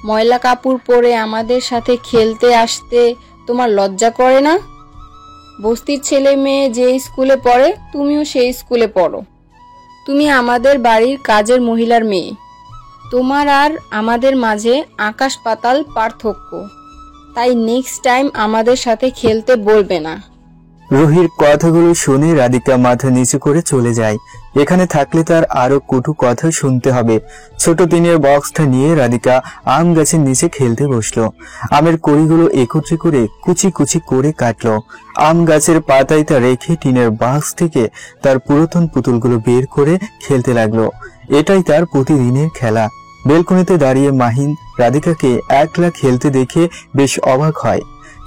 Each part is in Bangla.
ময়লা কাপড় পরে আমাদের সাথে খেলতে আসতে তোমার লজ্জা করে না? বস্তির ছেলে মেয়ে যে স্কুলে পড়ে তুমিও সেই স্কুলে পড়ো। তুমি আমাদের বাড়ির কাজের মহিলার মেয়ে। তোমার আর আমাদের মাঝে আকাশ পাতাল পার্থক্য। তাই নেক্সট টাইম আমাদের সাথে খেলতে বলবে না। রুহির কথাগুলো শুনে রাধিকা মাথা নিচু করে চলে যায়। এখানে থাকলে তার আরো কটু কথা শুনতে হবে। ছোট টিনের বক্সটা নিয়ে রাধিকা আম গাছের নিচে খেলতে বসলো। আমের কড়িগুলো একত্রে করে কুচি কুচি করে কাটলো। আম গাছের পাতাইটা রেখে টিনের বক্স থেকে তার পুরাতন পুতুলগুলো বের করে খেলতে লাগলো। এটাই তার প্রতিদিনের খেলা। বেলকনিতে দাঁড়িয়ে মাহিন রাধিকাকে একলা খেলতে দেখে বেশ অবাক হয়।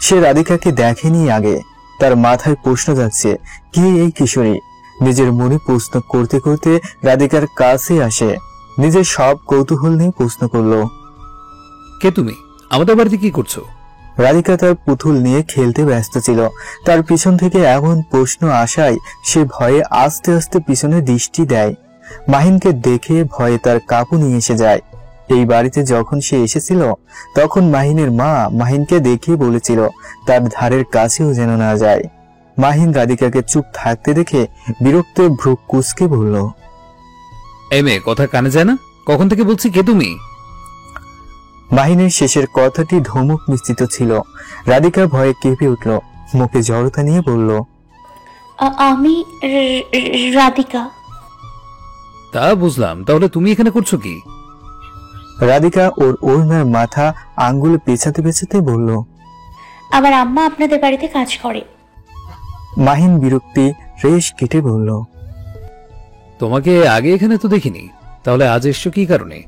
সে রাধিকাকে দেখেনি আগে। তার মাথায় প্রশ্ন যাচ্ছে, কে এই কিশোরী? নিজের মনে প্রশ্ন করতে করতে রাধিকার কাছে আসে। নিজের সব কৌতূহল নিয়ে প্রশ্ন করলো, কে তুমি? আমাদের বাড়িতে কি করছো? রাধিকা তার পুতুল নিয়ে খেলতে ব্যস্ত ছিল। তার পিছন থেকে এমন প্রশ্ন আসায় সে ভয়ে আস্তে আস্তে পিছনে দৃষ্টি দেয়। মাহিনকে দেখে ভয়ে তার কাঁপুনি এসে যায়। এই বাড়িতে যখন সে এসেছিল তখন মাহিনের মা মাহিনকে দেখে বলেছিল তার ধারের কাছেও যেন না যায়। মাহিন রাধিকাকে চুপ থাকতে দেখে বিরক্ত ভ্রু কুঁচকে বলল, এই মেয়ে, কথা কানে যায় না? কখন থেকে বলছি কে তুমি? মাহিনের শেষের কথাটি ধমক মিশ্রিত ছিল। রাধিকা ভয়ে কেঁপে উঠল, মুখে জড়তা নিয়ে বলল, আমি রাধিকা। তা বুঝলাম, তাহলে তুমি এখানে করছো কি? রাধিকা ওর ওড়নার মাথা আঙ্গুলে পেছাতে পেছাতে বলল, আমার আম্মা আপনাদের বাড়িতে কাজ করে। মাহিন বিরক্তি রেশ কেটে বলল, তোমাকে আগে এখানে তো দেখিনি, তাহলে আজ এসছো কি কারণে?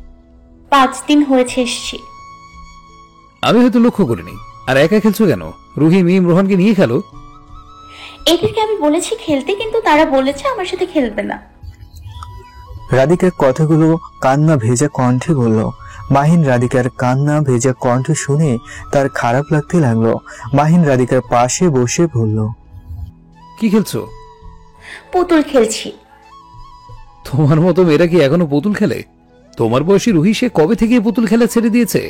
5 দিন হয়েছে এসছি। আমি হয়তো লক্ষ্য করিনি। আর একা খেলছো কেন? রুহি, মিম, রোহানকে নিয়ে খেলো। এদেরকে আমি বলেছি খেলতে, কিন্তু তারা বলেছে আমার সাথে খেলবে না। রাধিকার কথাগুলো কান্না ভেজা কণ্ঠে বলল। মাহিন রাধিকার কান্না ভেজা কণ্ঠ শুনে তার খারাপ লাগতে লাগলো। মাহিন রাধিকার পাশে বসে বলল, কি খেলছো? পুতুল খেলছি। তোমার মতো মেয়েরা কি এখনো পুতুল খেলে? তোমার বয়সী রুহি সে কবে থেকে পুতুল খেলা ছেড়ে দিয়েছে?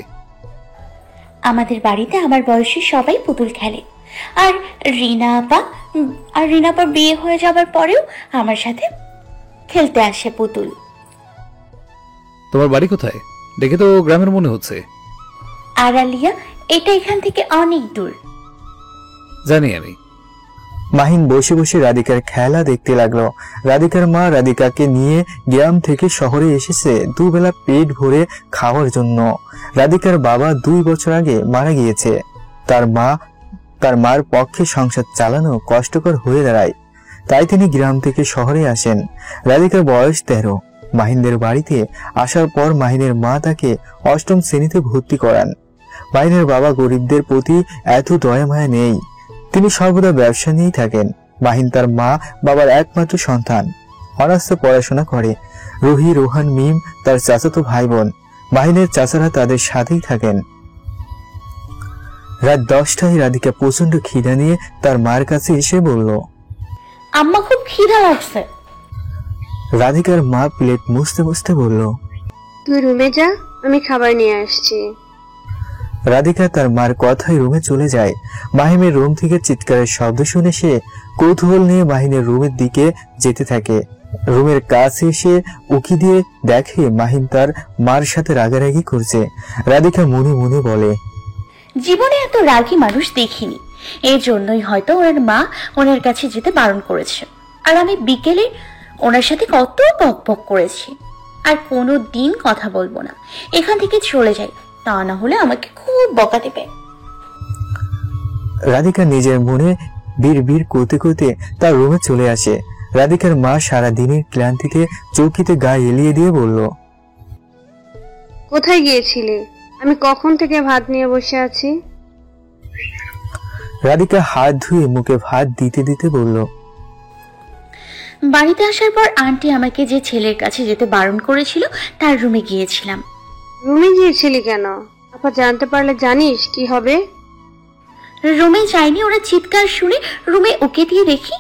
আমাদের বাড়িতে আমার বয়সী সবাই পুতুল খেলে। আর রিনা আপার বিয়ে হয়ে যাবার পরেও আমার সাথে খেলতে আসে পুতুল। তোমার বাড়ি কোথায়? দেখে তো গ্রামের মনে হচ্ছে। আড়ালিয়া, এটা এখান থেকে অনেক দূর। জানি আমি। মাহিন বসে বসে রাধিকার খেলা দেখতে লাগলো। রাধিকার মা রাধিকাকে নিয়ে গ্রাম থেকে শহরে এসেছে দুবেলা পেট ভরে খাওয়ার জন্য। রাধিকার বাবা 2 বছর আগে মারা গিয়েছে। তার মার পক্ষে সংসার চালানো কষ্টকর হয়ে দাঁড়ায়। তাই তিনি গ্রাম থেকে শহরে আসেন। রাধিকার বয়স 13। মাহিনদের বাড়িতে আসার পর মাহিনের মা তাকে 8ম শ্রেণীতে ভর্তি করান। মাহিনের বাবা গরিবদের প্রতি এত দয়া মায়া নেই। তিনি সর্বদা ব্যবসা নিয়েই থাকেন। মাহিন তার মা বাবার একমাত্র সন্তান। অনার্সে পড়াশোনা করে। রুহি, রোহান, মিম তার চাচাতো ভাই বোন। মাহিনের চাচারা তাদের সাথেই থাকেন। রাত 10টায় রাধিকা প্রচন্ড খিদা নিয়ে তার মার কাছে এসে বলল, আম্মা, খুব খিদা লাগছে। রাধিকার মা প্লেট মুছতে মুছতে বলল, তুই রুমে যা, আমি খাবার নিয়ে আসছি। রাধিকা তার মার কথায় রুমে চলে যায়। মাহিমের রুম থেকে চিৎকারের শব্দ শুনে সে কৌতূহল নিয়ে মাহিনের রুমের দিকে যেতে থাকে। রুমের কাছে এসে উকি দিয়ে দেখে মাহিম তার মার সাথে রাগারাগি করছে। রাধিকা মনে মনে বলে, জীবনে এত রাগী মানুষ দেখিনি। এই জন্যই হয়তো ওনার মা ওনার কাছে যেতে বারণ করেছে। আর আমি বিকেলে ওনার সাথে কত বকবক করেছি। আর কোনো দিন কথা বলবো না, এখান থেকে চলে যাই, তা না হলে আমাকে খুব বকা দেবে। রাধিকা নিজের মনে বিড়বিড় করতে করতে তার রুমে চলে আসে। রাধিকার মা সারা দিনের ক্লান্তিতে চৌকিতে গা এলিয়ে দিয়ে বলল, কোথায় গিয়েছিলি? আমি কখন থেকে ভাত নিয়ে বসে আছি। রাধিকা হাত ধুয়ে মুখে ভাত দিতে দিতে বলল, বাড়িতে আসার পর আন্টি আমাকে যে ছেলের কাছে যেতে বারণ করেছিল তার রুমে গিয়েছিলাম। রুমে গিয়েছিলি কেন? আপা জানতে পারলে জানিস কি হবে? রুমে যাইনি, ওরা চিৎকার শুনে রুমে ওকে দিয়ে দেখি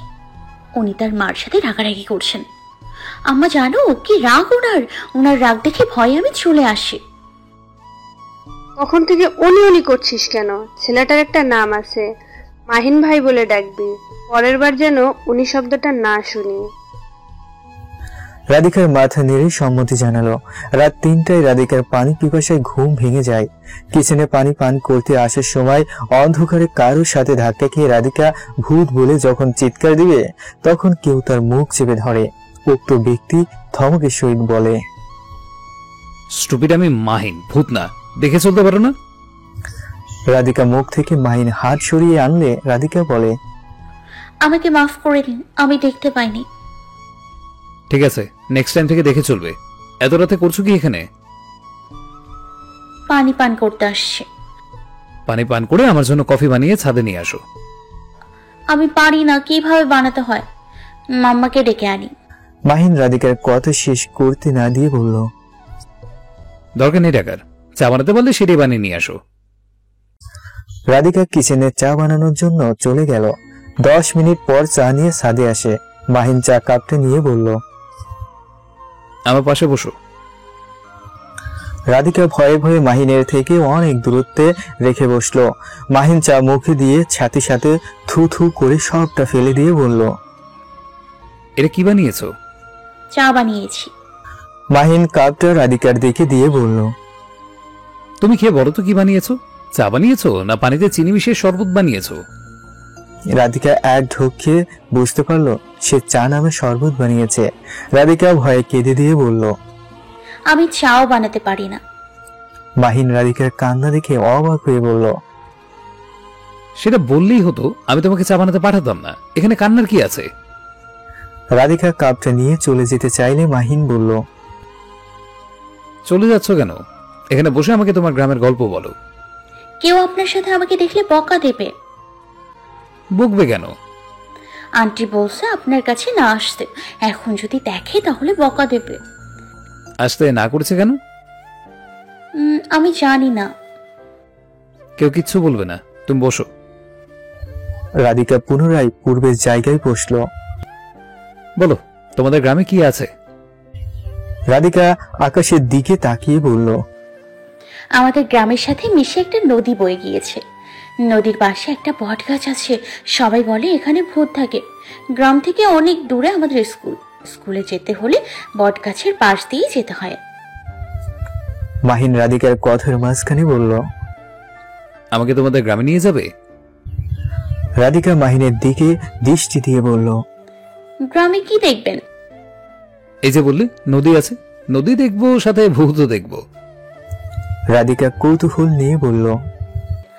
উনি তার মার সাথে রাগারাগি করছেন। আম্মা জানো কি রাগ ওনার রাগ দেখে ভয়ে আমি চলে আসি। কখন থেকে উনি উনি করছিস কেন? ছেলেটার একটা নাম আছে, মাহিন ভাই বলে ডাকবি। পরের বার যেন উনি শব্দটা না শুনি। রাধিকার মাথা নেড়ে সম্মতি জানালো। রাত 3টায় রাধিকার পানি পিপাসায় ঘুম ভেঙে যায়। কিচেনে পানি পান করতে আসার সময় অন্ধকারে কারোর সাথে ধাক্কা খেয়ে রাধিকা ভূত বলে যখন চিৎকার দিবে, তখন কেউ তার মুখ চেপে ধরে। উক্ত ব্যক্তি ধমকের সহিত বলে, স্টুপিড, আমি মাহিন, ভূত না। দেখে চলতে পারো না? রাধিকা মুখ থেকে মাহিন হাত সরিয়ে আনলে রাধিকা বলে, আমাকে মাফ করে দিন, আমি দেখতে পাইনি। ঠিক আছে, নেক্সট টাইম থেকে দেখে চলবে। এত রাতে করছো কি এখানে? পানি পান করতে আসছে। পানি পান করে আমার জন্য কফি বানিয়ে ছাদে নিয়ে আসো। আমি পারি না, কিভাবে বানাতে হয়? মাম্মাকে ডেকে আনি। মাহিন রাধিকার কথা শেষ করতে না দিয়ে বলল, দরকার নেই টাকার, চা বানাতে পারলে সেটাই বানিয়ে নিয়ে আসো। রাধিকা কিচেনে চা বানানোর জন্য চলে গেল। 10 মিনিট পর চা নিয়ে ছাদে আসে। মাহিন চা কাপটা নিয়ে বলল, আমার পাশে বসো। রাধিকা ভয়ে ভয়ে মাহিনের থেকে অনেক দূরত্বে রেখে বসলো। মাহিন চা মুখে দিয়ে সাথে সাথে থু থু করে সবটা ফেলে দিয়ে বলল, এটা কি বানিয়েছো? চা বানিয়েছি। মাহিন কাপটা রাধিকার দিকে দিয়ে বলল, তুমি খেয়ে বলো তো কি বানিয়েছো? চা বানিয়েছো না পানিতে চিনি মিশিয়ে শরবত বানিয়েছো? রাধিকা এক ঢোক খেয়ে বুঝতে পারলো সে চা নামে শরবত বানিয়েছে। রাধিকা ভয়ে কেঁদে দিয়ে বলল, আমি চাও বানাতে পারি না। মাহিন রাধিকার কান্না দেখে অবাক হয়ে বলল, সেটা বললেই হতো, আমি তোমাকে চা বানাতে পাঠাতাম না। এখানে কান্নার কি আছে? রাধিকা কাপটা নিয়ে চলে যেতে চাইলে মাহিন বলল, চলে যাচ্ছ কেন? এখানে বসে আমাকে তোমার গ্রামের গল্প বলো। কেউ আপনার সাথে আমাকে দেখলে বকা দেবে। বকবে কেন? আন্টি বলছে আপনার কাছে না আসতে, এখন যদি দেখে তাহলে বকা দেবে। আসতে না করেছে কেন? আমি জানি না। কেউ কিচ্ছু বলবে না, তুমি বসো। রাধিকা পুনরায় পূর্বের জায়গায় বসল। বলো, তোমাদের গ্রামে কি আছে? রাধিকা আকাশের দিকে তাকিয়ে বলল, আমাদের গ্রামের সাথে মিশে একটা নদী বয়ে গিয়েছে। নদীর পাশে একটা বট গাছ আছে। সবাই বলে এখানে ভূত থাকে। গ্রাম থেকে অনেক দূরে আমাদের স্কুলে যেতে হলে বট গাছের পাশ দিয়ে যেতে হয়। মাহিন রাধিকার কথার মাঝখানে বলল, আমাকে তোমাদের গ্রামে নিয়ে যাবে? রাধিকা মাহিনের দিকে দৃষ্টি দিয়ে বলল, গ্রামে কি দেখবেন? এই যে বললে নদী আছে, নদী দেখবো, সাথে ভূতও দেখবো। রাধিকা কৌতূহল নিয়ে বলল,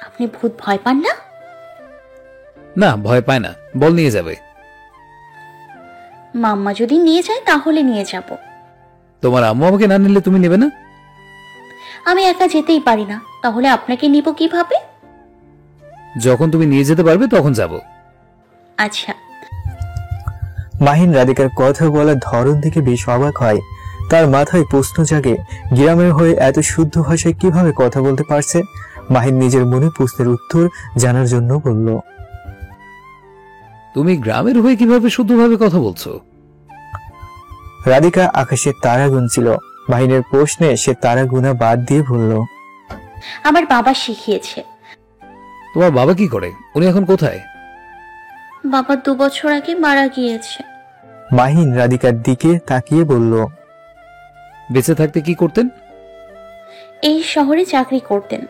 আপনি ভূত ভয় পান না? না, ভয় পায় না। বল নিয়ে যাবে। মাম্মা যদি নিয়ে যায় তাহলে নিয়ে যাব। তোমার আম্মু আমাকে না নিলে তুমি নেবে না? আমি একা যেতেই পারি না, তাহলে আপনাকে নিব কিভাবে? যখন তুমি নিয়ে যেতে পারবে তখন যাব। আচ্ছা। মাহিন রাধিকার কথা বলার ধরন থেকে বেশ অবাক হয়। তার মাথায় প্রশ্ন জাগে, গ্রামের হয়ে এত শুদ্ধ ভাষায় কিভাবে কথা বলতে পারছে। মাহিন নিজের মনে প্রশ্নের উত্তর জানার জন্য বলল, তুমি গ্রামের হয়ে কিভাবে শুদ্ধভাবে কথা বলছো? রাধিকা আকাশের তারা গুনছিল। মাহিনের প্রশ্নে সে তারা গুনা বাদ দিয়ে বলল, আমার বাবা শিখিয়েছে। তোমার বাবা কি করে? উনি এখন কোথায়? বাবা 2 বছর আগে মারা গিয়েছে। মাহিন রাধিকার দিকে তাকিয়ে বলল, বেঁচে থাকতে কি করতেন? এই শহরে চাকরি করতেন।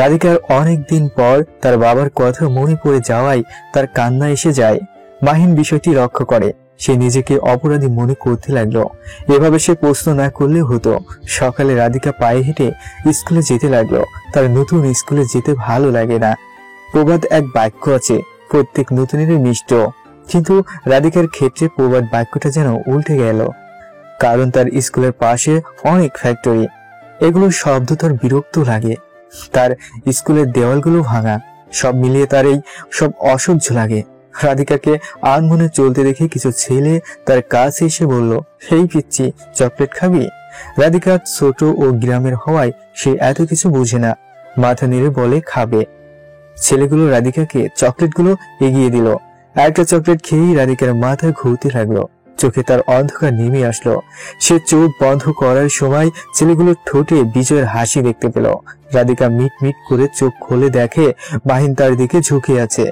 রাধিকার অনেক দিন পর তার বাবার কথা মনে পড়ে যাওয়ায় তার কান্না এসে যায়। মাহিন বিষয়টি লক্ষ্য করে। সে নিজেকে অপরাধী মনে করতে লাগলো। এভাবে সে প্রশ্ন না করলে হতো। সকালে রাধিকা পায়ে হেঁটে স্কুলে যেতে লাগলো। তার নতুন স্কুলে যেতে ভালো লাগে না। প্রবাদ এক বাক্য আছে, প্রত্যেক নতুনেরই মিষ্ট। কিন্তু রাধিকার ক্ষেত্রে প্রবাদ বাক্যটা যেন উল্টে গেল। কারণ তার স্কুলের পাশে অনেক ফ্যাক্টরি। এগুলোর শব্দ তার বিরক্ত লাগে। তার স্কুলের দেওয়ালগুলো ভাঙা। সব মিলিয়ে তার এই সব অসহ্য লাগে। রাধিকাকে আনমনে চলতে দেখে কিছু ছেলে তার কাছে এসে বলল, এই পিচ্ছি, চকলেট খাবি? রাধিকা ছোট ও গ্রামের হওয়ায় সে এত কিছু বুঝে না। মাথা নেড়ে বলে খাবে। ছেলেগুলো রাধিকাকে চকলেটগুলো এগিয়ে দিল। একটা চকলেট খেয়েই রাধিকার মাথা ঘুরতে লাগলো। চোখে তার অন্ধকার নেমে আসলো। সে চোখ বন্ধ করার সময় ছেলেগুলোর ঠোঁটে বিজয়ের হাসি দেখতে পেল। রাধিকা মিট মিট করে চোখ খুলে দেখে মাহিন তার দিকে ঝুঁকে আছে।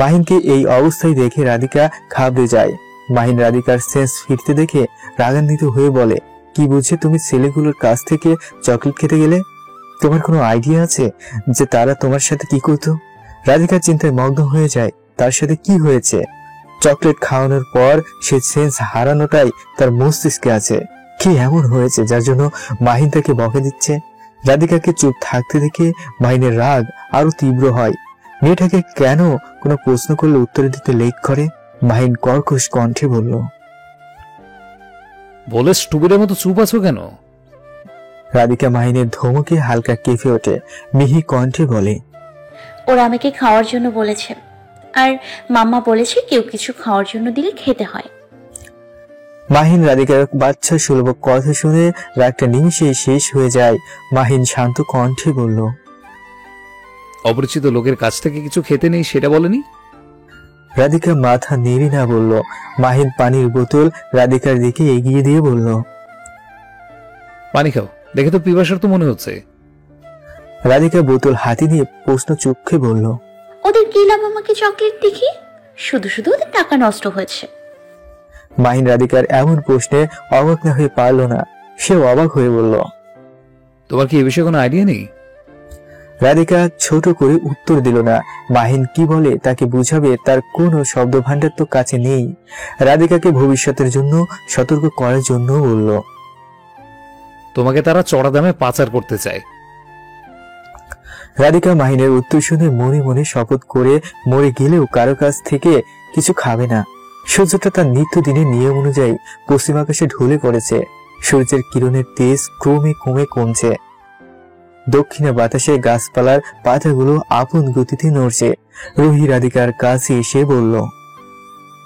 মাহিনকে এই অবস্থায় দেখে রাধিকা ঘাবড়ে যায়। মাহিন রাধিকার সেন্স ফিরতে দেখে রাগান্বিত হয়ে বলে, কি বুঝে তুমি ছেলেগুলোর কাছ থেকে চকলেট খেতে গেলে? তোমার কোনো আইডিয়া আছে যে তারা তোমার সাথে কি করতো? রাধিকা চিন্তায় মগ্ন হয়ে যায়, তার সাথে কি হয়েছে? চকলেট খাওয়ানোর পর সে সেন্স হারানোটাই তার মস্তিষ্কে আছে। কি এমন হয়েছে যার জন্য মাহিন তাকে বকে দিচ্ছে? রাধিকাকে চুপ থাকতে দেখে মাহিনের রাগ আরো তীব্র হয়। মেয়েটাকে কেন কোনো প্রশ্ন করলে উত্তর দিতে লেট করে? মাহিন কর্কশ কণ্ঠে বলল, বলে স্টুপিডের মতো চুপ আছো কেন? রাধিকা মাহিনের ধমকে হালকা কেঁপে ওঠে, মিহি কণ্ঠে বলে, ওরা আমাকে খাওয়ার জন্য বলেছে, আর মাম্মা বলেছে কেউ কিছু খাওয়ার জন্য দিলে খেতে হয়। মাহিন রাধিকার বাচ্চা সুলভ কথা শুনে রাগটা নিমিশেই শেষ হয়ে যায়। মাহিন শান্ত কণ্ঠে বলল, অপরিচিত লোকের কাছ থেকে কিছু খেতে নেই সেটা বলেনি? রাধিকা মাথা নেড়ে না বলল। মাহিন পানির বোতল রাধিকার দিকে এগিয়ে দিয়ে বলল, পানি খাও, দেখে তো পিপাসার তো মনে হচ্ছে। রাধিকা বোতল হাতে নিয়ে প্রশ্ন চোখে বলল, ওদের কি লাভ আমাকে চকলেট দেখি? শুধু শুধু ওদের টাকা নষ্ট হয়েছে। মাহিন রাধিকার এমন প্রশ্নে অবাক না হয়ে পারল না। সে অবাক হয়ে বলল, তোমার কি এ বিষয়ে কোনো আইডিয়া নেই? রাধিকা ছোট করে উত্তর দিল না। মাহিন কি বলে তাকে বুঝাবে তার কোনো শব্দ ভান্ডার তো কাছে নেই। রাধিকাকে ভবিষ্যতের জন্য সতর্ক করার জন্য বলল, তোমাকে তারা চড়া দামে পাচার করতে চায়। রাধিকা মাহিনের উত্তর শুনে মনে মনে শপথ করে মরে গেলেও কারো কাছ থেকে কিছু খাবে না। সূর্যটা তার নিত্যদিনের নিয়ম অনুযায়ী পশ্চিম আকাশে ঢলে পড়েছে। সূর্যের কিরণের তেজ ক্রমে কমে কমছে। দক্ষিণে বাতাসে গাছপালার পাতাগুলো আপন গতিতে নড়ছে। রুহি রাধিকার কাছে এসে বলল,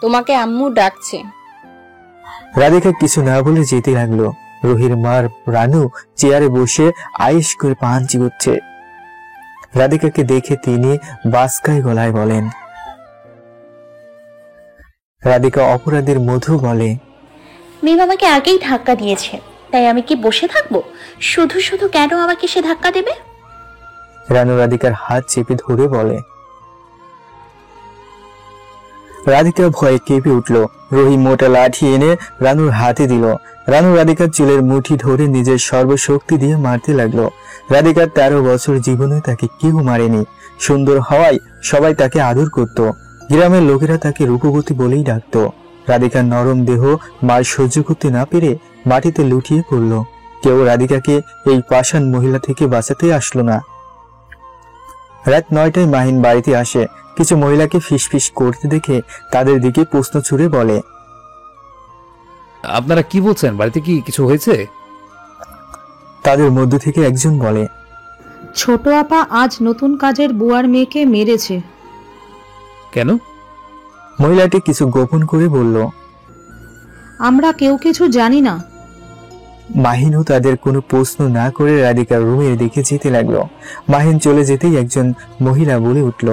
তোমাকে আম্মু ডাকছে। রাধিকা কিছু না বলে যেতে লাগলো। রুহির মার রানু চেয়ারে বসে আয়েশ করে পান চিবোচ্ছে। রাধিকাকে দেখে তিনি বাসকাই গলায় বলেন, রাধিকা অপরাধীর মধু বলে, মেম আমাকে আগেই ধাক্কা দিয়েছে, তাই আমি কি বসে থাকবো? শুধু শুধু কেন আমাকে সে ধাক্কা দেবে? রানু রাধিকার হাত চেপে ধরে বলে। রাধিকা ভয়ে কেঁপে উঠল। রুহি মোটা লাঠি এনে রানুর হাতে দিল। রানু রাধিকার চুলের মুঠি ধরে নিজের সর্বশক্তি দিয়ে মারতে লাগলো। রাধিকার 13 বছর জীবনে তাকে কেউ মারেনি। সুন্দর হওয়ায় সবাই তাকে আদর করত। গ্রামের লোকেরা তাকে রূপবতী বলেই ডাকত। রাধিকার নরম দেহ মার সহ্য করতে না পেরে মাটিতে লুটিয়ে পড়ল। কেউ রাধিকাকে এই পাষাণ মহিলা থেকে বাঁচাতে আসলো না। রাত 9টায় মাহিন বাড়িতে আসে। কিছু মহিলাকে ফিসফিস করতে দেখে তাদের দিকে প্রশ্ন ছুড়ে বলে, আপনারা কি বলছেন? বাড়িতে কি কিছু হয়েছে? তাদের মধ্য থেকে একজন বলে, ছোট আপা আজ নতুন কাজের বুয়ার মেয়েকে মেরেছে। কেন? মহিলাটি কিছু গোপন করে বলল। আমরা কেউ কিছু জানি না। মাহিনও তাদের কোনো প্রশ্ন না করে রাধিকার রুমের দিকে যেতে লাগলো। মাহিন চলে যেতেই একজন মহিলা বলে উঠল,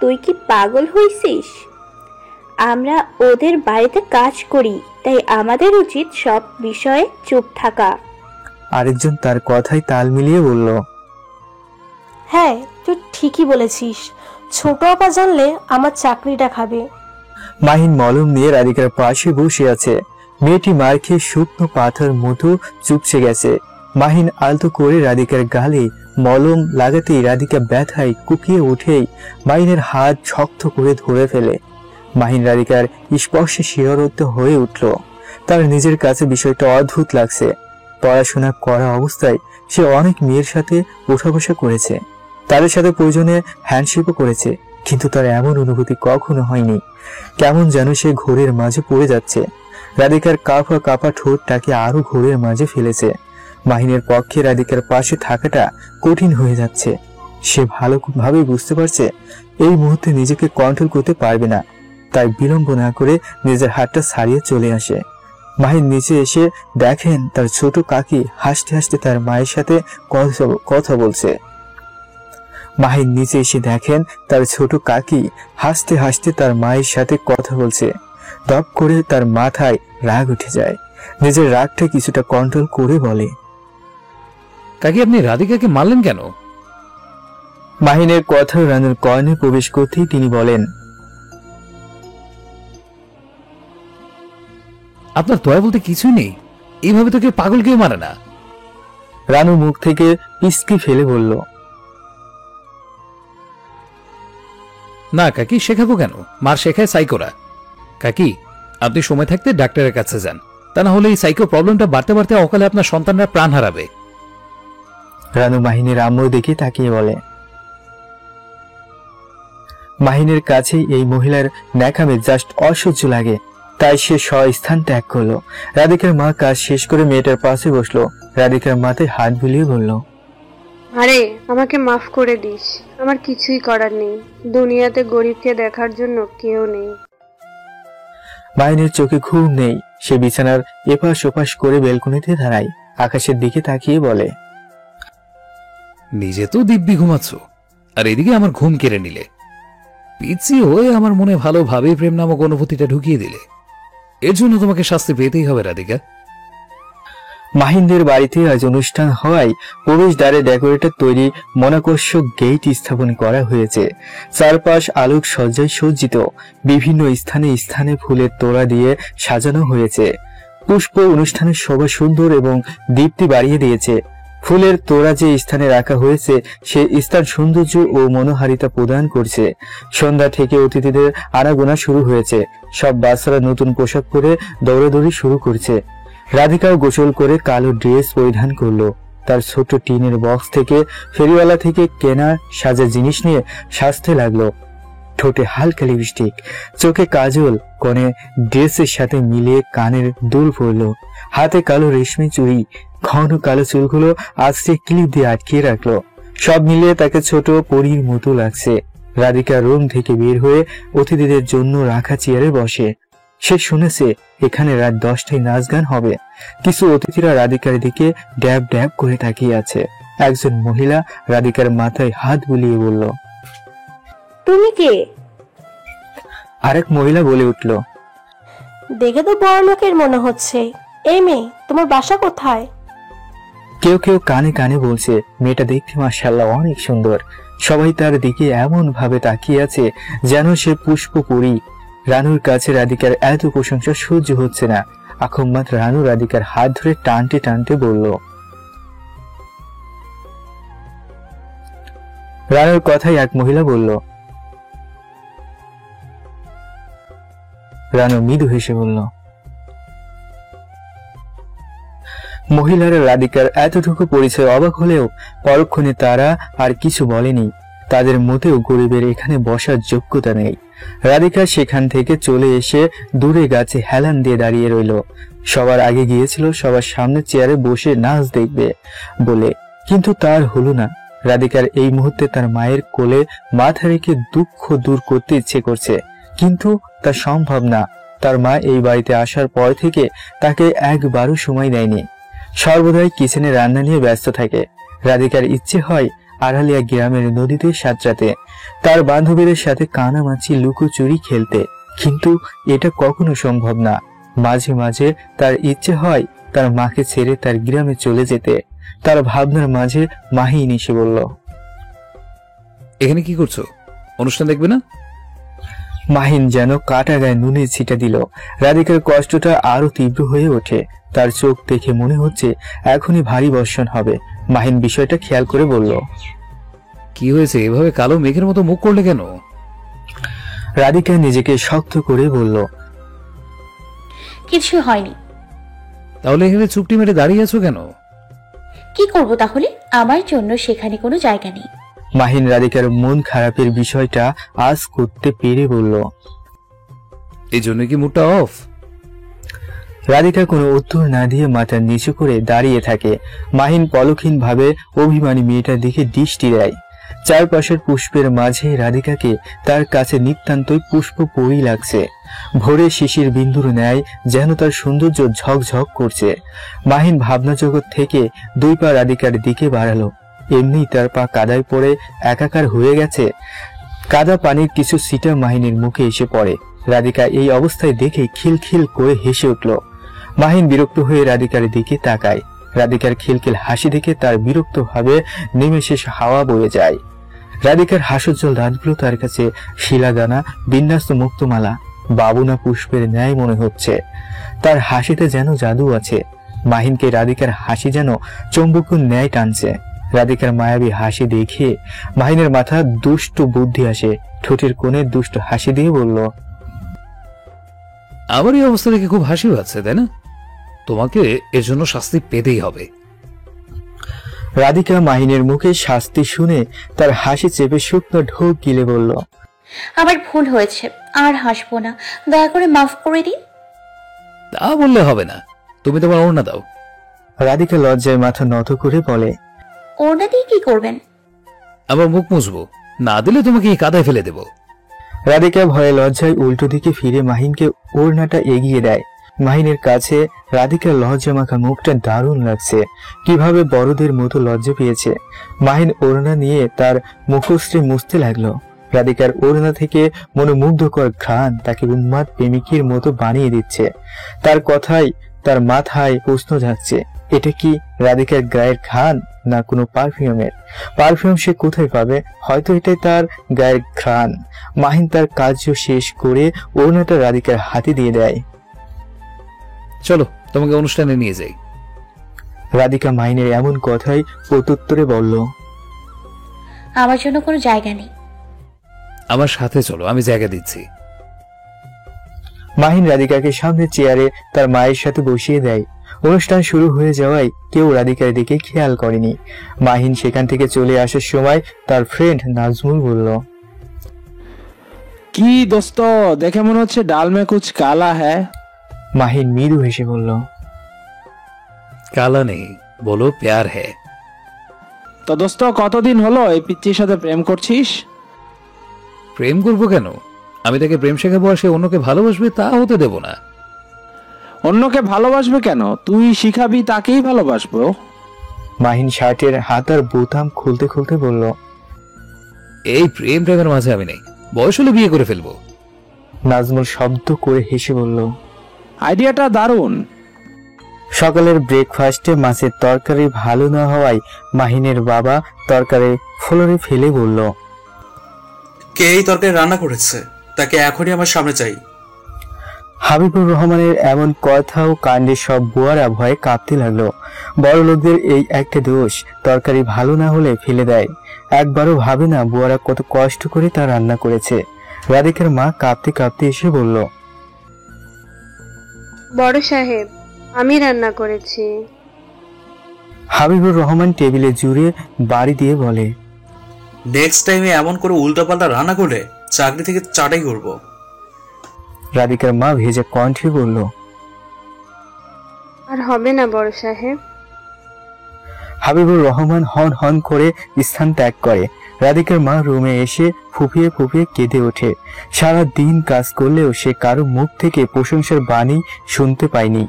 তুই কি পাগল হয়েছিস? আমরা ওদের বাড়িতে কাজ করি, তাই আমাদের উচিত সব বিষয়ে চুপ থাকা। আরেকজন তার কথায় তাল মিলিয়ে বলল, হ্যাঁ, তুই ঠিকই বলেছিস। ছোট আপা জানলে আমার চাকরিটা খাবে। মাহিন মলম নিয়ে রাধিকার পাশে বসে আছে। মেয়েটি মার খেয়ে শুকনো পাথর মতো চুপসে গেছে। মাহিন আলতো করে রাধিকার গালে মলম লাগাতেই রাধিকা ব্যথায় কুপিয়ে উঠেই মাহিনের হাত শক্ত করে ধরে ফেলে। মাহিন রাধিকার স্পর্শে শিহরিত হয়ে উঠল। তার নিজের কাছে বিষয়টা অদ্ভুত লাগছে। পড়াশোনা করা অবস্থায় সে অনেক মেয়ের সাথে ওঠা বসা করেছে, তাদের সাথে প্রয়োজনে হ্যান্ডশেকও করেছে, কিন্তু তার এমন অনুভূতি কখনো হয়নি। কেমন যেন সে ঘোরের মাঝে পড়ে যাচ্ছে। রাধিকার কাঁপা কাঁপা ঠোঁটটাকে আরো ঘোরের মাঝে ফেলেছে। মাহিনের পক্ষে রাধিকার পাশে থাকাটা কঠিন হয়ে যাচ্ছে। সে ভালোভাবে বুঝতে পারছে এই মুহূর্তে নিজেকে কন্ট্রোল করতে পারবে না, তাই বিলম্ব না করে নিজের হাতটা ছাড়িয়ে চলে আসে। মাহিন নিচে এসে দেখেন তার ছোট কাকি হাসতে হাসতে তার মায়ের সাথে কথা বলছে। মাহিন নিচে এসে দেখেন তার ছোট কাকি হাসতে হাসতে তার মায়ের সাথে কথা বলছে। দপ করে তার মাথায় রাগ উঠে যায়। নিজের রাগটা কিছুটা কন্ট্রোল করে বলে, কাকি আপনি রাধিকাকে মারলেন কেন? মাহিনের কথা রানুর কর্ণে প্রবেশ করতেই তিনি বলেন, আপনার দয়া বলতে কিছুই নেই, এইভাবে তোকে পাগল কেউ মারে না। রানু মুখ থেকে পিসকি ফেলে বলল, না কাকি, শেখাবো কেন? মার শেখায় সাইকোরা। কাকি আপনি সময় থাকতে ডাক্তারের কাছে যান, তা না হলে এই সাইকো প্রবলেমটা বাড়তে বাড়তে অকালে আপনার সন্তানরা প্রাণ হারাবে। রানু মাহিনের আম্মুর দিকে তাকিয়ে বলে। মাহিনের কাছে এই মহিলার ন্যাকামে জাস্ট অসহ্য লাগে, তাই সে স্বস্থান ত্যাগ করলো। রাধিকার মা কাজ শেষ করে মেয়েটার পাশে বসলো। রাধিকার মাথায় হাত বুলিয়ে বলল, আরে আমাকে মাফ করে দিস, আমার কিছুই করার নেই, দুনিয়াতে গরিবকে দেখার জন্য কেউ নেই। মাহিনের চোখে ঘুম নেই, সে বিছানার এপাশ ওপাশ করে বেলকনিতে দাঁড়ায়, আকাশের দিকে তাকিয়ে বলে, নিজে তো দিব্যি ঘুমাচ্ছ, আর এদিকে আমার ঘুম কেড়ে নিলে। পিচ্ছি হয়ে আমার মনে ভালোভাবে প্রেম নামক অনুভূতিটা ঢুকিয়ে দিলে। এর জন্য তোমাকে শাস্তি পেতেই হবে রাধিকা। মাহিনদের বাড়িতে আজ অনুষ্ঠান হওয়ায় প্রবেশদ্বারে ডেকোরেটর তৈরি মনাকর্ষক গেট স্থাপন করা হয়েছে। চারপাশ আলোক সজ্জায় সজ্জিত, বিভিন্ন স্থানে স্থানে ফুলের তোড়া দিয়ে সাজানো হয়েছে। পুষ্প অনুষ্ঠানের শোভা সুন্দর এবং দীপ্তি বাড়িয়ে দিয়েছে। ফুলের তোড়া যে স্থানে রাখা হয়েছে সে স্থান সৌন্দর্য ও মনোহারিতা প্রদান করছে। সন্ধ্যা থেকে অতিথিদের আনাগোনা শুরু হয়েছে। সব বাচ্চারা নতুন পোশাক পরে দৌড়াদৌড়ি শুরু করছে। রাধিকাও গোসল করে কালো ড্রেস পরিধান করলো। তার ছোট টিনের বক্স থেকে ফেরিওয়ালা থেকে কেনা সাজা জিনিস নিয়ে সাজতে লাগলো। ঠোঁটে হালকা লিপস্টিক, চোখে কাজল, কনে ড্রেসের সাথে মিলিয়ে কানের দুল পরলো। হাতে কালো রেশমি চুড়ি, ঘন কালো চুলগুলো আস্তে ক্লিপ দিয়ে আটকিয়ে রাখলো। সব মিলিয়ে তাকে ছোট পরীর মতো লাগছে। রাধিকা রুম থেকে বের হয়ে অতিথিদের জন্য রাখা চেয়ারে বসে। সে শুনেছে এখানে রাত 10টায় নাচ গান হবে। কিছু অতিথিরা রাধিকার দিকে ড্যাব ড্যাব করে তাকিয়ে আছে। একজন মহিলা রাধিকার মাথায় হাত বুলিয়ে বলল, তুমি কে? আরেক মহিলা বলে উঠল, দেখে তো বড় লোকের মনে হচ্ছে। এই মেয়ে, তোমার বাসা কোথায়? কেউ কেউ কানে কানে বলছে মেয়েটা দেখতে মাশাআল্লাহ অনেক সুন্দর। সবাই তার দিকে এমন ভাবে তাকিয়ে আছে যেন সে পুষ্পপুরী। রানুর কাছে রাধিকার এত প্রশংসা সহ্য হচ্ছে না। আখম্মাত রানু রাধিকার হাত ধরে টানতে টানতে বলল, রানুর কথাই এক মহিলা বলল। রানু মৃদু হেসে বলল। মহিলারা রাধিকার এতটুকু পরিচয় অবাক হলেও পরক্ষণে তারা আর কিছু বলেনি। তাদের মতেও গরিবের এখানে বসার যোগ্যতা নেই। রাধিকা সেখান থেকে চলে এসে দূরে গাছে হেলান দিয়ে দাঁড়িয়ে রইল। সবার আগে গিয়েছিল সবার সামনে চেয়ারে বসে নাচ দেখবে বলে, কিন্তু তার হলো না। রাধিকার এই মুহূর্তে তার মায়ের কোলে মাথা রেখে দুঃখ দূর করতে ইচ্ছে করছে, কিন্তু তা সম্ভব না। তার মা এই বাড়িতে আসার পর থেকে তাকে একবারও সময় দেয়নি। সর্বদাই কিচেনে রান্না নিয়ে ব্যস্ত থাকে। রাধিকার ইচ্ছে হয় আড়ালিয়া গ্রামের নদীতে সাঁতরাতে, তার বান্ধবীদের সাথে কানামাছি লুকোচুরি খেলতে, কিন্তু এটা কখনো সম্ভব না। মাঝে মাঝে তার ইচ্ছে হয় তার মাকে ছেড়ে তার গ্রামে চলে যেতে। তার ভাবনার মাঝে মাহিন এসে বলল, এখানে কি করছো? অনুষ্ঠান দেখবে না? মাহিন যেন কাটা গায়ে নুনের ছিটা দিল। রাধিকার কষ্টটা আরো তীব্র হয়ে ওঠে। তার চোখ দেখে মনে হচ্ছে এখনই ভারী বর্ষণ হবে। মাহিন বিষয়টা খেয়াল করে বলল, কি হয়েছে? এভাবে কালো মেঘের মতো মুখ করলে কেন? রাধিকা নিজেকে শক্ত করে বলল, কিছু হয়নি। তাহলে এখানে চুপটি মেরে দাঁড়িয়ে আছো কেন? কি করব তাহলে? আমার জন্য সেখানে কোনো জায়গা নেই। মাহিন রাধিকার মন খারাপের বিষয়টা আজ করতে পেরে বলল। এই জন্য কি মুডটা অফ? রাধিকা কোনো উত্তর না দিয়ে মাথা নিচু করে দাঁড়িয়ে থাকে। মাহিন পলকহীন ভাবে অভিমানী মেয়েটার দিকে দৃষ্টি দেয়। চারপাশের পুষ্পের মাঝে রাধিকাকে তার কাছে নিতান্তই পুষ্পপরী লাগছে। ভোরে শিশির বিন্দুর ন্যায় যেন তার সৌন্দর্য ঝকঝক করছে। মাহিন ভাবনা জগৎ থেকে দুই পা রাধিকার দিকে বাড়ালো। এমনি তার পা কাদায় পড়ে একাকার হয়ে গেছে। কাদা পানির কিছু ছিটা মাহিনের মুখে এসে পড়ে। রাধিকা এই অবস্থায় দেখে খিলখিল করে হেসে উঠল। মাহিন বিরক্ত হয়ে রাধিকার দিকে তাকায়। রাধিকার খিলখিল হাসি দেখে তার বিরক্ত ভাবে নিমেষে হাওয়া বয়ে যায়। রাধিকার হাস্যোজ্জ্বল দাঁতগুলো তার কাছে শিলাদানা বিন্যাস্ত মুক্তমালা বাবুনা পুষ্পের ন্যায় মনে হচ্ছে। তার হাসিতে যেন জাদু আছে। মাহিনকে রাধিকার হাসি যেন চৌম্বকের ন্যায় টানছে। রাধিকার মায়াবী হাসি দেখে মাহিনের মাথা দুষ্ট বুদ্ধি আসে। ঠোঁটের কোণে দুষ্ট হাসি দিয়ে বলল, আমার এই অবস্থা দেখে খুব হাসি পাচ্ছে, তাই না? তোমাকে এর জন্য শাস্তি পেতেই হবে। রাধিকা মাহিনের মুখে শাস্তি শুনে তার হাসি চেপে শুকনো ঢোক গিলে বলল, আমার ভুল হয়েছে, আর হাসবো না, দয়া করে মাফ করে দিন। তা বললে হবে না, তুমি তোমার ওড়না দাও। রাধিকা লজ্জায় মাথা নত করে বলে, ওড়না দিয়ে কি করবেন? আবার মুখ মুছবো, না দিলে তোমাকে এই কাদায় ফেলে দেব। রাধিকা ভয়ে লজ্জায় উল্টো দিকে ফিরে মাহিনকে ওড়নাটা এগিয়ে দেয়। মাহিনের কাছে রাধিকার লজ্জা মাখা মুখটা দারুণ লাগছে। কিভাবে বড়দের মতো লজ্জা পেয়েছে। মাহিন ওড়না নিয়ে তার মুখশ্রী মুছতে লাগলো। রাধিকার ওড়না থেকে মনোমুগ্ধকর ঘ্রাণ তাকে উন্মাদ প্রেমিকের মতো বানিয়ে দিচ্ছে। তার কথাই তার মাথায় প্রশ্ন যাচ্ছে, এটা কি রাধিকার গায়ের ঘ্রাণ না কোনো পারফিউমের? পারফিউম সে কোথায় পাবে? হয়তো এটাই তার গায়ের ঘ্রাণ। মাহিন তার কার্য শেষ করে ওড়নাটা রাধিকার হাতে দিয়ে দেয়। চলো তোমাকে অনুষ্ঠানে নিয়ে যাই। রাধিকা মাহিনের এমন কথাই প্রত্যুত্তরে বলল, আমার জন্য কোনো জায়গা নেই। আমার সাথে চলো, আমি জায়গা দিচ্ছি। মাহিন রাধিকাকে সামনে চেয়ারে তার মায়ের সাথে বসিয়ে দেয়। অনুষ্ঠান শুরু হয়ে যাওয়ায় কেউ রাধিকার দিকে খেয়াল করেনি। মাহিন সেখান থেকে চলে আসার সময় তার ফ্রেন্ড নাজমুল বলল, কি দোস্ত, দেখে মনে হচ্ছে ডাল মে কুছ কালা হ্যায়। মাহিন মৃদু হেসে বলল, কালা নেই, বলো প্যার হ্যায়। তো দোস্ত, কতদিন হলো এই পিচ্চির সাথে প্রেম করছিস? প্রেম করবো কেন? আমি তাকে প্রেম শেখাবো আর সে অন্যকে ভালোবাসবে, তা হতে দেব না। অন্যকে ভালোবাসবে কেন? তুই শিখাবি তাকেই ভালোবাসবো। মাহিন শার্টের হাতার বোতাম খুলতে খুলতে বলল, এই প্রেম প্রেমের মাঝে আমি নেই, বয়স হলে বিয়ে করে ফেলবো। নাজমুল শব্দ করে হেসে বলল, আইডিয়াটা দারুণ। সকালের ব্রেকফাস্টে মাছের তরকারি ভালো না হওয়ায় মাহিনের বাবা তরকারি ফ্লোরে ফেলে বলল, কে এই তরকারি রান্না করেছে? তাকে এখনই আমার সামনে চাই। হাবিবুর রহমানের এমন কথা ও কাণ্ডে সব বুয়ারা ভয়ে কাঁপতে লাগলো। বড় লোকদের এই একটা দোষ, তরকারি ভালো না হলে ফেলে দেয়। একবারও ভাবে না বুয়ারা কত কষ্ট করে তা রান্না করেছে। রাধিকার মা কাঁপতে কাঁপতে এসে বলল, বড় সাহেব, আমি রান্না করেছি। হাবিবুর রহমান টেবিলে জুড়ে বাড়ি দিয়ে বলে, নেক্সট টাইমে এমন করে উল্টাপাল্টা রান্না করলে চাকরি থেকে চাটাই করব। রাধিকার মা ভেজা কণ্ঠে বলল, আর হবে না বড় সাহেব। হাবিবুর রহমান হন হন করে স্থান ত্যাগ করে। রাধিকার মা রুমে এসে ফুপিয়ে ফুপিয়ে কেঁদে ওঠে। সারা দিন কাজ করলেও সে কারো মুখ থেকে প্রশংসার বাণী শুনতে পায়নি।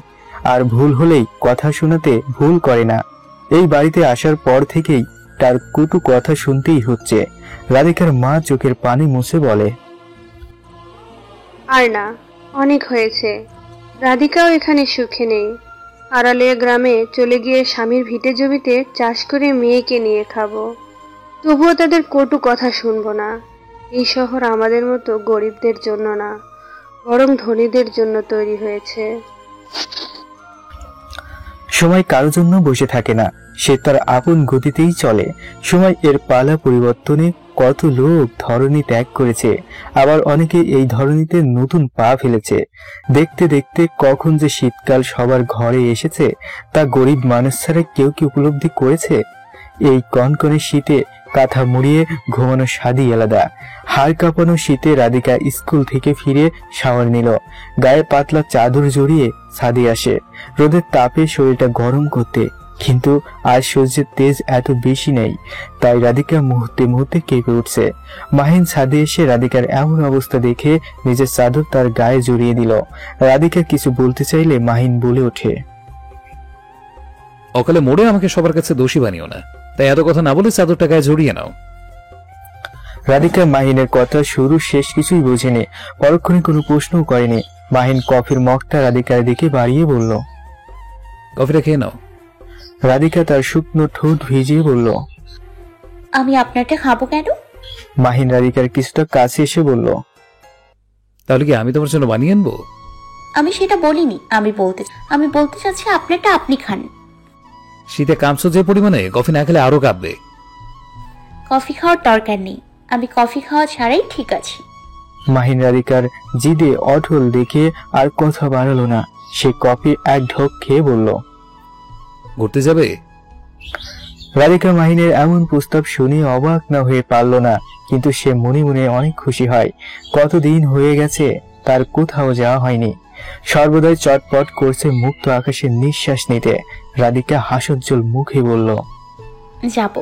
আর ভুল হলেই কথা শোনাতে ভুল করে না। এই বাড়িতে আসার পর থেকেই তার কটু কথা শুনতেই হচ্ছে। রাধিকার মা চোখের পানি মুছে বলে, আর না, অনেক হয়েছে। রাধিকাও এখানে সুখে নেই। আড়ালে গ্রামে চলে গিয়ে স্বামীর ভিটে জমিতে চাষ করে মেয়েকে নিয়ে খাবো। তবুও তাদের কটু কথা শুনবো না। এই শহর আমাদের মতো গরিবদের জন্য না, বরং ধনীদের জন্য তৈরি হয়েছে। সময় কারো জন্য বসে থাকে না, সে তার আপন গতিতেই চলে। সময় এর পালা পরিবর্তনে কত লোক ধরনী ত্যাগ করেছে, আবার অনেকে এই ধরনীতে নতুন পা ফেলেছে। দেখতে দেখতে কখন যে শীতকাল সবার ঘরে এসেছে তা গরিব মানুষ ছাড়া কেউ কি উপলব্ধি করেছে? এই কনকনে শীতে কাঁথা মুড়িয়ে ঘুমানো স্বাদই আলাদা। হাড় কাঁপানো শীতে রাধিকা স্কুল থেকে ফিরে শাওয়ার নিল। গায়ে পাতলা চাদর জড়িয়ে ছাদে আসে রোদের তাপে শরীরটা গরম করতে, কিন্তু আজ সূর্যের তেজ এত বেশি নেই, তাই রাধিকা মুহূর্তে মুহূর্তে কেঁপে উঠছে। মাহিন ছাদে এসে রাধিকার এমন অবস্থা দেখে নিজের চাদর তার গায়ে জড়িয়ে দিল। রাধিকা কিছু বলতে চাইলে মাহিন বলে ওঠে, অকালে মোড়ে আমাকে সবার কাছে দোষী বানিও না, তাই এত কথা না বলে চাদরটা গায়ে জড়িয়ে নাও। রাধিকা মাহিনের কথা শুরু শেষ কিছুই বোঝেনি, পরক্ষণে কোনো প্রশ্নও করেনি। মাহিন কফির মগটা রাধিকার দিকে বাড়িয়ে বলল। কফিটা খেয়ে নাও। রাধিকা তার শুকনো ঠোঁট ভিজিয়ে বলল। আমি আপনারটা খাবো কেন? মাহিন রাধিকার কিছুটা কাছে এসে বলল। তাহলে কি আমি তোমার জন্য বানিয়ে আনবো? আমি সেটা বলিনি। আমি বলতে চাচ্ছি আপনারটা আপনি খান। শীতে কামছো যে পরিমাণে, কফি না খেলে আরো কাঁপবে। কফি খাওয়ার দরকার নেই, আমি কফি খাওয়া ছাড়াই ঠিক আছি। মাহিন রাধিকার জিদে অটল দেখে আর কথা বাড়ালো না। সে কফি এক ঢোক খেয়ে বলল। ঘুরতে যাবে? রাধিকা মাহিনের এমন প্রস্তাব শুনে অবাক না হয়ে পারল না, কিন্তু সে মনে মনে অনেক খুশি হয়। কতদিন হয়ে গেছে তার কোথাও যাওয়া হয়নি। সর্বদাই চটপট করছে মুক্ত আকাশের নিঃশ্বাস নিতে। রাধিকা হাসজ্জ্বল মুখে বলল, যাব।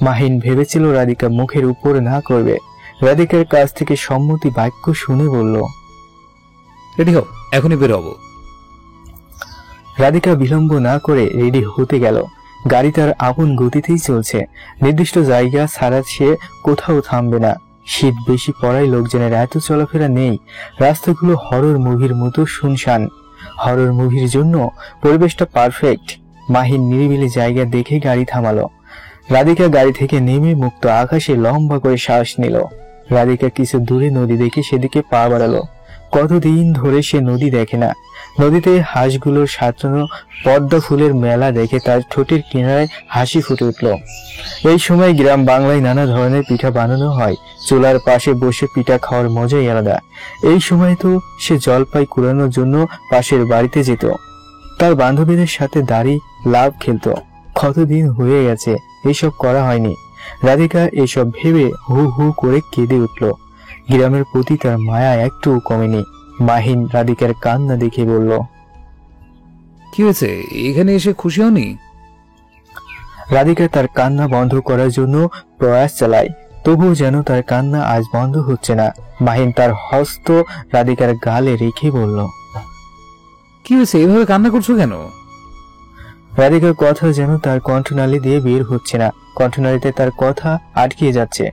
মাহিন ভেবেছিল রাধিকা মুখের উপর না করবে। রাধিকার কাছ থেকে সম্মতি বাক্য শুনে বলল, রেডি হও, এখনই বেরোবো। রাধিকা বিলম্ব না করে রেডি হতে গেল। গাড়ি তার আপন গতিতেই চলছে। নির্দিষ্ট জায়গা ছাড়া সে কোথাও থামবে না। শীত বেশি পড়ায় লোকজনের এত চলাফেরা নেই। রাস্তাগুলো হরর মুভির মতো শুনশান। হরর মুভির জন্য পরিবেশটা পারফেক্ট। মাহিন নিরিবিলি জায়গা দেখে গাড়ি থামালো। রাধিকা গাড়ি থেকে নেমে মুক্ত আকাশে লম্বা করে শ্বাস নিল। রাধিকা কিছু দূরে নদী দেখে সেদিকে পা বাড়ালো। কতদিন ধরে সে নদী দেখে না। নদীতে হাঁসগুলোর সাজানো পদ্মা ফুলের মেলা দেখে তার ঠোঁটের কিনারায় হাসি ফুটে উঠল। এই সময় গ্রাম বাংলায় নানা ধরনের পিঠা বানানো হয়। চুলার পাশে বসে পিঠা খাওয়ার মজাই আলাদা। এই সময় তো সে জলপাই কুড়ানোর জন্য পাশের বাড়িতে যেত। তার বান্ধবীদের সাথে দাড়ি লাভ খেলত। কতদিন হয়ে গেছে এইসব করা হয়নি। রাধিকা এসব ভেবে হু হু করে কেঁদে উঠল। গ্রামের প্রতি তার মায়া একটু কমেনি। মাহিন রাধিকার কান্না দেখে বলল, কি হয়েছে? এখানে এসে খুশি হওনি? রাধিকা তার কান্না বন্ধ করার জন্য প্রয়াস চালায়, তবুও যেন তার কান্না আজ বন্ধ হচ্ছে না। মাহিন তার হস্ত রাধিকার গালে রেখে বলল, কি হয়েছে? এভাবে কান্না করছো কেন? রাধিকার কথা যেন তার কণ্ঠনালী দিয়ে বের হচ্ছে না। কণ্ঠনালীতে তার কথা আটকে যাচ্ছে।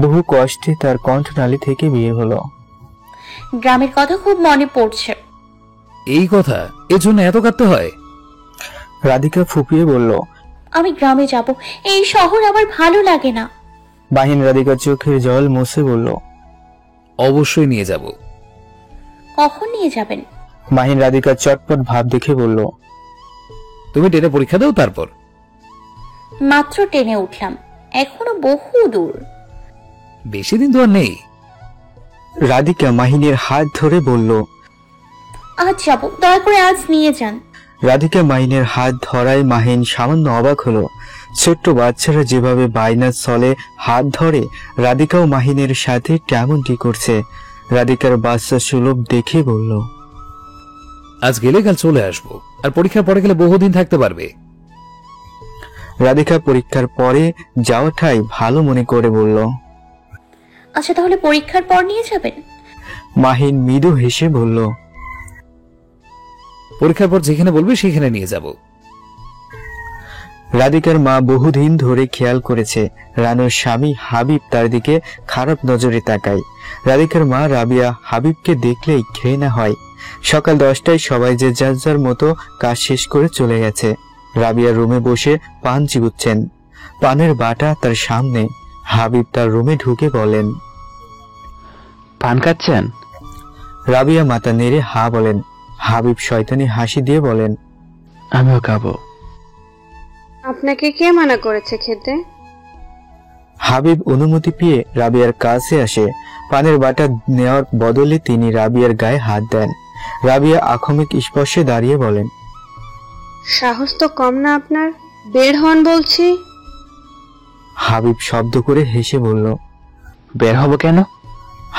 বহু কষ্টে তার কণ্ঠনালী থেকে বের হলো, গ্রামের কথা খুব মনে পড়ছে। এই কথা? এর জন্য এত কাঁদতে হয়? রাধিকা ফুপিয়ে বলল, আমি গ্রামে যাব। এই শহর আমার ভালো লাগে না। মাহিন রাধিকার চোখের জল মুছে বলল, অবশ্যই নিয়ে যাব। কখন নিয়ে যাবেন? মাহিন রাধিকার চটপট ভাব দেখে বলল, তুমি টেনে পরীক্ষা দাও, তারপর। মাত্র টেনে উঠলাম, এখনো বহু দূর। বেশি দিন তো আর নেই। রাধিকা মাহিনের হাত ধরে বলল, আজ যাব, দয়া করে আজ নিয়ে যান। রাধিকা মাহিনের হাত ধরায় মাহিন সামান্য অবাক হলো। ছোট্ট বাচ্চারা যেভাবে বায়নার ছলে হাত ধরে, রাধিকাও মাহিনের সাথে তেমনটি করছে। রাধিকার বাচ্চা সুলভ দেখে বলল, আজ গেলে কাল চলে আসবো, আর পরীক্ষার পরে গেলে বহুদিন থাকতে পারবে। রাধিকা পরীক্ষার পরে যাওয়াটাই ভালো মনে করে বলল, আচ্ছা তাহলে পরীক্ষার পর নিয়ে যাবেন? মাহিন মৃদু হেসে বলল, পরীক্ষার পর যেখানে বলবে সেখানে নিয়ে যাব। রাধিকার মা বহুদিন ধরে খেয়াল করেছে রানুর স্বামী হাবিব তার দিকে খারাপ নজরে তাকায়। রাধিকার মা রাবিয়া হাবিবকে দেখলেই ঘৃণা হয়। সকাল 10টায় সবাই যে যার যার মতো কাজ শেষ করে চলে গেছে। রাবিয়া রুমে বসে পান চিবুচ্ছেন। পানের বাটা তার সামনে। হাবিব তার রুমে ঢুকে বলেন, পান খাচ্ছেন? রাবিয়া মাথা নেড়ে হা বলেন। হাবিব শয়তানি হাসি দিয়ে বলেন, আমিও খাবো। আপনাকে কে মানা করেছে খেতে? হাবিব অনুমতি পেয়ে রাবিয়ার কাছে আসে। পানের বাটা নেওয়ার বদলে তিনি রাবিয়ার গায়ে হাত দেন। রাবিয়া আক্ষমিক স্পর্শে দাঁড়িয়ে বলেন, সাহস তো কম না আপনার, বের হন বলছি। হাবিব শব্দ করে হেসে বলল, বের হব কেন?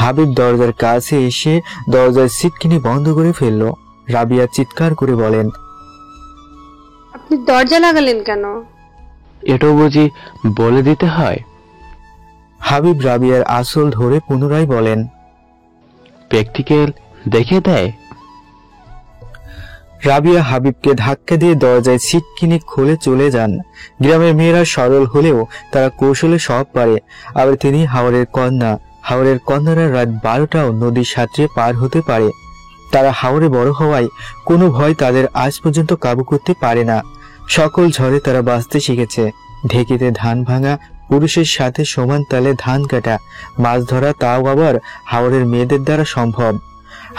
হাবিব দরজার কাছে এসে দরজার সিটকিনি বন্ধ করে ফেলল। রাবিয়া চিৎকার করে বলেন, আপনি দরজা লাগালেন কেন? এটাও বুঝি বলে দিতে হয়? হাবিব রাবিয়ার আসল ধরে পুনরায় বলেন, প্র্যাকটিক্যাল দেখে দেয়। রাবিয়া হাবিবকে ধাক্কা দিয়ে দরজায় ছিটকিনি খুলে চলে যান। গ্রামের মেয়েরা সরল হলেও তারা কৌশলে সব পারে। আবার তিনি হাওরের কন্যা। হাওরের কন্যারা রাত 12টাও নদী সাঁতরে পার হতে পারে। তারা হাওরে বড় হওয়ায় কোনো ভয় তাদের আজ পর্যন্ত কাবু করতে পারে না। সকল ঝড়ে তারা বাঁচতে শিখেছে। ঢেকিতে ধান ভাঙা, পুরুষের সাথে সমান তালে ধান কাটা, মাছ ধরা, তাও আবার হাওরের মেয়েদের দ্বারা সম্ভব।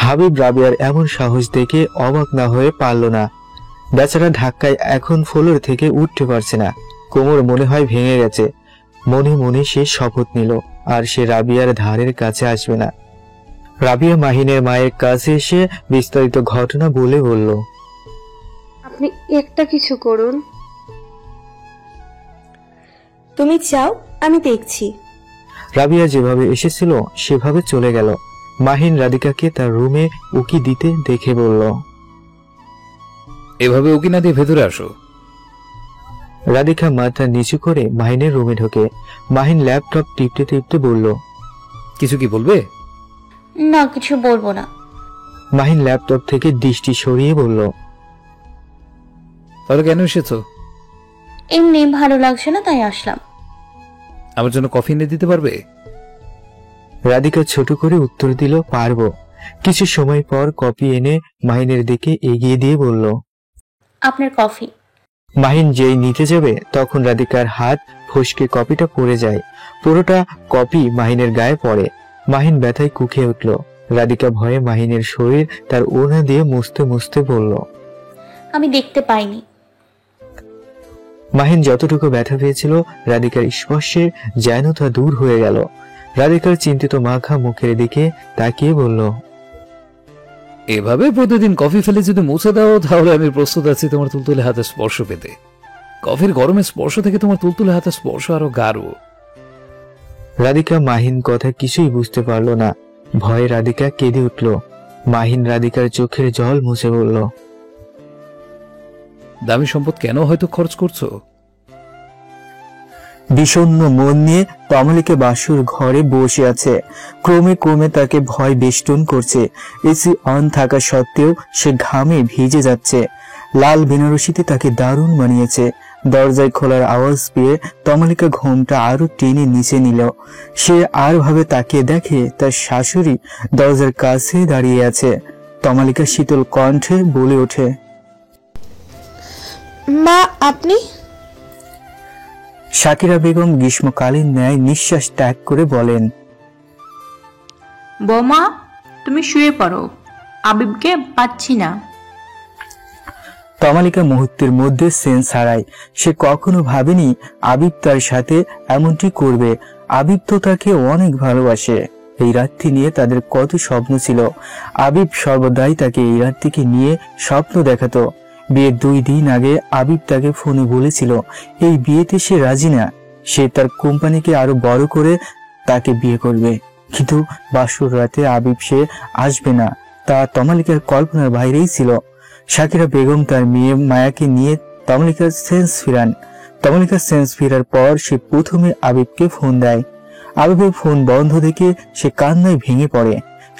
হাবিব রাবিয়ার এমন সাহস দেখে অবাক না হয়ে পারল না। বেচারা ধাক্কায় এখন ফ্লোর থেকে উঠতে পারছে না। কোমর মনে হয় ভেঙে গেছে। মনে মনে সে শপথ নিল আর সে রাবিয়ার ধারের কাছে আসবে না। রাবিয়া মাহিনের মায়ের কাছে এসে বিস্তারিত ঘটনা বলল, আপনি একটা কিছু করুন। তুমি চাও, আমি দেখছি। রাবিয়া যেভাবে এসেছিল সেভাবে চলে গেল। মাহিন রাধিকাকে তার রুমে উকি দিতে দেখে বলল, এভাবে উকি না দিয়ে ভেতরে আসো। রাধিকা মাথা নিচু করে মাহিনের রুমে ঢোকে। মাহিন ল্যাপটপ টিপতে টিপতে বলল, কিছু কি বলবে? না, কিছু বলবো না। মাহিন ল্যাপটপ থেকে দৃষ্টি সরিয়ে বলল, তাহলে কেন এসেছো? এমনি ভালো লাগছে না, তাই আসলাম। আমার জন্য কফি এনে দিতে পারবে? রাধিকা ছোট করে উত্তর দিল, পারবো। কিছু সময় পর কফি এনে মাহিনের দিকে এগিয়ে দিয়ে বলল, আপনার কফি। মাহিন যেই নিতে যাবে তখন রাধিকার হাত ফসকে কপিটা পড়ে যায়। পুরোটা কপি মাহিনের গায়ে পড়ে। মাহিন ব্যথায় কুঁকিয়ে উঠল। রাধিকা ভয়ে মাহিনের শরীর তার ওড়না দিয়ে মুছতে মুছতে বলল, আমি দেখতে পাইনি। মাহিন যতটুকু ব্যথা পেয়েছিল রাধিকার স্পর্শে যেন তা দূর হয়ে গেল। রাধিকার চিন্তিত মাখা মুখের দিকে তাকিয়ে বলল, এভাবে প্রতিদিন কফি ফেলে যদি মুছে দাও তাহলে আমি প্রস্তুত আছি তোমার তুলতুলে হাতে স্পর্শ পেতে। কফির গরমের স্পর্শ থেকে তোমার তুলতুলে হাতে স্পর্শ আরো গাঢ়। রাধিকা মাহিন কথা কিছুই বুঝতে পারল না। ভয়ে রাধিকা কেঁদে উঠল। মাহিন রাধিকার চোখের জল মুছে বলল, দামি সম্পদ কেন হয়তো খরচ করছো? বিষণ্ণ মন নিয়ে কমলিকে বাসুর ঘরে বসে আছে। ক্রমে ক্রমে তাকে ভয় বেষ্টন করছে। এসি অন থাকা সত্ত্বেও সে ঘামে ভিজে যাচ্ছে। লাল বেনারসিতে তাকে দারুণ মানিয়েছে। দরজায় খোলার আওয়াজ পেয়ে তমালিকা ঘোমটা আরো টেনে নিচে নিল। সে আর ভাবে তাকিয়ে দেখে তার শাশুড়ি দরজার কাছে দাঁড়িয়ে আছে। তমালিকা শীতল কণ্ঠে বলে ওঠে, মা, আপনি? শাকিরা বেগম গ্রীষ্মকালীন ন্যায় নিঃশ্বাস ত্যাগ করে বলেন, বৌমা, তুমি শুয়ে পড়ো, আবিবকে পাচ্ছি না। তমালিকা মুহূর্তের মধ্যে সেন্স হারায়। সে কখনো ভাবেনি আবিব তার সাথে এমনটি করবে। আবিব তো তাকে অনেক ভালোবাসে। এই রাতটি নিয়ে তাদের কত স্বপ্ন ছিল। আবিব সর্বদাই তাকে এই রাতটিকে নিয়ে স্বপ্ন দেখাতো। বিয়ের 2 দিন আগে আবিব তাকে ফোনে বলেছিল এই বিয়েতে সে রাজি না। সে তার কোম্পানিকে আরো বড় করে তাকে বিয়ে করবে। কিন্তু বাসর রাতে আবিব সে আসবে না, তা তমালিকার কল্পনার বাইরেই ছিল। শাকিরা বেগম তার মেয়ে মায়াকে নিয়ে তমালিকার সেন্স ফিরান। তমালিকার সেন্স ফেরার পর সে প্রথমে আবিবকে ফোন দেয়। আবিবের ফোন বন্ধ দেখে সে কান্নায় ভেঙে পড়ে।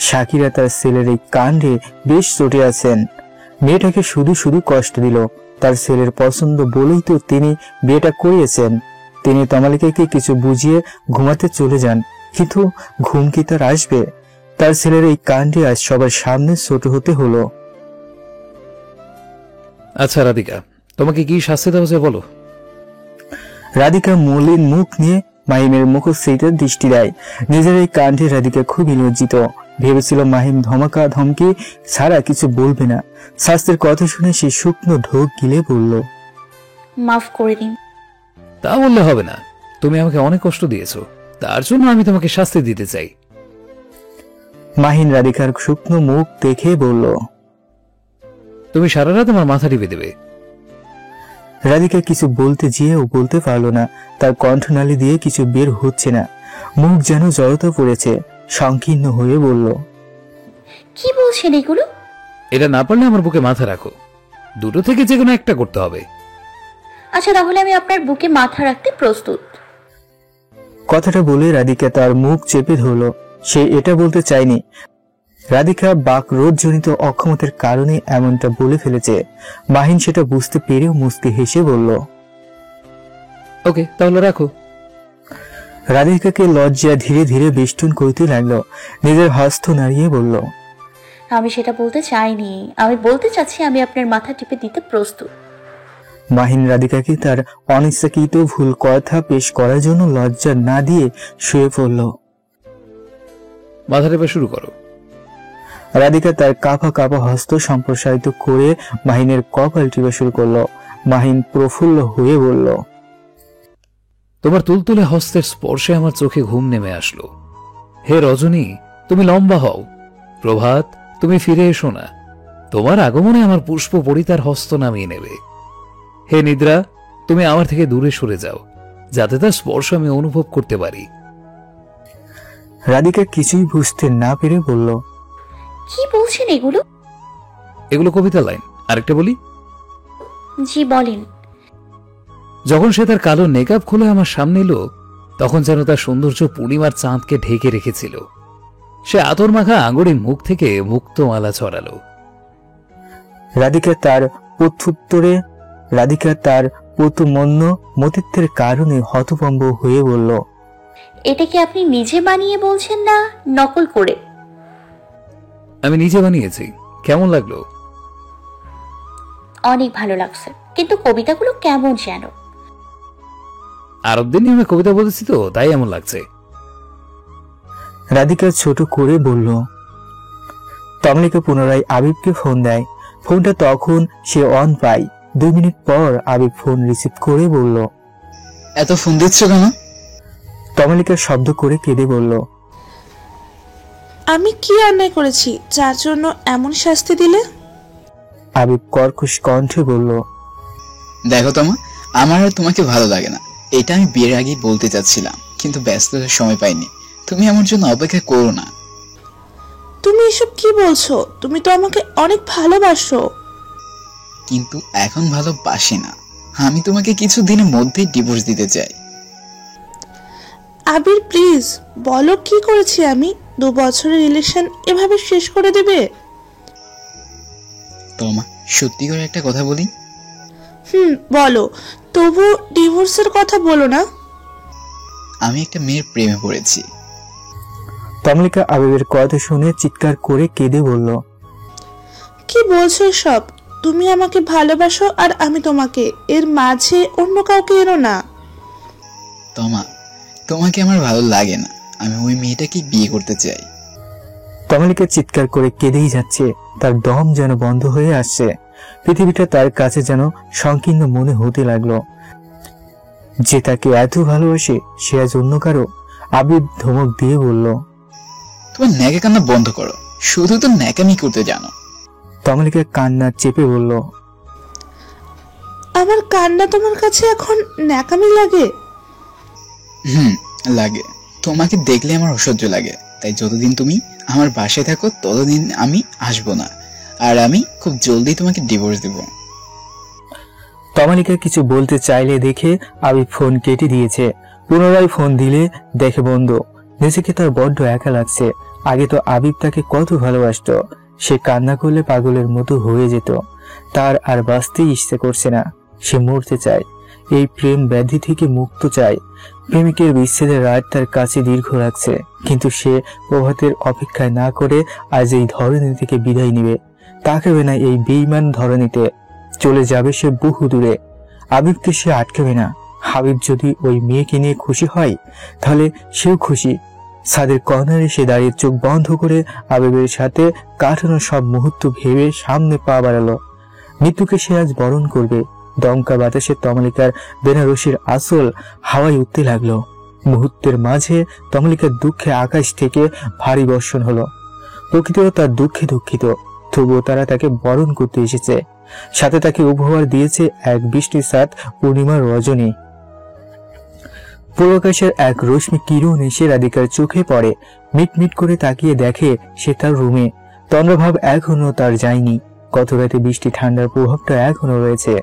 শাকিরা তার ছেলের এই কাণ্ডে বেশ চটে আছেন। মেয়েটাকে শুধু শুধু কষ্ট দিল। তার ছেলের পছন্দ বলেই তো তিনি বিয়েটা করিয়েছেন। তিনি তমালিকাকে কিছু বুঝিয়ে ঘুমাতে চলে যান, কিন্তু ঘুম কি তার আসবে? তার ছেলের এই কাণ্ডে আজ সবার সামনে ছোট হতে হলো। আচ্ছা রাধিকা, তোমাকে কি শাস্তি দেওয়া যায় বলো? রাধিকা মলিন মুখ নিয়ে মাহিমের মুখশ্রীতে দৃষ্টি দেয়। নিজের এই কাণ্ডে রাধিকা খুবই লজ্জিত। ভেবেছিল মাহিম ধমকা ধমকি ছাড়া কিছু বলবে না। শাস্তির কথা শুনে সে শুকনো ঢোক গিলে বলল, মাফ করে দিন। তা বললে হবে না, তুমি আমাকে অনেক কষ্ট দিয়েছো, তার জন্য আমি তোমাকে শাস্তি দিতে চাই। মাহিন রাধিকার শুকনো মুখ দেখে বলল, তুমি সারা রাত আমার মাথা টিপে দেবে। রাধিকা কিছু বলতে যেয়েও বলতে পারল না। তার কণ্ঠনালী দিয়ে কিছু বের হচ্ছে না। মুখ যেন জড়তা পড়েছে। সংকীর্ণ হয়ে বলল, কি বলছেন এগুলো? এটা না পারলে আমার বুকে মাথা রাখো, দুটো থেকে যে কোনো একটা করতে হবে। আচ্ছা, তাহলে আমি আপনার বুকে মাথা রাখতে প্রস্তুত। কথাটা বলে রাধিকা তার মুখ চেপে ধরল। সে এটা বলতে চায়নি। রাধিকা বাকরোধজনিত অক্ষমতার কারণে এমনটা বলে ফেলেছে। মাহিন সেটা বুঝতে পেরেও মুস্কি হেসে বলল, ওকে, তাহলে রাখো। রাধিকাকে লজ্জা ধীরে ধীরে বেষ্টন করতে লাগলো। নিজের হস্ত নাড়িয়ে বলল, আমি সেটা বলতে চাইনি, আমি বলতে চাচ্ছি আমি আপনার মাথা টিপে দিতে প্রস্তুত। মাহিন রাধিকাকে তার অনিচ্ছাকৃত ভুল কথা পেশ করার জন্য লজ্জা না দিয়ে শুয়ে পড়ল। মাথা টেপা শুরু করো। রাধিকা তার কাঁপা কাঁপা হস্ত সম্প্রসারিত করে মাহিনের কপাল টিপা শুরু করলো। মাহিন প্রফুল্ল হয়ে বলল, তোমার তুলতুলে হস্তের স্পর্শে আমার চোখে ঘুম নেমে আসলো। হে রজনী, তুমি লম্বা হও। প্রভাত, তুমি ফিরে এসো না। তোমার আগমনে আমার পুষ্প পরিতার হস্ত নামিয়ে নেবে। হে নিদ্রা, তুমি আমার থেকে দূরে সরে যাও, যাতে তার স্পর্শ আমি অনুভব করতে পারি। রাধিকা কিছুই বুঝতে না পেরে বলল, কি বলছেন এগুলো? এগুলো কবিতা লাইন। আরেকটা বলি? জি বলেন। যখন সে তার কালো নেকাব খুলে আমার সামনে এলো, তখন যেন তার সৌন্দর্য পূর্ণিমার চাঁদকে ঢেকে রেখেছিল। সে আতর মাখা আঙুরে মুখ থেকে মুক্তমালা ছড়ালো। রাধিকা তার প্রতুমন্য মতিত্বের কারণে হতভম্ব হয়ে বলল, এটা কি আপনি নিজে বানিয়ে বলছেন না নকল করে? আমি নিজে বানিয়েছি। কেমন লাগলো? অনেক ভালো লাগছে, কিন্তু কবিতাগুলো কেমন যেন। আরবদের নিয়মে কবিতা বলেছি তো, তাই এমন লাগছে। রাধিকা ছোট করে বলল। তমলিকা পুনরায় আবিবকে ফোন দেয়। ফোনটা তখন সে অন পায়। 2 মিনিট পর আবিব ফোন রিসিভ করে বলল, এত ফোন দিচ্ছ কেন? তমলিকা শব্দ করে কেঁদে বলল, আমি কি অন্যায় করেছি যার জন্য এমন শাস্তি দিলে? আবিব কর্কশ কণ্ঠে বলল, দেখো তোমা, আমার আর তোমাকে ভালো লাগে না। এটা আমি বিয়ের আগেই বলতে চাচ্ছিলাম, কিন্তু ব্যস্ততার সময় পাইনি। তুমি আমার জন্য অপেক্ষা করো না। তুমি এসব কি বলছো? তুমি তো আমাকে অনেক ভালোবাসো। কিন্তু এখন ভালোবাসি না। আমি তোমাকে কিছু দিনের মধ্যেই ডিভোর্স দিতে চাই। আবির প্লিজ বলো, কি করেছি আমি? 2 বছরের রিলেশন এভাবে শেষ করে দেবে? তোমা, সত্যি করে একটা কথা বলি। বলো, তবু ডিভোর্সের কথা বলো না। আমি একটা মেয়ের প্রেমে পড়েছি। তমলিকা আবিবের কথা শুনে চিৎকার করে কেঁদে বলল, কি বলছো সব? তুমি আমাকে ভালোবাসো আর আমি তোমাকে, এর মাঝে অন্য কাউকে এনো না। তোমা, তোমাকে আমার ভালো লাগে না। আমি ওই মেয়েটাকে বিয়ে করতে চাই। তমলিকা চিৎকার করে কেঁদেই যাচ্ছে। তার দম যেন বন্ধ হয়ে আসছে। পৃথিবীটা তার কাছে যেন সংকীর্ণ মনে হতে লাগলো। যে তাকে এত ভালোবাসে সে আজ অন্য কারো। আবিব ধমক দিয়ে বলল, তোমার ন্যাকা কান্না বন্ধ করো, শুধু তো ন্যাকামি করতে জানো। তমলিকা কান্না চেপে বলল, আমার কান্না তোমার কাছে এখন ন্যাকামি লাগে? লাগে। তোমাকে দেখলে আমার অসহ্য লাগে। তাই যতদিন তুমি আমার বাসায় থাকো ততদিন আমি আসবো না, আর আমি খুব জলদি তোমাকে ডিভোর্স দেব। তমালিকা কিছু বলতে চাইলে দেখে আবিব ফোন কেটে দিয়েছে। পুনরায় ফোন দিলে দেখে বন্ধ। নিজেকে তার বড্ড একা লাগছে। আগে তো আবিব তাকে কত ভালোবাসতো। সে কান্না করলে পাগলের মতো হয়ে যেত। তার আর বাঁচতে ইচ্ছে করছে না। সে মরতে চায়। এই প্রেম ব্যাধি থেকে মুক্ত চায়। প্রেমিকের বিচ্ছেদের রাত তার কাছে দীর্ঘ লাগছে, কিন্তু সে প্রভাতের অপেক্ষায় না করে আজ এই ধরনী থেকে বিদায় নিবে। তাকাবে না এই বেঈমান ধরনীতে। চলে যাবে সে বহু দূরে। আবিবকে সে আটকাবে না। হাবিব যদি ওই মেয়েকে নিয়ে খুশি হয় তাহলে সেও খুশি। ছাদের কর্নারে সে দাঁড়িয়ে চোখ বন্ধ করে আবিবের সাথে কাটানো সব মুহূর্ত ভেবে সামনে পা বাড়ালো। মৃত্যুকে সে আজ বরণ করবে। দমকা বাতাসে তমলিকার বেনারসির আসল হাওয়ায় উঠতে লাগলো। মুহূর্তের মাঝে তমলিকার দুঃখে আকাশ থেকে ভারী বর্ষণ হলো। প্রকৃতিও তার দুঃখে দুঃখিত, তবুও তারা তাকে বরণ করতে এসেছে। সাথে তাকে উপহার দিয়েছে এক বৃষ্টির সাত পূর্ণিমার রজনী। পূর্বাকাশের এক রশ্মি কিরণ এসে রাধিকার চোখে পড়ে। মিটমিট করে তাকিয়ে দেখে সে তার রুমে। তন্দ্রভাব এখনো তার যায়নি। কত রাতে বৃষ্টি ঠান্ডার প্রভাবটা এখনো রয়েছে।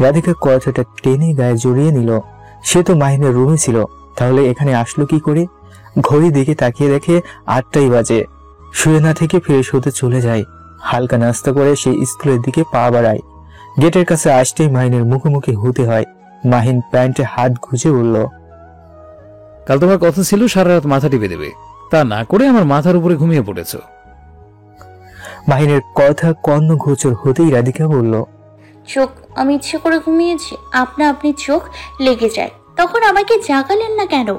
রাধিকা কথাটা টেনে গায়ে জড়িয়ে নিল। সে তো মাহিনের রুমে ছিল, তাহলে এখানে আসলো কি করে? ঘড়ি দিকে তাকিয়ে দেখে 8টাই বাজে। শুয়ে না থেকে ফ্রেশ হতে চলে যায়। হালকা নাস্তা করে সে স্কুলের দিকে পা বাড়ায়। গেটের কাছে আসতেই মাহিনের মুখোমুখি হতে হয়। মাহিন প্যান্টে হাত গুজে বলল, কাল তোমার কথা ছিল সারা রাত মাথা টিপে দেবে, তা না করে আমার মাথার উপরে ঘুমিয়ে পড়েছ। মাহিনের কথা কর্ণ গোচর হতেই রাধিকা বলল, চোখ আমি ইচ্ছে করে ঘুমিয়েছি, আপনি চোখ লেগে যায়, তখন আমাকে জাগালেন না কেন?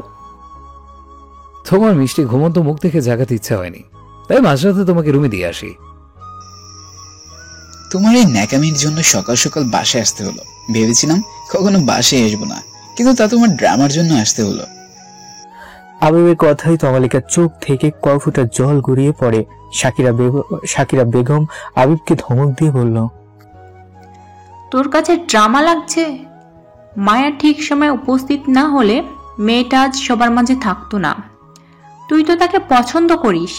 তোমার মিষ্টি ঘুমন্ত মুখ থেকে জাগাতে ইচ্ছা হয়নি, তাই মাঝরাতে তোমাকে রুমে দিয়ে আসি। তোমার এই ন্যাকামির জন্য সকাল সকাল বাসায় আসতে হলো। ভেবেছিলাম কখনো বাসায় আসবো না, কিন্তু তা তোমার ড্রামার জন্য আসতে হলো। আবিবের কথাই তমালিকার চোখ থেকে কয় ফোঁটা জল গড়িয়ে পড়ে। শাকিরা বেগম আবিবকে ধমক দিয়ে বলল, তোর কাছে ড্রামা লাগছে? মায়া ঠিক সময় উপস্থিত না হলে মেয়েটা আজ সবার মাঝে থাকতো না। তুই তো তাকে পছন্দ করিস,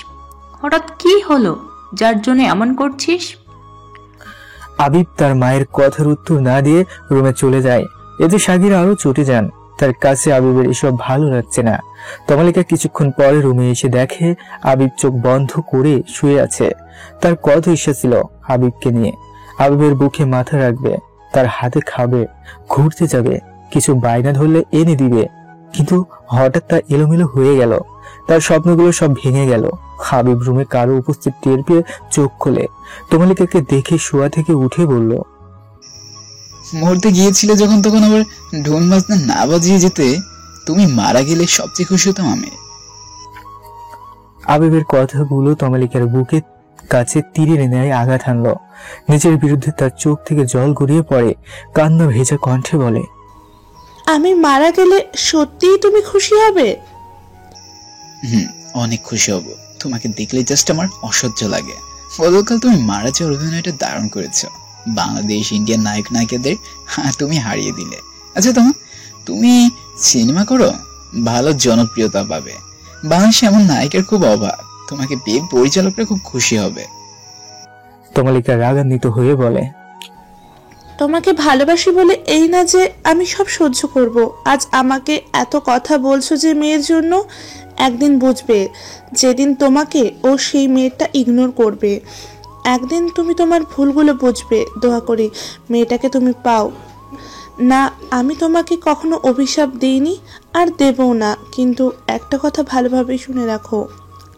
হঠাৎ কি হলো যার জন্য এমন করছিস? আবিব তার মায়ের কথার উত্তর না দিয়ে রুমে চলে যায়। এতে শাকিরা আরো চটে যান। তার কাছে আবিবের এসব ভালো লাগছে না। তমালিকা কিছুক্ষণ পরে রুমে এসে দেখে আবিব চোখ বন্ধ করে শুয়ে আছে। তার কত ইচ্ছা ছিল আবিবকে নিয়ে আবিবের বুকে মাথা রাখবে, তার হাতে খাবে, ঘুরতে যাবে, কিছু বায়না ধরলে এনে দিবে। কিন্তু হঠাৎ তা এলোমেলো হয়ে গেল। তার স্বপ্নগুলো সব ভেঙে গেল। আবিব রুমে কারো উপস্থিত টের পেয়ে চোখ খোলে। তমালিকাকে দেখে শোয়া থেকে উঠে বলল, মরতে গিয়েছিলে যখন, তখন আবার ঢোল বাজনা না বাজিয়ে যেতে। তুমি মারা গেলে সবচেয়ে খুশি হতাম আমি। আবিবের কথাগুলো তমালিকার বুকে কাছে তীরের ন্যায় আঘাত হানল। নিজের বিরুদ্ধে তার চোখ থেকে জল গড়িয়ে পড়ে। কান্না ভেজা কণ্ঠে বলে, আমি মারা গেলে সত্যিই তুমি খুশি হবে? অনেক খুশি হব। তোমাকে দেখলে জাস্ট আমার অসহ্য লাগে। গতকাল তুমি মারা যাওয়ার অভিনয়টা দারুণ করেছো। বাংলাদেশ ইন্ডিয়ান নায়ক নায়িকাদের তুমি হারিয়ে দিলে। আচ্ছা তুমি সিনেমা করো, ভালো জনপ্রিয়তা পাবে। বাংলাদেশে এমন নায়িকার খুব অভাব। তোমাকে পেয়ে পরিচালকরা খুব খুশি হবে। তমালিকা রাগান্বিত হয়ে বলে, তোমাকে ভালোবাসি বলে এই না যে আমি সব সহ্য করব। আজ আমাকে এত কথা বলছো যে মেয়ের জন্য, একদিন বুঝবে যেদিন তোমাকে ও সেই মেয়েটা ইগনোর করবে। একদিন তুমি তোমার ভুলগুলো বুঝবে। দোয়া করি মেয়েটাকে তুমি পাও। না, আমি তোমাকে কখনো অভিশাপ দিইনি আর দেবও না, কিন্তু একটা কথা ভালোভাবে শুনে রাখো,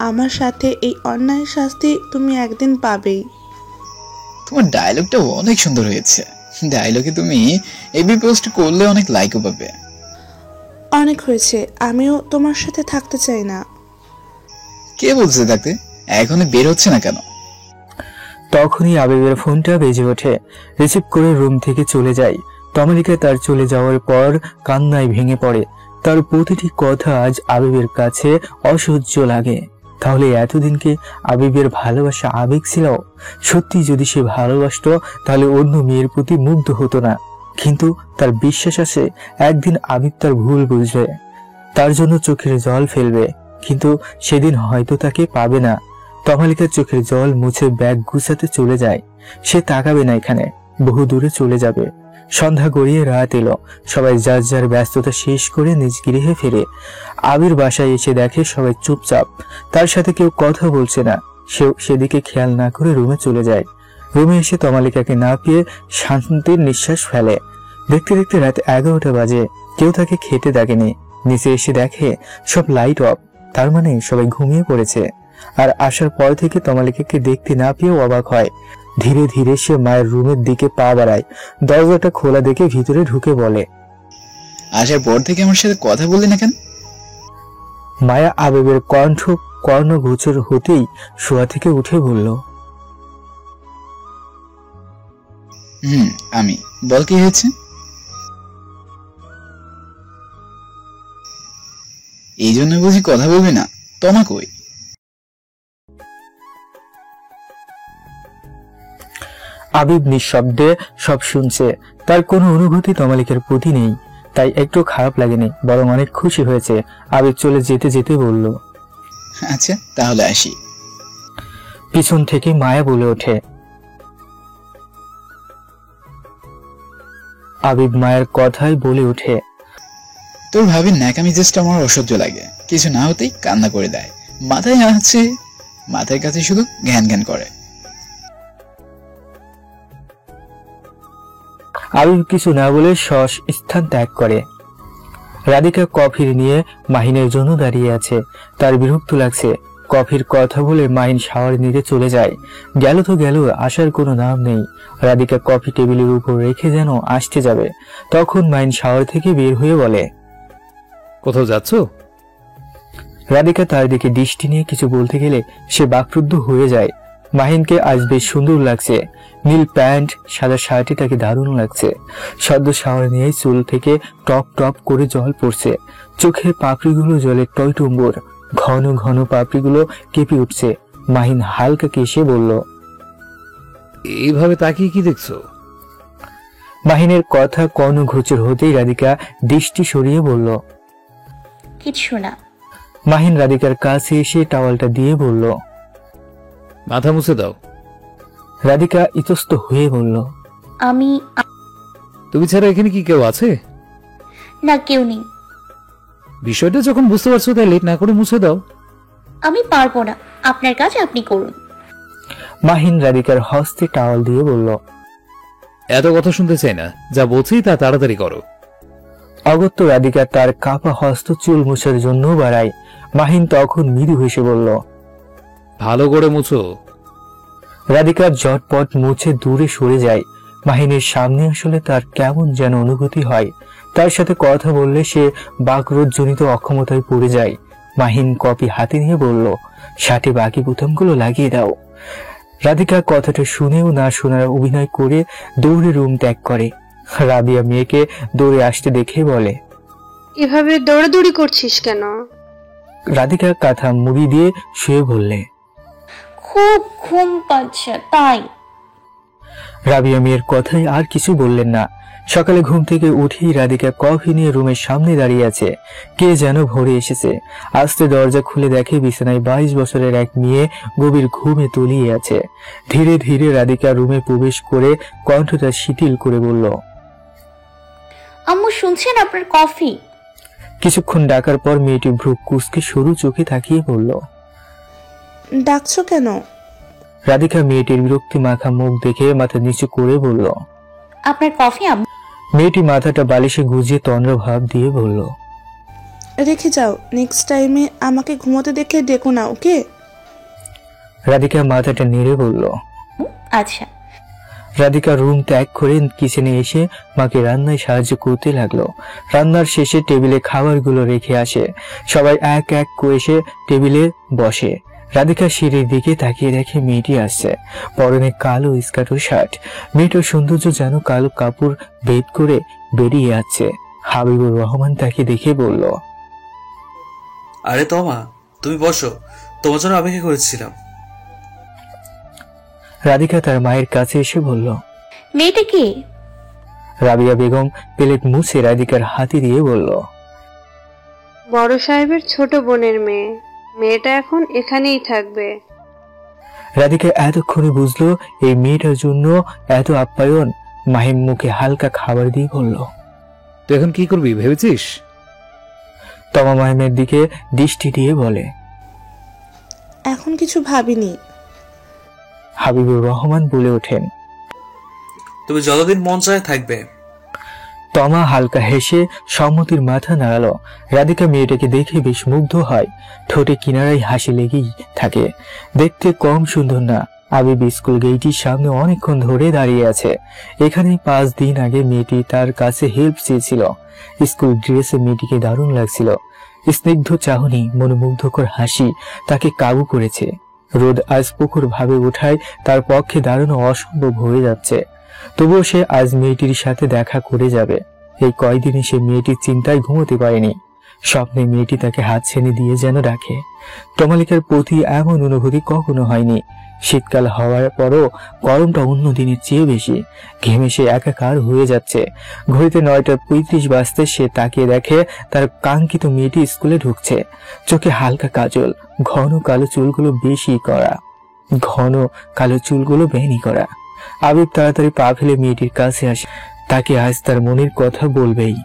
আমার সাথে এই অন্যায়ের শাস্তি তুমি একদিন পাবেই। তোমার ডায়লগটা অনেক সুন্দর হয়েছে। ডায়লগে তুমি এবি পোস্ট করলে অনেক লাইকও পাবে। অনেক হয়েছে, আমিও তোমার সাথে থাকতে চাই না। কে বলছে থাকতে? এখনো বের হচ্ছে না কেন? তখনই আবিবের ফোনটা বেজে ওঠে। রিসিভ করে রুম থেকে চলে যায়। তমালিকা তার চলে যাওয়ার পর কান্নায় ভেঙে পড়ে। তার প্রতিটি কথা আজ আবিবের কাছে অসহ্য লাগে। তাহলে এতদিনকে আবিবের ভালোবাসা আবেগ ছিল? সত্যি যদি সে ভালোবাসতো তাহলে অন্য মেয়ের প্রতি মুগ্ধ হতো না। কিন্তু তার বিশ্বাস আছে একদিন আবিব তার ভুল বুঝবে, তার জন্য চোখের জল ফেলবে, কিন্তু সেদিন হয়তো তাকে পাবে না। তমালিকার চোখের জল মুছে ব্যাগ গুছাতে চলে যায়। সে তাকাবে না এখানে, বহু দূরে চলে যাবে। সন্ধ্যা গড়িয়ে রাত এলো। সবাই যার যার ব্যস্ততা শেষ করে নিজ গৃহে ফেরে। আবির বাসায় এসে দেখে সবাই চুপচাপ, তার সাথে কেউ কথা বলছে না। সেও সেদিকে খেয়াল না করে রুমে চলে যায়। রুমে এসে তমালিকাকে না পেয়ে শান্তির নিঃশ্বাস ফেলে। দেখতে দেখতে রাত 11টা বাজে। কেউ তাকে খেতে ডাকেনি। নিচে এসে দেখে সব লাইট অফ, তার মানে সবাই ঘুমিয়ে পড়েছে। আর আসার পর থেকে তমালিকাকে দেখতে না পেয়েও অবাক হয়। ধীরে ধীরে সে মায়ের রুমের দিকে পা বাড়ায়। দরজাটা খোলা দেখে ভিতরে ঢুকে বলে, আসার পর থেকে আমার সাথে কথা বললি না কেন? মায়া আবেগের কণ্ঠ কর্ণগোচর হতেই শোয়া থেকে উঠে বলল, আমি বল, কি হয়েছে? এই জন্য বুঝি কথা বলবি না? তোমা কই? আবিব নিঃশব্দে সব শুনছে। তার কোনো অনুভূতি তমালিকার প্রতি নেই, তাই একটু খারাপ লাগেনি, বরং অনেক খুশি হয়েছে। আবিব চলে যেতে যেতে বলল, আচ্ছা তাহলে আসি। পিছন থেকে মায়া বলে ওঠে। আবিব মায়ের কথাই বলে ওঠে, তোর ভাবির ন্যাকামি জাস্ট আমার অসহ্য লাগে। কিছু না হতেই কান্না করে দেয়। মাথায় আছে মাথার কাছে শুধু জ্ঞান জ্ঞান করে। আবিব কিছু না বলে শশ স্থান ত্যাগ করে। রাধিকা কফি নিয়ে মাহিনের জন্য দাঁড়িয়ে আছে। তার বিরক্ত লাগছে। কফির কথা বলে মাহিন শাওয়ার নিতে চলে যায়। গেল তো গেল, আসার কোনো নাম নেই। রাধিকা কফি টেবিলের উপর রেখে যেন আসতে যাবে, তখন মাহিন শাওয়ার থেকে বের হয়ে বলে, কোথাও যাচ্ছ? রাধিকা তার দিকে দৃষ্টি নিয়ে কিছু বলতে গেলে সে বাকরুদ্ধ হয়ে যায়। মাহিনকে আজ বেশ সুন্দর লাগছে। নীল প্যান্ট, সাদা শার্টে তাকে দারুণ লাগছে। সদ্য শাওয়ার নিয়ে চুল থেকে টপ টপ করে জল পড়ছে। চোখের পাপড়িগুলো জলে টইটুম্বর। ঘন ঘন পাপড়িগুলো কেঁপে উঠছে। মাহিন হালকা কেসে বলল, এইভাবে তাকিয়ে কি দেখছো? মাহিনের কথা কর্ণগোচর হতেই রাধিকা দৃষ্টি সরিয়ে বলল, কিছু না। মাহিন রাধিকার কাছে এসে টাওয়ালটা দিয়ে বলল, মাথা মুছে দাও। রাধিকা ইতস্ত হয়ে বলল, আমি তুমি ছাড়া এখানে কি কেউ আছে? না, কেউ নেই। বিষয়টা যখন বুঝতে পারছো তাই লেট না করে মুছে দাও। আমি পারবো না, আপনার কাজ আপনি করুন। মাহিন রাধিকার হস্তে টাওয়াল দিয়ে বলল, এত কথা শুনতে চাই না, যা বলছি তা তাড়াতাড়ি করো। অগত্য রাধিকা তার কাপা হস্ত চুল মুছার জন্য বাড়ায়। মাহিন তখন মৃদু হেসে বলল, ভালো করে মুছো। রাধিকা ঝটপট মুছে দূরে সরে যায়। মাহিনের সামনে আসলে তার কেমন যেন অনুভূতি হয়। তার সাথে কথা বললে সে বাকরোধজনিত অক্ষমতায় পড়ে যায়। মাহিন কপি হাতে নিয়ে বলল, শার্টে বাকি বোতামগুলো লাগিয়ে দাও। রাধিকা কথাটা শুনেও না শোনার অভিনয় করে দৌড়ে রুম ত্যাগ করে। রাবিয়া মেয়েকে দৌড়ে আসতে দেখে বলে, এভাবে দৌড়াদৌড়ি করছিস কেন? রাধিকা কাঁথা মুড়ি দিয়ে শুয়ে বললে, খুব ঘুম পাচ্ছে তাই। রাবিয়া মেয়ের কথাই আর কিছু বললেন না। সকালে ঘুম থেকে উঠেই রাধিকা কফি নিয়ে রুমের সামনে দাঁড়িয়ে আছে। কে যেন ভরে এসেছে। আস্তে দরজা খুলে দেখে বিছানায় 22 বছরের এক মেয়ে গভীর ঘুমে তলিয়ে আছে। ধীরে ধীরে রাধিকা রুমে প্রবেশ করে কণ্ঠটা শিথিল করে বলল, আম্মু শুনছেন আপনার কফি? কিছুক্ষণ ডাকার পর মেয়েটি ভ্রু কুঁচকে সরু চোখে তাকিয়ে বলল, ডাকছো কেন? রাধিকা মেয়েটির বিরক্তি মাখা মুখ দেখে মাথা নিচু করে বলল, আপনার কফি আম্মু। মেয়েটি মাথাটা বালিশে গুজিয়ে তন্দ্র ভাব দিয়ে বলল, রেখে যাও, নেক্সট টাইমে আমাকে ঘুমোতে দেখে ডেকো না, ওকে? রাধিকা মাথাটা নেড়ে বলল, আচ্ছা। রাধিকা রুম ত্যাগ করে কিচেনে এসে মাকে রান্নায় সাহায্য করতে লাগলো। রান্নার শেষে টেবিলে খাবারগুলো রেখে আসে। সবাই এক এক করে এসে টেবিলে বসে। রাধিকা সিঁড়ির দিকে তাকিয়ে দেখে মেয়েটি আসছে। পরনে কালো স্কার্ট ও শার্ট। মেয়েটার সৌন্দর্য যেন কালো কাপড় বেদ করে বেরিয়ে আসছে। হাবিবুর রহমান তাকে দেখে বলল, আরে তমা, তুমি বসো, তোমার জন্য অপেক্ষা করেছিলাম। রাধিকা তার মায়ের কাছে এসে বলল, মেয়েটা কে? রাবিয়া বেগম প্লেট মুছে রাধিকার হাতে দিয়ে বলল, বড় সাহেবের ছোট বোনের মেয়ে। মেয়েটা এখন এখানেই থাকবে। রাধিকা এতক্ষণে বুঝলো এই মেয়েটার জন্য এত আপ্যায়ন। মাহিম মুখে হালকা খাবার দিয়ে বলল, তুই এখন কি করবি ভেবেছিস? তমা মাহিমের দিকে দৃষ্টি দিয়ে বলে, এখন কিছু ভাবিনি। হাবিবুর রহমান বলে ওঠেন, তুমি যতদিন মন চায় থাকবে। তমা হালকা হেসে সম্মতির মাথা নাড়ালো। রাধিকা মেয়েটাকে দেখে বেশ মুগ্ধ হয়। ঠোঁটে কিনারায় হাসি লেগেই থাকে। দেখতে কম সুন্দর না। আবিব স্কুল গেইটির সামনে অনেকক্ষণ ধরে দাঁড়িয়ে আছে। এখানে 5 দিন আগে মেয়েটি তার কাছে হেল্প চেয়েছিল। স্কুল ড্রেসে মেয়েটিকে দারুণ লাগছিল। স্নিগ্ধ চাহনি, মনোমুগ্ধকর হাসি তাকে কাবু করেছে। রোদ আজ প্রখর ভাবে ওঠায় তার পক্ষে দাঁড়ানো অসম্ভব হয়ে যাচ্ছে। তবুও সে আজ মেয়েটির সাথে দেখা করে যাবে। এই কয়দিনে সে মেয়েটির চিন্তায় ঘুমোতে পারেনি। স্বপ্নে মেয়েটি তাকে হাত ছেনে দিয়ে যেন রাখে। তমালিকার প্রতি এমন অনুভূতি কখনো হয়নি। শীতকাল হওয়ার পরও গরমটা অন্য দিনের চেয়ে বেশি। ঘেমে সে একাকার হয়ে যাচ্ছে। ঘড়িতে 9:35 বাজতে সে তাকিয়ে দেখে তার কাঙ্ক্ষিত মেয়েটি স্কুলে ঢুকছে। চোখে হালকা কাজল, ঘন কালো চুলগুলো বেনি করা। আবিব তাড়াতাড়ি পা ফেলে মেয়েটির কাছে আসে। তাকে আজ তার মনের কথা বলবেই।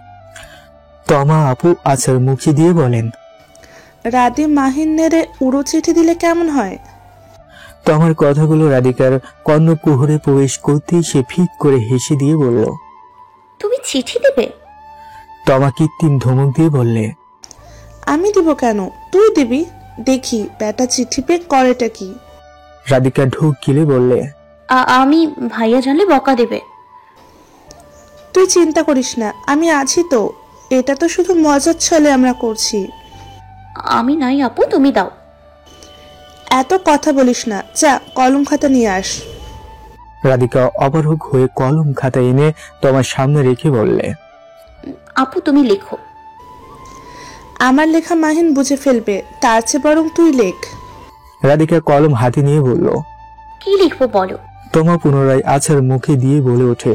তমা আপু আচার মুখে দিয়ে বলেন, রাতে মাহিন নেড়ে উড়ো চিঠি দিলে কেমন হয়? তমার কথাগুলো রাধিকার কর্ণকুহরে প্রবেশ করতেই সে ফিক করে হেসে দিয়ে বলল, তুমি চিঠি দেবে? তমা কৃত্রিম ধমক দিয়ে বললে, আমি দিব কেন, তুই দিবি। দেখি বেটা চিঠি পেয়ে করেটা কি। রাধিকা ঢোক গিলে বললে, আমি ভাইয়া জানলে বকা দেবে। তুই চিন্তা করিস না, আমি আছি তো। এটা তো শুধু মজার ছলে আমরা করছি। আমি নাই আপু, তুমি দাও। এত কথা বলিস না, যা কলম খাতা নিয়ে আস। রাধিকা অবাক হয়ে কলম খাতা এনে তোমার সামনে রেখে বললে, আপু তুমি লেখো। আমার লেখা মাহিন বুঝে ফেলবে, তার চেয়ে বরং তুই লেখ। রাধিকা কলম হাতে নিয়ে বলল, কি লিখবো বলো। তোমা পুনরায় আছার মুখে দিয়ে বলে ওঠে,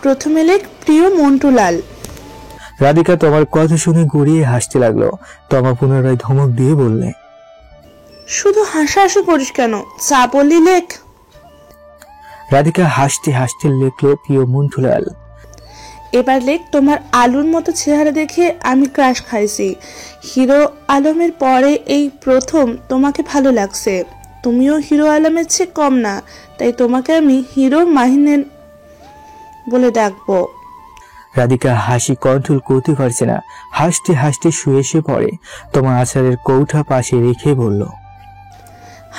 প্রথমে লেখ প্রিয় মন্টুলাল। রাধিকা তোমার কথা শুনে গড়িয়ে হাসতে লাগলো। তোমা পুনরায় ধমক দিয়ে বললে, শুধু হাসাহাসি করিস কেন, যা বললি লেখ। রাধিকা হাসতে হাসতে লেখলো, প্রিয় মন্টুলাল। এবার লেখ, তোমার আলুর মতো চেহারা দেখে আমি ক্রাশ খাইছি। হিরো আলমের পরে এই প্রথম তোমাকে ভালো লাগছে। তুমিও হিরো আলমের চেয়ে কম না, তাই তোমাকে আমি হিরো মাহিনের বলে ডাকবো। রাধিকা হাসি কন্ট্রোল করতে পারছে না, হাসতে হাসতে শুয়ে এসে পড়ে। তোমার আচারের কৌটা পাশে রেখে বলল,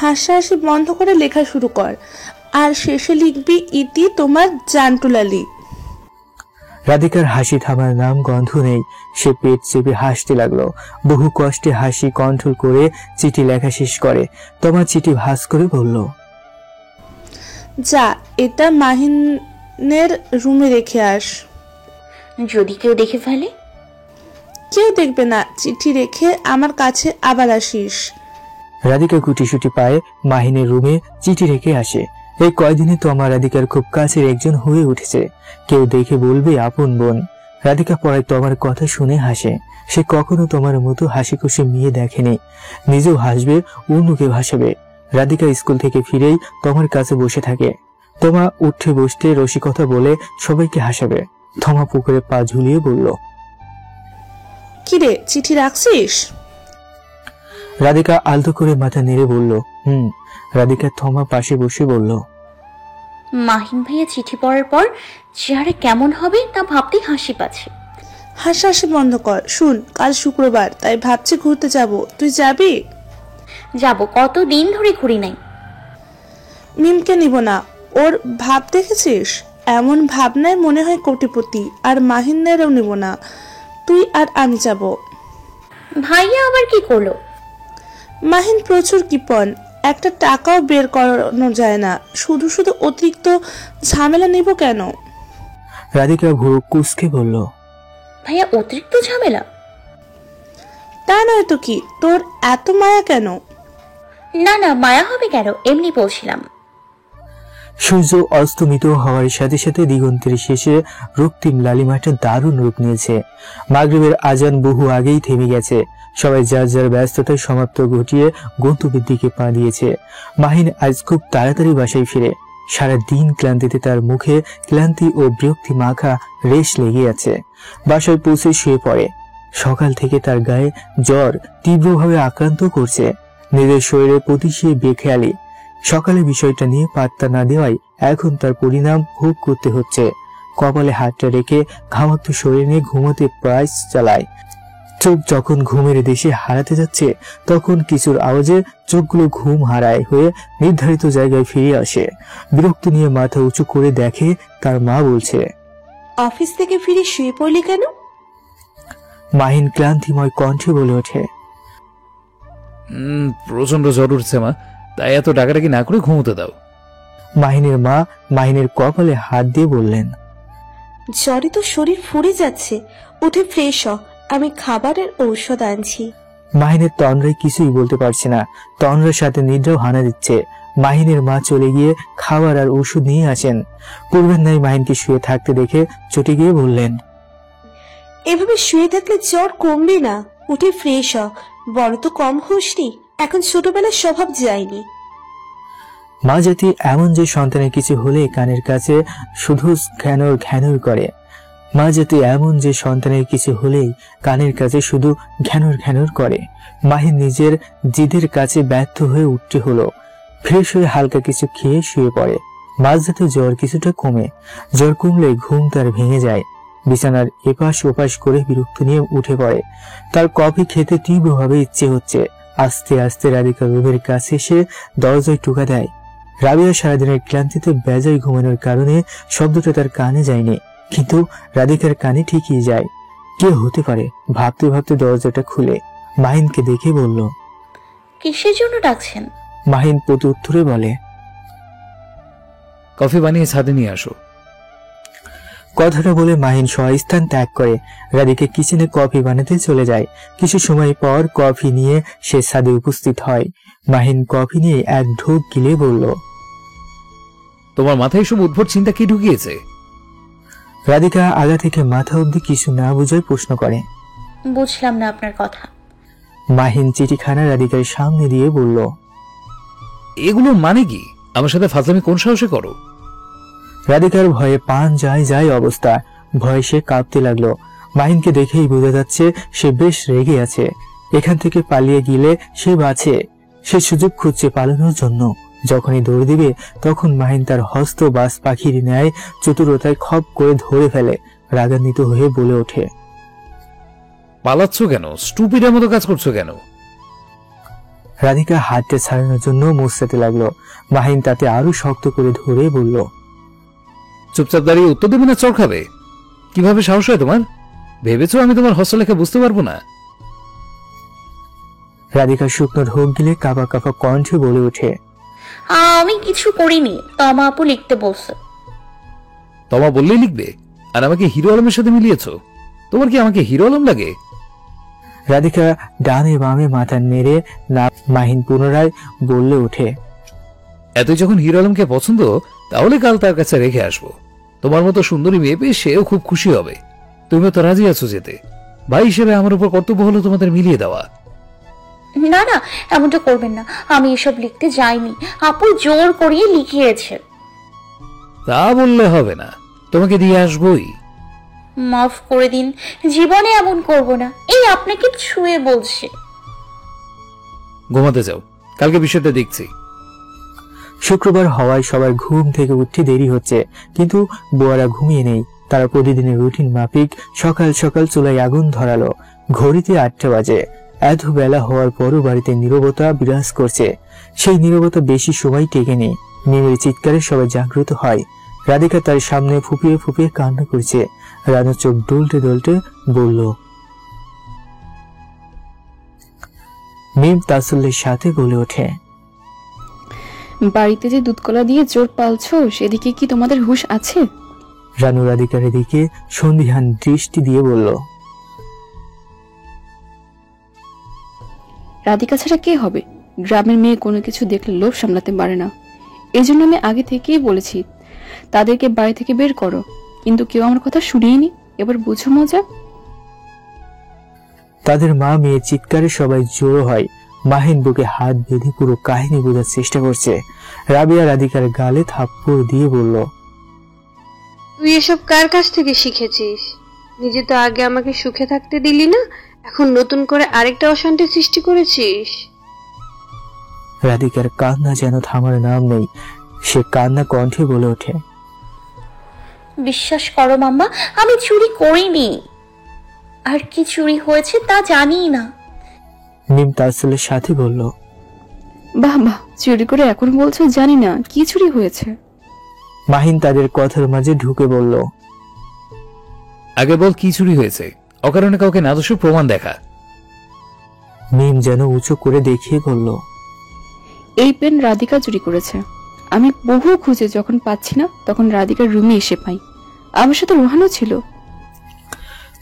হাসাহাসি বন্ধ করে লেখা শুরু কর, আর শেষে লিখবি ইতি তোমার জান্টুলালি। রাধিকার হাসি থামার নাম গন্ধ নেই। সে পেট চেপে হাসতে লাগলো। বহু কষ্টে হাসি কন্ট্রোল করে চিঠি লেখা শেষ করে। তোমার চিঠি ভাঁজ করে বলল, যা এটা মাহিনের রুমে রেখে আস। যদি কেউ দেখে ফেলে? কেউ দেখবে না, চিঠি রেখে আমার কাছে আবার আসিস। রাধিকা গুটিসুটি পায়ে মাহিনের রুমে চিঠি রেখে আসে। এই কয়দিনে তোমার রাধিকার খুব কাছের একজন হয়ে উঠেছে। কেউ দেখে বলবে আপন বোন। রাধিকা পড়ায় তোমার কথা শুনে হাসে। সে কখনো তোমার মতো হাসি খুশি মেয়ে দেখেনি। নিজেও হাসবে, অন্যকে ভাসাবে। রাধিকা স্কুল থেকে ফিরেই তোমার কাছে বসে থাকে। তোমা উঠে বসতে রসিকতা বলে সবাইকে হাসাবে। থমা পুকুরে পা ঝুলিয়ে বলল, কিরে চিঠি রাখছিস? রাধিকা আলতো করে মাথা নেড়ে বলল, রাধিকা থমা পাশে বসে বলল, মাহিন ভাইয়া চিঠি পড়ার পর চেহারা কেমন হবে তা ভাবতেই হাসি পাচ্ছে। হাসাহাসি বন্ধ কর। শুন, কাল শুক্রবার, তাই ভাবছি ঘুরতে যাব। তুই যাবি? যাব, কতদিন ধরে ঘুরি নাই। মিমকে নিব না। ওর ভাব দেখেছিস? এমন ভাবনায় মনে হয় কোটিপতি। আর মাহিনেরও নিব না। তুই আর আমি যাব। ভাইয়া আবার কি করলো? মাহিন প্রচুর কিপন, একটা টাকাও বের করানো যায় না। শুধু শুধু অতিরিক্ত ঝামেলা নিব কেন? রাধিকা ভুরু কুঁচকে বলল, ভাইয়া অতিরিক্ত ঝামেলা? তা নয় তো কি, তোর এত মায়া কেন? না না, মায়া হবে কেন, এমনি বলছিলাম। সূর্য অস্তমিত হওয়ার সাথে সাথে দিগন্তের শেষে রক্তিম লালিমাটা দারুণ রূপ নিয়েছে। মাগরিবের আজান বহু আগেই থেমে গেছে। সবাই যার যার ব্যস্ততায় সমাপ্ত ঘটিয়ে গন্তব্যের দিকে পা দিয়েছে। মাহিন আজ খুব তাড়াতাড়ি বাসায় ফিরে। সারা দিন ক্লান্তিতে তার মুখে ক্লান্তি ও বিরক্তি মাখা রেশ লেগে আছে। বাসায় পৌঁছে শুয়ে পড়ে। সকাল থেকে তার গায়ে জ্বর তীব্রভাবে আক্রান্ত করছে। নিজের শরীরের প্রতি সে বেখেয়ালি। সকালে বিষয়টা নিয়ে পাত্তা না দেওয়ায় এখন তার পরিণাম ভোগ করতে হচ্ছে। কপালে হাতটা রেখে ঘামাক্ত শরীর নিয়ে ঘুমোতে প্রয়াস চালায়। চোখ যখন ঘুমের দেশে হারাতে যাচ্ছে, তখন কিছুর আওয়াজে চোখগুলো ঘুম হারায় হয়ে নির্ধারিত জায়গায় ফিরে আসে। বিরক্তি নিয়ে মাথা উঁচু করে দেখে তার মা বলছে, অফিস থেকে ফিরে শুয়ে পড়লি কেন? মাহিন ক্লান্তিময় কণ্ঠে বলে ওঠে, প্রচন্ড জ্বর উঠছে মা, তাই এত ডাকাডাকি না করে ঘুমোতে দাও। মাহিনের মা মাহিনের কপালে হাত দিয়ে বললেন, জ্বরে তো শরীর ফুরে যাচ্ছে, উঠে ফ্রেশ হ, আমি খাবারের ঔষধ আনছি। মাহিনের তন্দ্রায় কিছুই বলতে পারছে না। তন্দ্রার সাথে নিদ্রাও হানা দিচ্ছে। মাহিনের মা চলে গিয়ে খাবার আর ওষুধ নিয়ে আসেন। পূর্বের ন্যায় মাহিনকে শুয়ে থাকতে দেখে চটে গিয়ে বললেন, এভাবে শুয়ে থাকলে জ্বর কমবে না, উঠে ফ্রেশ হ। বড় তো কম হোসনি, এখন ছোটবেলার স্বভাব যায়নি। মা জাতি এমন যে সন্তানের কিছু হলে কানের কাছে শুধু ঘ্যানর ঘ্যানর করে। মা জাতি এমন যে সন্তানের কিছু হলেই কানের কাছে শুধু ঘ্যানর ঘ্যানর করে। মাহিন নিজের জিদের কাছে ব্যর্থ হয়ে উঠতে হলো। ফ্রেশ হয়ে হালকা কিছু খেয়ে শুয়ে পড়ে। মাঝরাতে জ্বর কিছুটা কমে। জ্বর কমলে ঘুম তার ভেঙে যায়। বিছানার এপাশ ওপাশ করে বিরক্ত নিয়ে উঠে পড়ে। তার কফি খেতে তীব্রভাবে ইচ্ছে হচ্ছে। আস্তে আস্তে রাধিকা রুমের কাছে এসে দরজায় টোকা দেয়। রাবিয়া সারাদিনের ক্লান্তিতে বেজায় ঘুমানোর কারণে শব্দটা তার কানে যায়নি, কিন্তু রাধিকার কানে ঠিকই যায়। কে হতে পারে ভাবতে ভাবতে দরজাটা খুলে মাহিনকে দেখে বলল, কিসের জন্য ডাকছেন? মাহিন প্রতি উত্তরে বলে, কফি বানিয়ে ছাদে নিয়ে আসো। কথাটা বলে মাহিন স্থান ত্যাগ করে রাধিকা কিচেনে কফি বানাতে চলে যায়। কিছু সময় পর কফি নিয়ে সে ছাদে উপস্থিত হয়। মাহিন কফি নিয়ে এক ঢোক গিলে বলল, তোমার মাথায় সব উদ্ভট চিন্তা কি ঢুকিয়েছে? রাধিকা আগা থেকে মাথা অব্দি কিছু না বুঝায় প্রশ্ন করে। বুঝলাম না আপনার কথা। মাহিন চিঠিখানা রাধিকার সামনে দিয়ে বলল, এগুলো মানে কি? আমার সাথে ফাজলামি কোন সাহসে করো? রাধিকার ভয়ে পান যায় যায় অবস্থা। ভয়ে সে কাঁপতে লাগলো। মাহিনকে দেখেই বোঝা যাচ্ছে সে বেশ রেগে আছে। এখান থেকে পালিয়ে গেলে সে বাঁচে। সে সুযোগ খুঁজছে পালানোর জন্য। যখনই দৌড় দিবে তখন মাহিন তার হস্ত বাস পাখির ন্যায় চতুরতায় খপ করে ধরে ফেলে। রাগান্বিত হয়ে বলে ওঠে, পালাচ্ছ কেন? স্টুপিডের মতো কাজ করছো কেন? রাধিকা হাতটা ছাড়ানোর জন্য মুছতে লাগলো। মাহিন তাতে আরো শক্ত করে ধরে বলল, চুপচাপ দাঁড়িয়ে উত্তর দেবে না চড় খাবে? কিভাবে সাহস হয় তোমার? ভেবেছো আমি তোমার হস্তলেখা বুঝতে পারবো না? রাধিকা শুকনো ঢোক গিলে কাঁপা কাঁপা কণ্ঠে বলে ওঠে, আমি কিছু করিনি, তমা আপু লিখতে বলছে। তমা বললেই লিখবে? আর আমাকে হিরো আলমের সাথে মিলিয়েছো? তোমার কি আমাকে হিরো আলম লাগে? রাধিকা ডানে বামে মাথা নেড়ে না। মাহিন পুনরায় বললে ওঠে, এতই যখন হিরো আলমকে পছন্দ তাহলে কাল তার কাছে রেখে আসবো। তোমার মতো সুন্দরী মেয়ে পেয়ে সেও খুব খুশি হবে। তুমিও তো রাজি আছো যেতে। ভাই হিসেবে আমার উপর কর্তব্য হলো তোমাদের মিলিয়ে দেওয়া। না না, এমনটা করবেন না। আমি এসব লিখতে যাইনি, আপু জোর করিয়ে লিখিয়েছে। তা বললে হবে না, তোমাকে দিয়ে আসবোই। মাফ করে দিন, জীবনে এমন করব না। এই আপনাকে ছুঁয়ে বলছি। ঘুমাতে যাও, কালকে বিষয়টা দেখছি। শুক্রবার হওয়ায় সবার ঘুম থেকে উঠতে দেরি হচ্ছে, কিন্তু বুয়ারা ঘুমিয়ে নেই। তারা প্রতিদিনের রুটিন মাফিক সকাল সকাল চুলায় আগুন ধরালো। ঘড়িতে 8টা বাজে। এত বেলা হওয়ার পরও বাড়িতে নীরবতা বিরাজ করছে। সেই নীরবতা বেশি সময় টেকেনি। মিমের চিৎকারে সবাই জাগ্রত হয়। রাধিকা তার সামনে ফুপিয়ে ফুপিয়ে কান্না করছে। রানু চোখ ডুলতে ডুলতে বলল, মিম তাসল্যের সাথে বলে ওঠে, বাড়িতে যে দুধকলা দিয়ে চোর পালছো সেদিকে কি তোমাদের হুঁশ আছে? রানু রাধিকার দিকে সন্দিহান দৃষ্টি দিয়ে বলল, রাধিকা ছাড়া কে হবে? গ্রামের মেয়ে কোনো কিছু দেখলে লোভ সামলাতে পারে না। এই জন্য আমি আগে থেকেই বলেছি তাদেরকে বাড়ি থেকে বের করো, কিন্তু কেউ আমার কথা শুনিয়েনি। এবার বুঝো মজা। তাদের মা মেয়ের চিৎকারে সবাই জড়ো হয়। মাহিন বুকে হাত বেঁধে পুরো কাহিনী বোঝার চেষ্টা করছে। রাবিয়া রাধিকার গালে থাপ্পড় দিয়ে বলল, তুই এসব কার কাছ থেকে শিখেছিস? নিজে তো আগে আমাকে সুখে থাকতে দিলি না, এখন নতুন করে আরেকটা অশান্তি সৃষ্টি করেছিস। রাধিকার কান্না যেন থামার নাম নেই। সে কান্না কণ্ঠে বলে ওঠে, বিশ্বাস করো মাম্মা, আমি চুরি করিনি। আর কি চুরি হয়েছে তা জানি না। মিম তাসলের সাথে বলল, বাহ বাহ, চুরি করে এখন বলছো জানি না। কি চুরি হয়েছে? মাহিন তাদের কথার মাঝে ঢুকে বলল, আগে বল কি চুরি হয়েছে? অকারণে কাউকে নাদোষের প্রমাণ দেখা। মিম যেন উঁচু করে দেখিয়ে বলল, এই পেন রাধিকা চুরি করেছে। আমি বহু খুঁজে যখন পাচ্ছি না তখন রাধিকার রুমে এসে পাই। আমার সাথে রোহানও ছিল।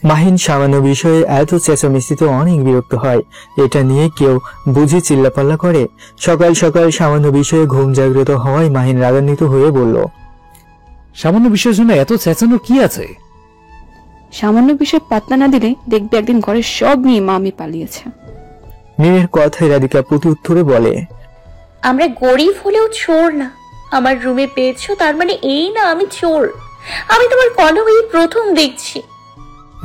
মাহিন সামান্য বিষয়ে এত চেঁচামেচিতে অনেক বিরক্ত হয়। এটা নিয়ে কেউ বুঝে চিল্লাপাল্লা করে। সকাল সকাল সামান্য বিষয়ে ঘুম জাগ্রত হওয়ায় মাহিন রাগান্বিত হয়ে বলল, সামান্য বিষয়ের জন্য এত চেঁচানোর কি আছে? সামান্য বিষয়ে পাত্তা না দিলে দেখবে একদিন ঘরের সব নিয়ে মামি পালিয়েছে। মিমের কথায় রাধিকা প্রতি উত্তরে বলে, আমরা গরিব হলেও চোর না। আমার রুমে পেয়েছো তার মানে এই না আমি চোর। আমি তোমার কলমেই প্রথম দেখছি।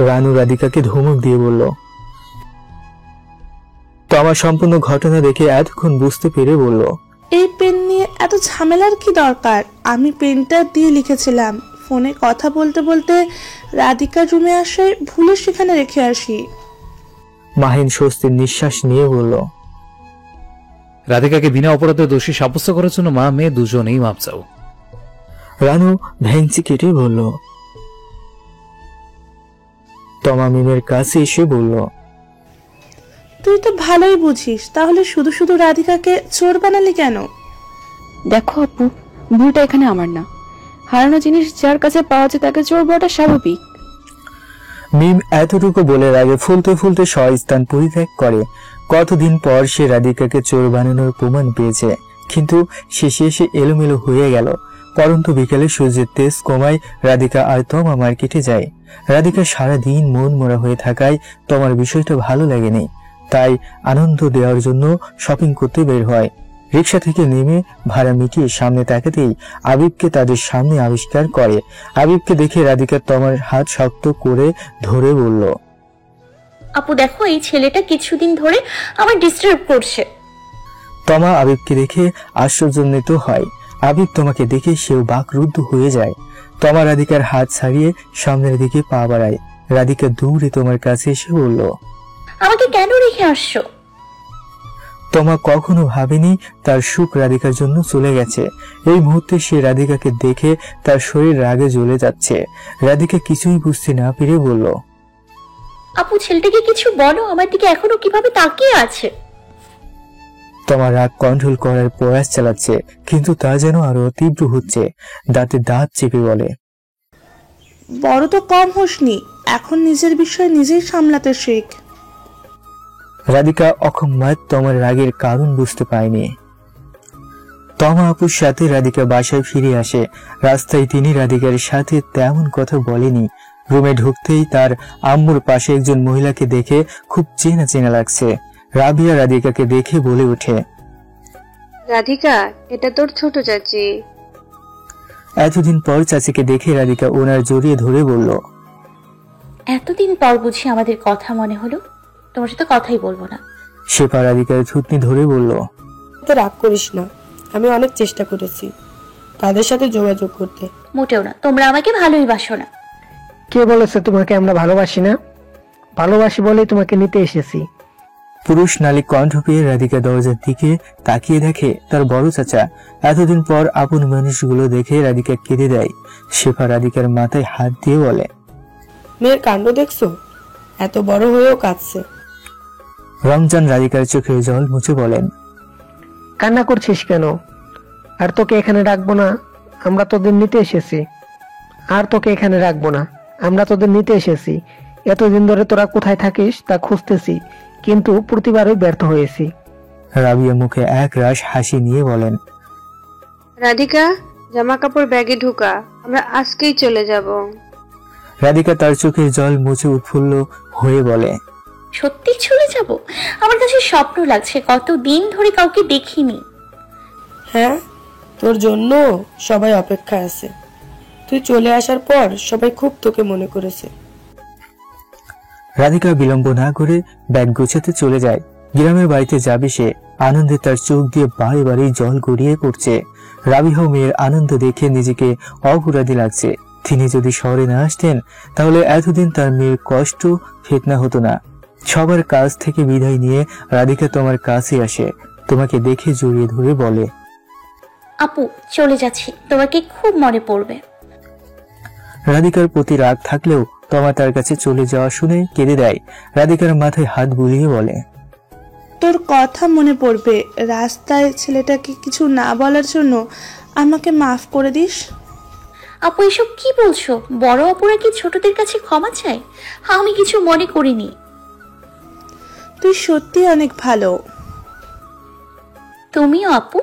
রানু রাধিকাকে ধমক দিয়ে বলল, তো আমার সম্পূর্ণ ঘটনা দেখে এতক্ষণ বুঝতে পেরে বলল, এই পেন নিয়ে এত ঝামেলার কি দরকার? আমি পেনটা দিয়ে লিখেছিলাম। ফোনে কথা বলতে বলতে রাধিকার রুমে আসে, ভুলে সেখানে রেখে আসি। মাহিন স্বস্তির নিঃশ্বাস নিয়ে বলল, রাধিকাকে বিনা অপরাধে দোষী সাব্যস্ত করার জন্য মা মেয়ে দুজনেই মাপ চাও। রানু ভেংচি কেটে বলল। তমা মিমের কাছে এসে বলল, তুই তো ভালোই বুঝিস, তাহলে শুধু শুধু রাধিকাকে চোর বানালি কেন? দেখো আপু, ভুলটা এখানে আমার না। হারানো জিনিস যার কাছে পাওয়া যায় তাকে চোর বলাটা স্বাভাবিক। মিম এতটুকু বলে আগে ফুলতে ফুলতে স্বস্থান পরিত্যাগ করে। কতদিন পর সে রাধিকাকে চোর বানানোর প্রমাণ পেয়েছে, কিন্তু শেষে এসে এলোমেলো হয়ে গেল। পরন্তু বিকেলে সূর্যের তেজ কমায় রাধিকা আর তমা মার্কেটে যায়। রাধিকা সারাদিন মন মরা হয়ে থাকায় তোমার বিষয়টা ভালো লাগেনি, তাই আনন্দ দেওয়ার জন্য শপিং করতে বের হয়। রিক্সা থেকে নেমে ভাড়া মিটিয়ে সামনে তাকাতেই আবিবকে তাদের সামনে আবিষ্কার করে। আবিবকে দেখে রাধিকা তোমার হাত শক্ত করে ধরে বলল, আপু দেখো, এই ছেলেটা কিছুদিন ধরে আমার ডিস্টার্ব করছে। তমা আবিবকে দেখে আশ্চর্যান্বিত হয়। আবিব তোমাকে দেখে সেও বাকরুদ্ধ হয়ে যায়। তমা রাধিকার হাত ছাড়িয়ে সামনের দিকে পা বাড়ায়। রাধিকা দৌড়ে তোমার কাছে এসে বলল, আমাকে কেন রেখে আসছো? তমা কখনো ভাবেনি তার সুখ রাধিকার জন্য চলে গেছে। এই মুহূর্তে সে রাধিকাকে দেখে তার শরীর রাগে জ্বলে যাচ্ছে। রাধিকা কিছুই বুঝতে না পেরে বলল, আপু ছেলেটাকে কিছু বলো, আমার দিকে এখনো কিভাবে তাকিয়ে আছে। তোমার রাগ কন্ট্রোল করার প্রয়াস চালাচ্ছে, কিন্তু তা যেন আরো তীব্র হচ্ছে। দাঁতে দাঁত চেপে বলে, বড় তো কম হোসনি, এখন নিজের বিষয় নিজেই সামলাতে শেখ। রাধিকা অকম্মাত তোমার রাগের কারণ বুঝতে পায়নি। তমা আপুর সাথে রাধিকা বাসায় ফিরে আসে। রাস্তায় তিনি রাধিকার সাথে তেমন কথা বলেনি। রুমে ঢুকতেই তার আম্মুর পাশে একজন মহিলাকে দেখে খুব চেনা চেনা লাগছে। রাবিয়া রাধিকাকে দেখে বলে ওঠে, রাধিকা, এটা তোর ছোট চাচি। এতদিন পর চাচিকে দেখে রাধিকা ওনার জড়িয়ে ধরে বলল, এতদিন পর বুঝি আমাদের কথা মনে হলো, তোমার সাথে কথাই বলবো না। শেফা রাধিকার থুতনি ধরে বলল, তো রাগ করিস না, আমি অনেক চেষ্টা করেছি তাদের সাথে যোগাযোগ করতে। মোটেও না, তোমরা আমাকে ভালোই বাসো না। কে বলেছে তোমাকে আমরা ভালোবাসি না? ভালোবাসি বলেই তোমাকে নিতে এসেছি। পুরুষ নালী কণ্ঠ পেয়ে রাধিকা দরজার দিকে তাকিয়ে দেখে তার বড় চাচা। এতদিন পর আপন মানুষগুলো দেখে রাধিকা কেঁদে দেয়। শেফা রাধিকার মাথায় হাত দিয়ে বলে, মেয়ের কাণ্ড দেখছো, এত বড় হয়েও কাঁদছে। রমজান রাধিকার চোখের জল মুছে বলেন, কান্না করছিস কেন? আর তোকে এখানে রাখবো না, আমরা তোদের নিতে এসেছি। আর তোকে এখানে রাখবো না, আমরা তোদের নিতে এসেছি। এতদিন ধরে তোরা কোথায় থাকিস তা খুঁজতেছি, কিন্তু প্রতিবারই ব্যর্থ হয়েছি। রাবিয়া মুখে এক রাশ হাসি নিয়ে বলেন, রাধিকা, জামা কাপড় ব্যাগে ঢুকা, আমরা আজকেই চলে যাব। রাধিকা তার চোখের জল মুছে উৎফুল্ল হয়ে বলে, সত্যি চলে যাব? আমার কাছে স্বপ্ন লাগছে, কতদিন ধরে কাউকে দেখিনি। হ্যাঁ, তোর জন্য সবাই অপেক্ষা আছে। তুই চলে আসার পর সবাই খুব তোকে মনে করেছে। রাধিকা বিলম্ব না করে ব্যাগ গোছাতে চলে যায়। গ্রামের বাড়িতে যাবে সে। আনন্দে তার চোখ দিয়ে বারে বারে জল গড়িয়ে পড়ছে। রাবিহ মেয়ের আনন্দ দেখে নিজেকে অপরাধী লাগছে। তিনি যদি শহরে না আসতেন তাহলে এতদিন তার মেয়ের কষ্ট ফেতনা হতো না। সবার কাছ থেকে বিদায় নিয়ে রাধিকা তোমার কাছে আসে, তোমাকে দেখে জড়িয়ে ধরে বলে, আপু চলে যাচ্ছি, তোমাকে খুব মনে পড়বে। রাধিকার প্রতি রাগ থাকলেও তমা তার কাছে চলে যাওয়া শুনে কেঁদে দেয়। রাধিকার মাথায় হাত বুলিয়ে বলে, তোর কথা মনে পড়বে। রাস্তায় ছেলেটাকে কিছু না বলার জন্য আমাকে মাফ করে দিস। আপু এসব কি বলছো? বড় অপরা কি ছোটদের কাছে ক্ষমা চায়? আমি কিছু মনে করিনি। তুই সত্যি অনেক ভালো। তুমিও আপু।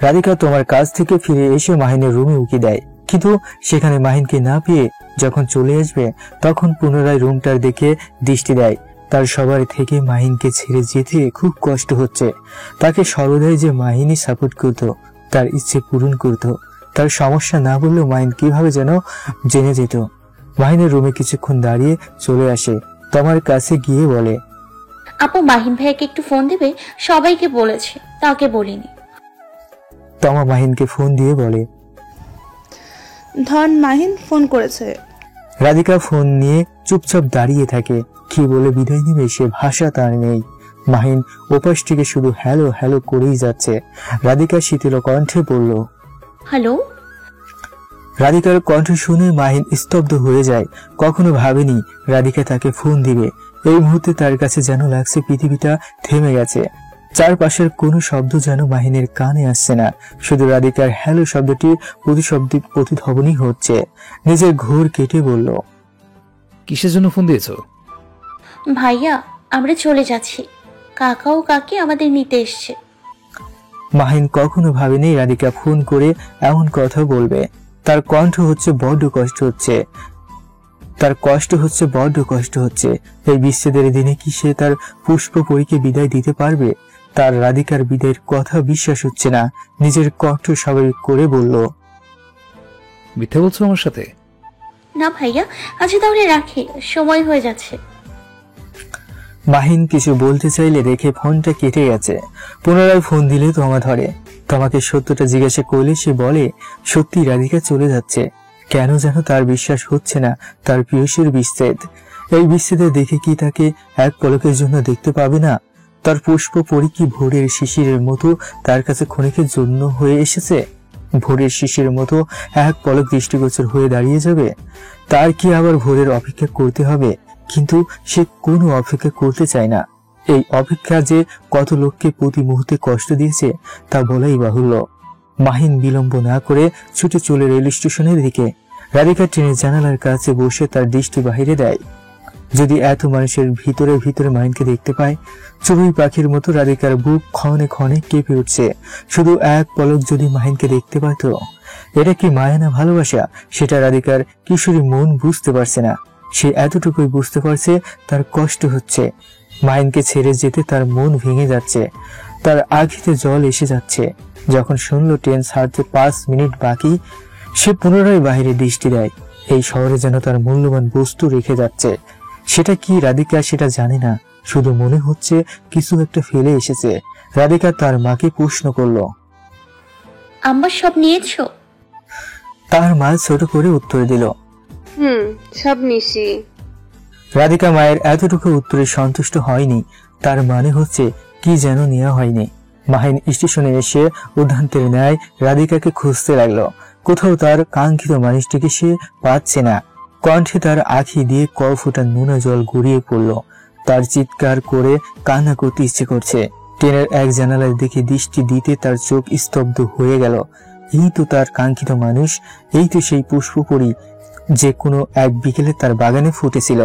রাধিকা তোমার কাছ থেকে ফিরে এসে মাহিনের রুমে উকি দেয়, কিন্তু সেখানে মাহিনকে না পেয়ে যখন চলে আসবে তখন পুনরায় রুমটার দিকে দৃষ্টি দেয়। তার সবার থেকে মাহিনকে ছেড়ে যেতে খুব কষ্ট হচ্ছে। তাকে সর্বদাই যে মাহিনী সাপোর্ট করত, তার ইচ্ছে পূরণ করত, তার সমস্যা না বললেও মাহিন কিভাবে যেন জেনে যেত। মাহিনের রুমে কিছুক্ষণ দাঁড়িয়ে চলে আসে, তোমার কাছে গিয়ে বলে, আপু মাহিন ভাইয়াকে একটু ফোন দেবে? সবাইকে বলেছে, তাকে বলিনি। তমা মাহিনকে ফোন দিয়ে বলে। ধন মাহিন ফোন করেছে। রাধিকা ফোন নিয়ে চুপচাপ দাঁড়িয়ে থাকে। কি বলে বিদায় নিবে সে ভাষা তার নেই। মাহিন ওপাশ থেকে শুধু হ্যালো হ্যালো করেই যাচ্ছে। রাধিকা শীতল কণ্ঠে বলল, হ্যালো। রাধিকার কণ্ঠ শুনে মাহিন স্তব্ধ হয়ে যায়। কখনো ভাবেনি রাধিকা তাকে ফোন দিবে। এই মুহূর্তে তার কাছে যেন লাগছে পৃথিবীটা থেমে গেছে। চারপাশের কোনো শব্দ যেন মাহিনের কানে আসছে না, শুধু রাধিকার হ্যালো শব্দটি প্রতিধ্বনি হচ্ছে। নিজের ঘোর কেটে বলল, কিসের জন্য ফোন দিয়েছো? ভাইয়া, আমরা চলে যাচ্ছি, কাকা ও কাকি আমাদের নিতে এসছে। মাহিন কখনো ভাবেনি রাধিকা ফোন করে এমন কথা বলবে। তার কণ্ঠ হচ্ছে বড্ড কষ্ট হচ্ছে, তার বড্ড কষ্ট হচ্ছে। এই বিচ্ছেদের দিনে কি সে তার পুষ্পপরীকে বিদায় দিতে পারবে? তার রাধিকার বিদায়ের কথা বিশ্বাস হচ্ছে না। নিজের কণ্ঠ স্বাভাবিক করে বলল, মিথ্যা বলছো আমার সাথে? না ভাইয়া, আচ্ছা তাহলে রাখি, সময় হয়ে যাচ্ছে। মাহিন কিছু বলতে চাইলে দেখে ফোনটা কেটে গেছে। পুনরায় ফোন দিলে তমা ধরে। তোমাকে সত্যটা জিজ্ঞাসা করলে সে বলে, সত্যি রাধিকা চলে যাচ্ছে। কেন যেন তার বিশ্বাস হচ্ছে না তার প্রিয়সীর বিচ্ছেদ। এই বিচ্ছেদে দেখে কি তাকে এক পলকের জন্য দেখতে পাবে না? তার পুষ্প পরি কি ভোরের শিশিরের মতো তার কাছে ক্ষণিকের জন্য হয়ে এসেছে? ভোরের শিশিরের মতো এক পলক দৃষ্টিগোচর হয়ে দাঁড়িয়ে যাবে? তার কি আবার ভোরের অপেক্ষা করতে হবে? কিন্তু সে কোনো অপেক্ষা করতে চায় না। এই অপেক্ষা যে কত লোককে প্রতি মুহূর্তে কষ্ট দিয়েছে তা বলাই বাহুল্য। মাহিন বিলম্ব না করে ছুটে চলে রেল স্টেশনের দিকে। রাধিকা ট্রেনের জানালার কাছে বসে তার দৃষ্টি বাহিরে দেয়। যদি এত মানুষের ভিতরে ভিতরে মাহিনকে দেখতে পায়। চড়ুই পাখির মতো রাধিকার বুক ক্ষণে ক্ষণে কেঁপে উঠছে। শুধু এক পলক যদি মাহিনকে দেখতে পারত। এটা কি মায়া না ভালোবাসা, সেটা রাধিকার কিশোরী মন বুঝতে পারছে না। সে এতটুকুই বুঝতে পারছে তার কষ্ট হচ্ছে। মাহিনকে ছেড়ে যেতে তার মন ভেঙে যাচ্ছে, তার আঁখিতে জল এসে যাচ্ছে। যখন শুনলো ট্রেন ছাড়তে 5 মিনিট বাকি, সে পুনরায় বাইরে দৃষ্টি দেয়। এই শহরে যেন তার মূল্যবান বস্তু রেখে যাচ্ছে। সেটা কি রাধিকা সেটা জানে না, শুধু মনে হচ্ছে কিছু একটা ফেলে এসেছে। রাধিকা তার মাকে প্রশ্ন করলো, আম্মা সব নিয়েছো? তার মা ছোট করে উত্তর দিল, সব নিছি। রাধিকা মায়ের এতটুকু উত্তরে সন্তুষ্ট হয়নি। তার মানে হচ্ছে কি যেন নেওয়া হয়নি। মাহিন স্টেশনে এসে উদ্ধান্তের ন্যায় রাধিকাকে খুঁজতে লাগলো। কোথাও তার কাঙ্ক্ষিত মানুষটিকে সে পাচ্ছে না। কণ্ঠে তার আঁখি দিয়ে কড় ফোটা নোনা জল গড়িয়ে পড়ল। তার চিৎকার করে কান্না করতে ইচ্ছে করছে। ট্রেনের এক জানালার দিকে দৃষ্টি দিতে তার চোখ স্তব্ধ হয়ে গেল। এই তো তার কাঙ্ক্ষিত মানুষ, এই তো সেই পুষ্পপরী যে কোনো এক বিকেলে তার বাগানে ফুটেছিল।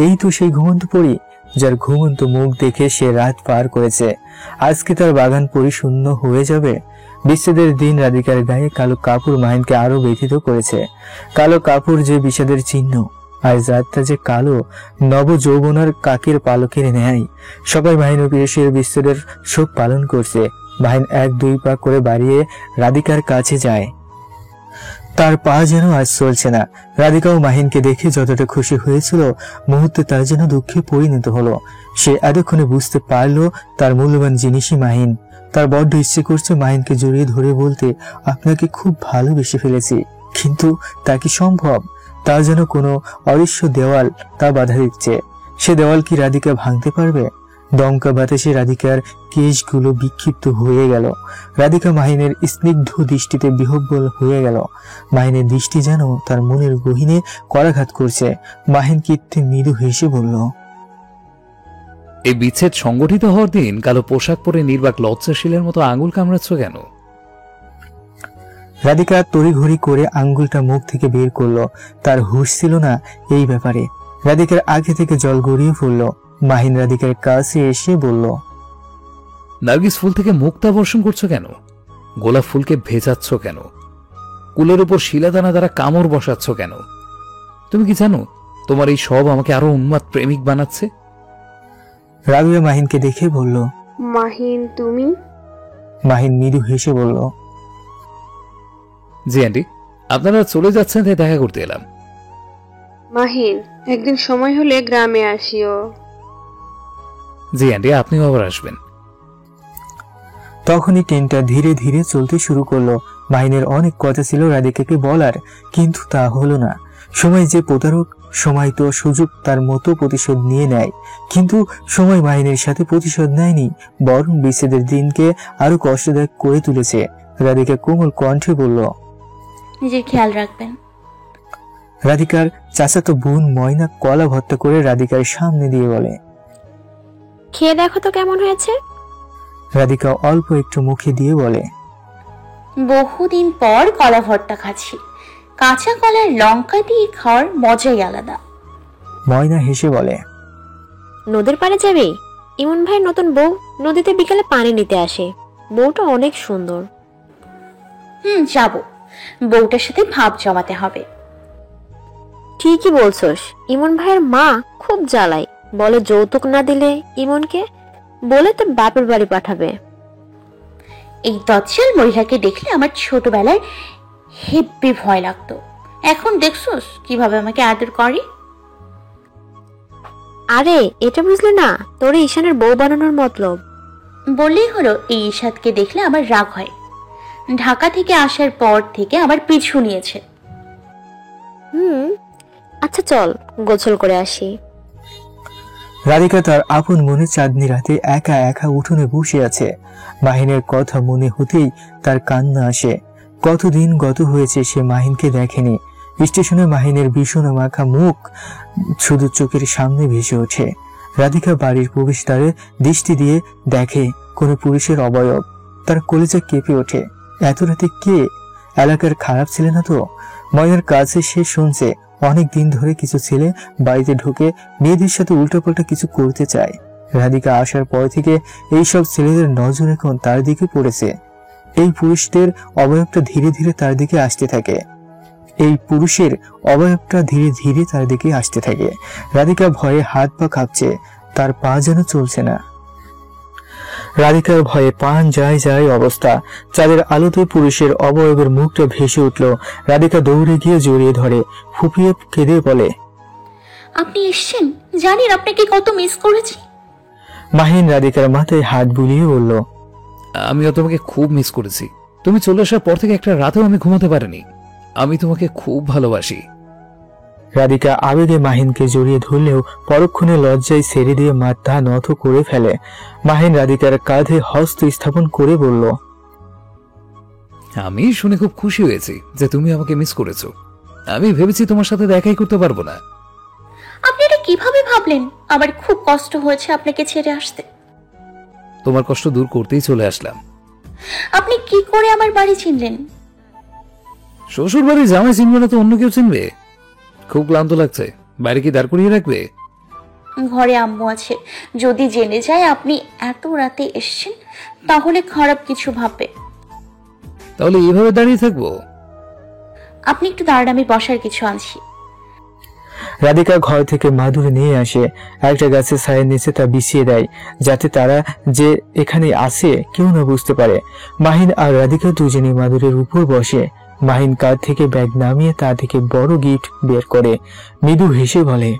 এই তো সেই ঘুমন্ত পরী যার ঘুমন্ত মুখ দেখে সে রাত পার করেছে। আজকে তার বাগান পরিশূন্য হয়ে যাবে। বিচ্ছেদের দিন রাধিকার গায়ে কালো কাপড় মাহিনকে আরো ব্যথিত করেছে। কালো কাপড় যে বিষাদের চিহ্ন, আর রাতটা যে কালো নব যৌবনার কাকের পালকের ন্যায়। সবাই মাহিন ও প্রিয়সীর বিচ্ছেদের শোক পালন করছে। মাহিন 1-2 পা করে বাড়িয়ে রাধিকার কাছে যায়। তার পা যেন আজ চলছে না। রাধিকাও মাহিনকে দেখে যতটা খুশি হয়েছিল, মুহূর্তে তার যেন দুঃখে পরিণত হলো। সে এতক্ষণে বুঝতে পারলো তার মূল্যবান জিনিসই মাহিন। তার বড্ড ইচ্ছে করছে মাহিনকে জড়িয়ে ধরে বলতে, আপনাকে খুব ভালোবেসে ফেলেছি। কিন্তু তা কি সম্ভব? তা যেন কোনো অদৃশ্য দেওয়াল তা বাধা দিচ্ছে। সে দেওয়াল কি রাধিকা ভাঙতে পারবে? দমকা বাতাসে রাধিকার কেশগুলো বিক্ষিপ্ত হয়ে গেল। রাধিকা মাহিনের স্নিগ্ধ দৃষ্টিতে বিহ্বল হয়ে গেল। মাহিনের দৃষ্টি যেন তার মনের গহীনে করাঘাত করছে। মাহিন কৃত্রিম মৃদু হেসে বলল, এই বিচ্ছেদ সংগঠিত হওয়ার দিন কালো পোশাক পরে নির্বাক লজ্জাশীলের মতো আঙুল কামড়াচ্ছ কেন? রাধিকা তড়িঘড়ি করে আঙ্গুলটা মুখ থেকে বের করলো। তার হুঁশ ছিল না এই ব্যাপারে। রাধিকার আগে থেকে জল গড়িয়ে পড়ল। মাহিন রাধিকার কাছে এসে বলল, নার্গিস ফুল থেকে মুক্তা বর্ষণ করছো কেন? গোলাপ ফুলকে ভেজাচ্ছ কেন? কুলের উপর শিলাদানা দ্বারা কামড় বসাচ্ছ কেন? তুমি কি জানো তোমার এই সব আমাকে আরো উন্মাদ প্রেমিক বানাচ্ছে? রাবিয়া মাহিনকে দেখে বলল, মাহিন তুমি? মাহিন মৃদু হেসে বলল, জি আন্টি, আপনারা চলে যাচ্ছেন তাই দেখা করতে এলাম। মাহিন, একদিন সময় হলে গ্রামে আসিও। জি আন্টি, আপনিও আবার আসবেন। তখনই ট্রেনটা ধীরে ধীরে চলতে শুরু করলো। মাহিনের অনেক কথা ছিল রাধিকাকে বলার, কিন্তু তা হলো না। সময় যে প্রতারক, সময় তো সুযোগ তার মতো প্রতিশোধ নিয়ে নেয়, কিন্তু সময় মাহিনের সাথে প্রতিশোধ নেয়নি, বরং বিচ্ছেদের দিনকে আরো কষ্টদায়ক করে তুলেছে। রাধিকা কোমল কণ্ঠে বলল, নিজের খেয়াল রাখবেন। রাধিকার চাচাতো বোন ময়না কলা ভর্তা করে রাধিকার সামনে দিয়ে বলে, খেয়ে দেখো তো কেমন হয়েছে। রাধিকা অল্প একটু মুখে দিয়ে বলে, বহুদিন পর কলা ভর্তা খাচ্ছি। কাঁচা কলার লঙ্কা দিয়ে খাওয়ার মজাই আলাদা। ময়না হেসে বলে, নদীর পাড়ে যাবে? ইমন ভাইয়ের নতুন বউ নদীতে বিকালে পানি নিতে আসে। বউটা অনেক সুন্দর। যাব। বউটার সাথে ভাব জমাতে হবে। ঠিকই বলছস। ইমন ভাইয়ের মা খুব জ্বালায়, বলে যৌতুক না দিলে ইমনকে বলে তোর বাপের বাড়ি পাঠাবে। এই দজ্জাল মহিলাকে দেখলে আমার ছোটবেলায় হেব্বি ভয় লাগতো। এখন দেখছস কিভাবে আমাকে আদর করে। আরে এটা বুঝলে না, তোরে ঈশানের বউ বানানোর মতলব। বললেই হলো, এই ঈশাদকে দেখলে আমার রাগ হয়। ঢাকা থেকে আসার পর থেকে আমার পিছু নিয়েছে। আচ্ছা চল গোসল করে আসি। রাধিকা তার আপন মনে চাঁদনি রাতে একা একা উঠোনে বসে আছে। মাহিনের কথা মনে হতেই তার কান্না আসে। কতদিন গত হয়েছে সে মাহিনকে দেখেনি। স্টেশনে মাহিনের বিষণ্ণ মাখা মুখ শুধু চোখের সামনে ভেসে ওঠে। রাধিকা বাড়ির প্রবেশদ্বারে দৃষ্টি দিয়ে দেখে কোনো পুরুষের অবয়ব। তার কলিজা কেঁপে ওঠে। এত রাতে কে? এলাকার খারাপ ছেলে না তো? ময়নার কাছে সে শুনছে অনেক দিন ধরে কিছু ছেলে বাড়িতে ঢুকে মেয়েদের সাথে উল্টোপাল্টা কিছু করতে চায়। রাধিকা আসার পর থেকে এইসব ছেলেদের নজর এখন তার দিকে পড়েছে। এই পুরুষদের অবয়বটা ধীরে ধীরে তার দিকে আসতে থাকে। রাধিকা ভয়ে হাত পা কাঁপছে, তার পা যেন চলছে না। রাধিকার ভয়ে প্রাণ যায় যায় অবস্থা। চাঁদের আলোতে পুরুষের অবয়বের মুখটা ভেসে উঠল। রাধিকা দৌড়ে গিয়ে জড়িয়ে ধরে, ফুপিয়ে কেঁদে বলে, আপনি এসেছেন? জানেন আপনাকে কত মিস করেছি। মাহিন রাধিকার মাথায় হাত বুলিয়ে বলল, আমিও তোমাকে খুব মিস করেছি। তুমি চলে আসার পর থেকে একটা রাতেও আমি ঘুমাতে পারিনি। আমি তোমাকে খুব ভালোবাসি। রাধিকা আবেগে মাহিনকে জড়িয়ে ধরলেও পরক্ষণে লজ্জায় ছেড়ে দিয়ে মাথা নত করে ফেলে। মাহিন রাধিকার কাঁধে হস্ত স্থাপন করে বলল, আমি শুনে খুব খুশি হয়েছি যে তুমি আমাকে মিস করেছো। আমি ভেবেছি তোমার সাথে দেখাই করতে পারবো না। আপনি এটা কিভাবে ভাবলেন? আমার খুব কষ্ট হয়েছে আপনাকে ছেড়ে আসতে। তোমার কষ্ট দূর করতেই চলে আসলাম। আপনি কি করে আমার বাড়ি চিনলেন? শ্বশুর বাড়ি জামাই চিনবে না তো অন্য কেউ চিনবে? খুব ক্লান্ত লাগছে, বাইরে কি দাঁড় করিয়ে রাখবে? ঘরে আম্মু আছে, যদি জেনে যায় আপনি এত রাতে এসেছেন তাহলে খারাপ কিছু ভাববে। তাহলে এইভাবে দাঁড়িয়ে থাকবো? আপনি একটু দাঁড়ান, আমি বসার কিছু আনছি। রাধিকা ঘর থেকে মাদুর নিয়ে আসে, একটা গাছের ছায়ের নিচে তা বিছিয়ে দেয়, যাতে তারা যে এখানে আসে কেউ না বুঝতে পারে। মাহিন আর রাধিকা দুজনে মাদুরের উপর বসে। মাহিন কাঁধ থেকে ব্যাগ নামিয়ে তা থেকে বড় গিফট বের করে মৃদু হেসে বলে,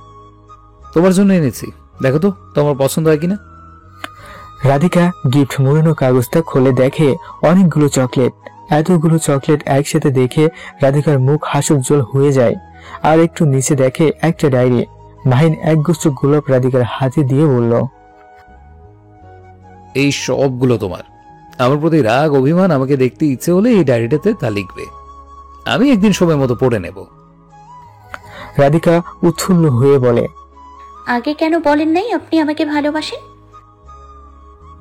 তোমার জন্য এনেছি, দেখো তো তোমার পছন্দ হয় কিনা। রাধিকা গিফট মোড়ানো কাগজটা খুলে দেখে অনেকগুলো চকলেট। এতগুলো চকলেট একসাথে দেখে রাধিকার মুখ হাস্যোজ্জ্বল হয়ে যায়। আর একটু নিচে দেখে একটা ডায়েরি। মাহিন একগুচ্ছ গোলাপ রাধিকার হাতে দিয়ে বলল, এই সবগুলো তোমার। আমার প্রতি রাগ অভিমান আমাকে দেখতে ইচ্ছে হলে এই ডায়েরিটাতে তা লিখবে। আমি একদিন সময় মতো পড়ে নেব। রাধিকা উৎফুল্ল হয়ে বলে, আগে কেন বলেন নাই আপনি আমাকে ভালোবাসেন?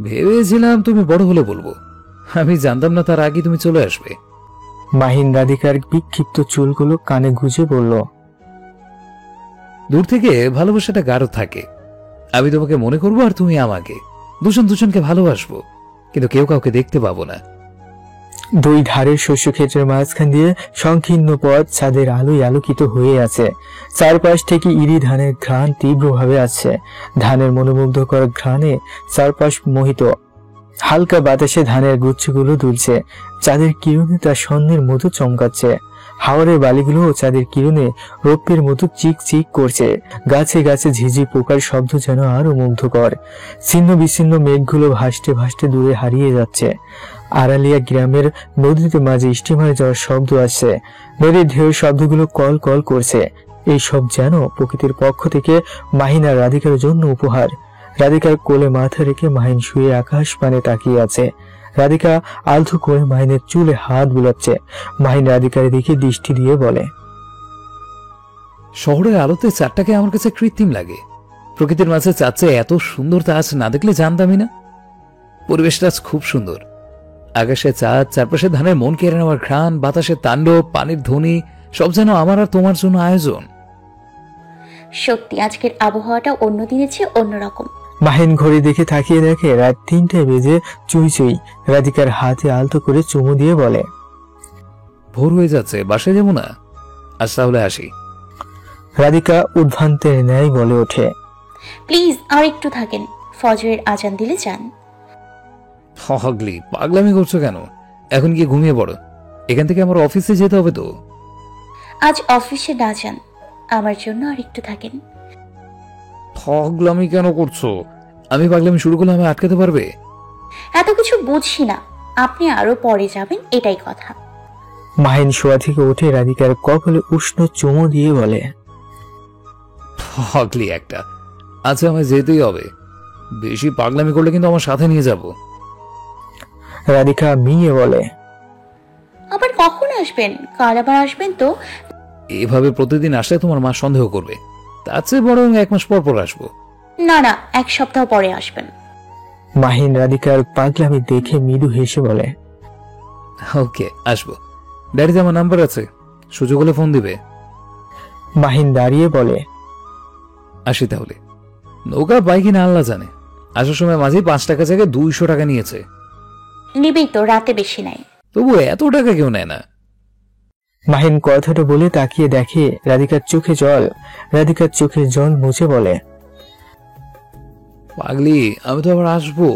ভেবেছিলাম তুমি বড় হলে বলবো, আমি জানতাম না তার আগে তুমি চলে আসবে। মাহিন রাধিকার বিক্ষিপ্ত চুলগুলো কানে গুজে বলল, দূর থেকে ভালোবাসাটা গাঢ় থাকে। আমি তোমাকে মনে করবো আর তুমি আমাকে। দুজন দুজনকে ভালোবাসবো, কিন্তু কেউ কাউকে দেখতে পাবো না। দুই ধারের শস্যক্ষেত্রের মাঝখান দিয়ে সংকীর্ণ পথ ছাদের আলোয় আলোকিত হয়ে আছে। চারপাশ থেকে ইরি ধানের ঘ্রাণ তীব্রভাবে আসছে। ধানের মনোমুগ্ধকর ঘ্রাণে চারপাশ মোহিত। হালকা বাতাসে ধানের গুচ্ছগুলো দুলছে, চাঁদের কিরণে তা স্বর্ণের মতো চমকাচ্ছে। হাওরের বালিগুলো চাঁদের কিরণে রৌপ্যের মতো চিক চিক করছে। গাছে গাছে ঝিঝি পোকার শব্দ যেন আরো মুগ্ধকর। ছিন্ন বিচ্ছিন্ন মেঘগুলো ভাসতে ভাসতে দূরে হারিয়ে যাচ্ছে। আড়ালিয়া গ্রামের নদীতে মাঝে স্টিমার যাওয়ার শব্দ আসছে। নদীর ঢেউ শব্দগুলো কল কল করছে। এই সব যেন প্রকৃতির পক্ষ থেকে মাহিন আর রাধিকার জন্য উপহার। রাধিকার কোলে মাথা রেখে মাহিন শুয়ে আকাশ পানে তাকিয়ে আছে। রাধিকা আলতো করে মাহিনের চুলে হাত বুলাচ্ছে। মাহিন রাধিকার দিকে দৃষ্টি দিয়ে বলে, শহরের আলোতে চাঁদটাকে আমার কাছে কৃত্রিম লাগে। প্রকৃতির মাঝে চাঁদে এত সুন্দর তা আজ না দেখলে জানতামই না। পরিবেশটা আজ খুব সুন্দর। আকাশে চাঁদ, চারপাশে ধানের মন কেড়ে নেওয়ার ঘ্রাণ, বাতাসের তাণ্ডব, পানির ধ্বনি, সব যেন আমার আর তোমার জন্য আয়োজন। সত্যি আজকের আবহাওয়াটা অন্য দিনের চেয়ে অন্যরকম। মাহিন ঘড়ি দেখে তাকিয়ে দেখে রাত 3টে বেজে চুই চুই। রাধিকার হাতে আলতো করে চুমু দিয়ে বলে, ভোর হয়ে যাচ্ছে, বাসায় যাবো না? আজ তাহলে আসি। রাধিকা উদ্ভ্রান্তের ন্যায় বলে ওঠে, প্লিজ আর একটু থাকেন, ফজরের আজান দিলে যান। হগলি, পাগলামি করছো কেন? এখন গিয়ে ঘুমিয়ে পড়ো। এখান থেকে আমার অফিসে যেতে হবে তো। আজ অফিসে না যান, আমার জন্য আর একটু থাকেন। পাগলামি কেন করছো? আমি পাগলামি শুরু করলে আমি আটকাতে পারবে? এত কিছু বুঝছি না, আপনি আরো পরে যাবেন এটাই কথা। মাহিন শোয়া থেকে উঠে রাধিকার কপালে উষ্ণ চুমু দিয়ে বলে, পাগলি একটা। আচ্ছা, আমায় যেতেই হবে। বেশি পাগলামি করলে কিন্তু আমার সাথে নিয়ে যাব। রাধিকা মিয়ে বলে, আবার কখন আসবেন? কাল আবার আসবেন তো? এভাবে প্রতিদিন আসলে তোমার মা সন্দেহ করবে। তার চেয়ে বরং 1 মাস পর পর আসবো। না না, 1 সপ্তাহ পরে আসবেন। মাহিন রাধিকার পাগলামি দেখে মৃদু হেসে বলে, ওকে, আসবো। ডায়েরিতে আমার নাম্বার আছে, সুযোগ হলে ফোন দিবে। মাহিন দাঁড়িয়ে বলে, আসি তাহলে। নৌকা পাই কিনা আল্লাহ জানে। আসার সময় মাঝেই 5 টাকা জায়গায় 200 টাকা নিয়েছে। নিবেই তো, রাতে বেশি নাই। তবু এত টাকা কেউ নেয় না। মাহিন কথাটা বলে তাকিয়ে দেখে রাধিকার চোখে জল। রাধিকার চোখের জল মুছে বলে, পাগলি, আমি তো আবার আসবো।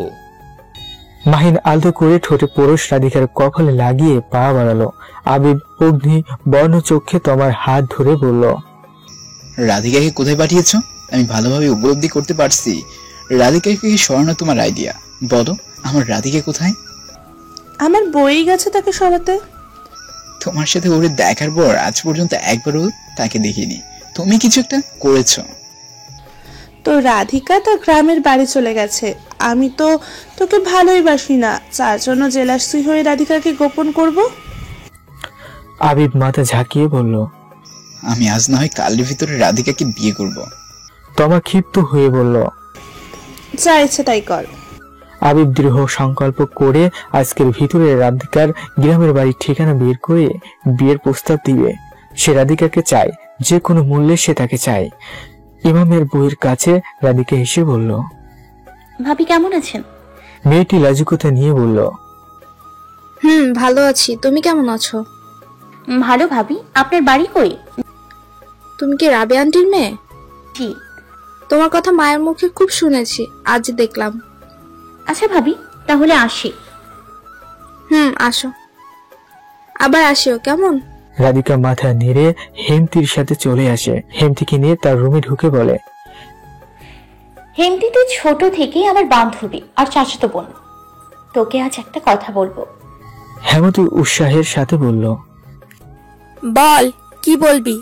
মাহিন আলতো করে ঠোঁটে পরশ রাধিকার কপালে লাগিয়ে পা বাড়ালো। আবিব অগ্নি বর্ণ চোখে তোমার হাত ধরে বলল, রাধিকাকে কোথায় পাঠিয়েছো? আমি ভালোভাবে উপলব্ধি করতে পারছি রাধিকাকে সরানো তোমার আইডিয়া। বলো, আমার রাধিকা কোথায়? আমার বই গেছে তাকে সরাতে। তোমার সাথে ওরে দেখার পর আজ পর্যন্ত একবারও তাকে দেখিনি। তুমি কিছু একটা করেছো। তো রাধিকা তার গ্রামের বাড়ি চলে গেছে। আমি তো তোকে ভালোই বাসি না, যার জন্য জেলাসি হয়ে রাধিকাকে গোপন করব। আবিব মাথা ঝাঁকিয়ে বলল, আমি আজ না হয় কালের ভিতরে রাধিকাকে বিয়ে করব। তোমা ক্ষিপ্ত হয়ে বলল, যা ইচ্ছে তাই কর। আবিব দৃঢ় সংকল্প করে আজকের ভিতরে রাধিকার গ্রামের বাড়ির ঠিকানা বের করে বিয়ের প্রস্তাব দিবে। সে রাধিকাকে চায়, যে কোনো মূল্যে সে তাকে চায়। ইমামের বইয়ের কাছে রাধিকা হেসে বলল, ভাবি কেমন আছেন? মেয়েটি লাজুকতা নিয়ে বলল, ভালো আছি, তুমি কেমন আছো? ভালো ভাবি। আপনার বাড়ি কই? তুমি কি রাবে আন্টির মেয়ে? জি। তোমার কথা মায়ের মুখে খুব শুনেছি, আজ দেখলাম। আচ্ছা ভাবি, তাহলে আসি। আসো, আবার আসিও কেমন? রাধিকা মাথা নেড়ে হেমতির সাথে চলে আসে। হেমতিকে নিয়ে তার রুমে ঢুকে বলে, হেমতি তো ছোট থেকেই আমার বান্ধবী আর চাচাতো বোন। তোকে আজ একটা কথা বলবো। হেমতি উৎসাহের সাথে বলল, বল, কি বলবি?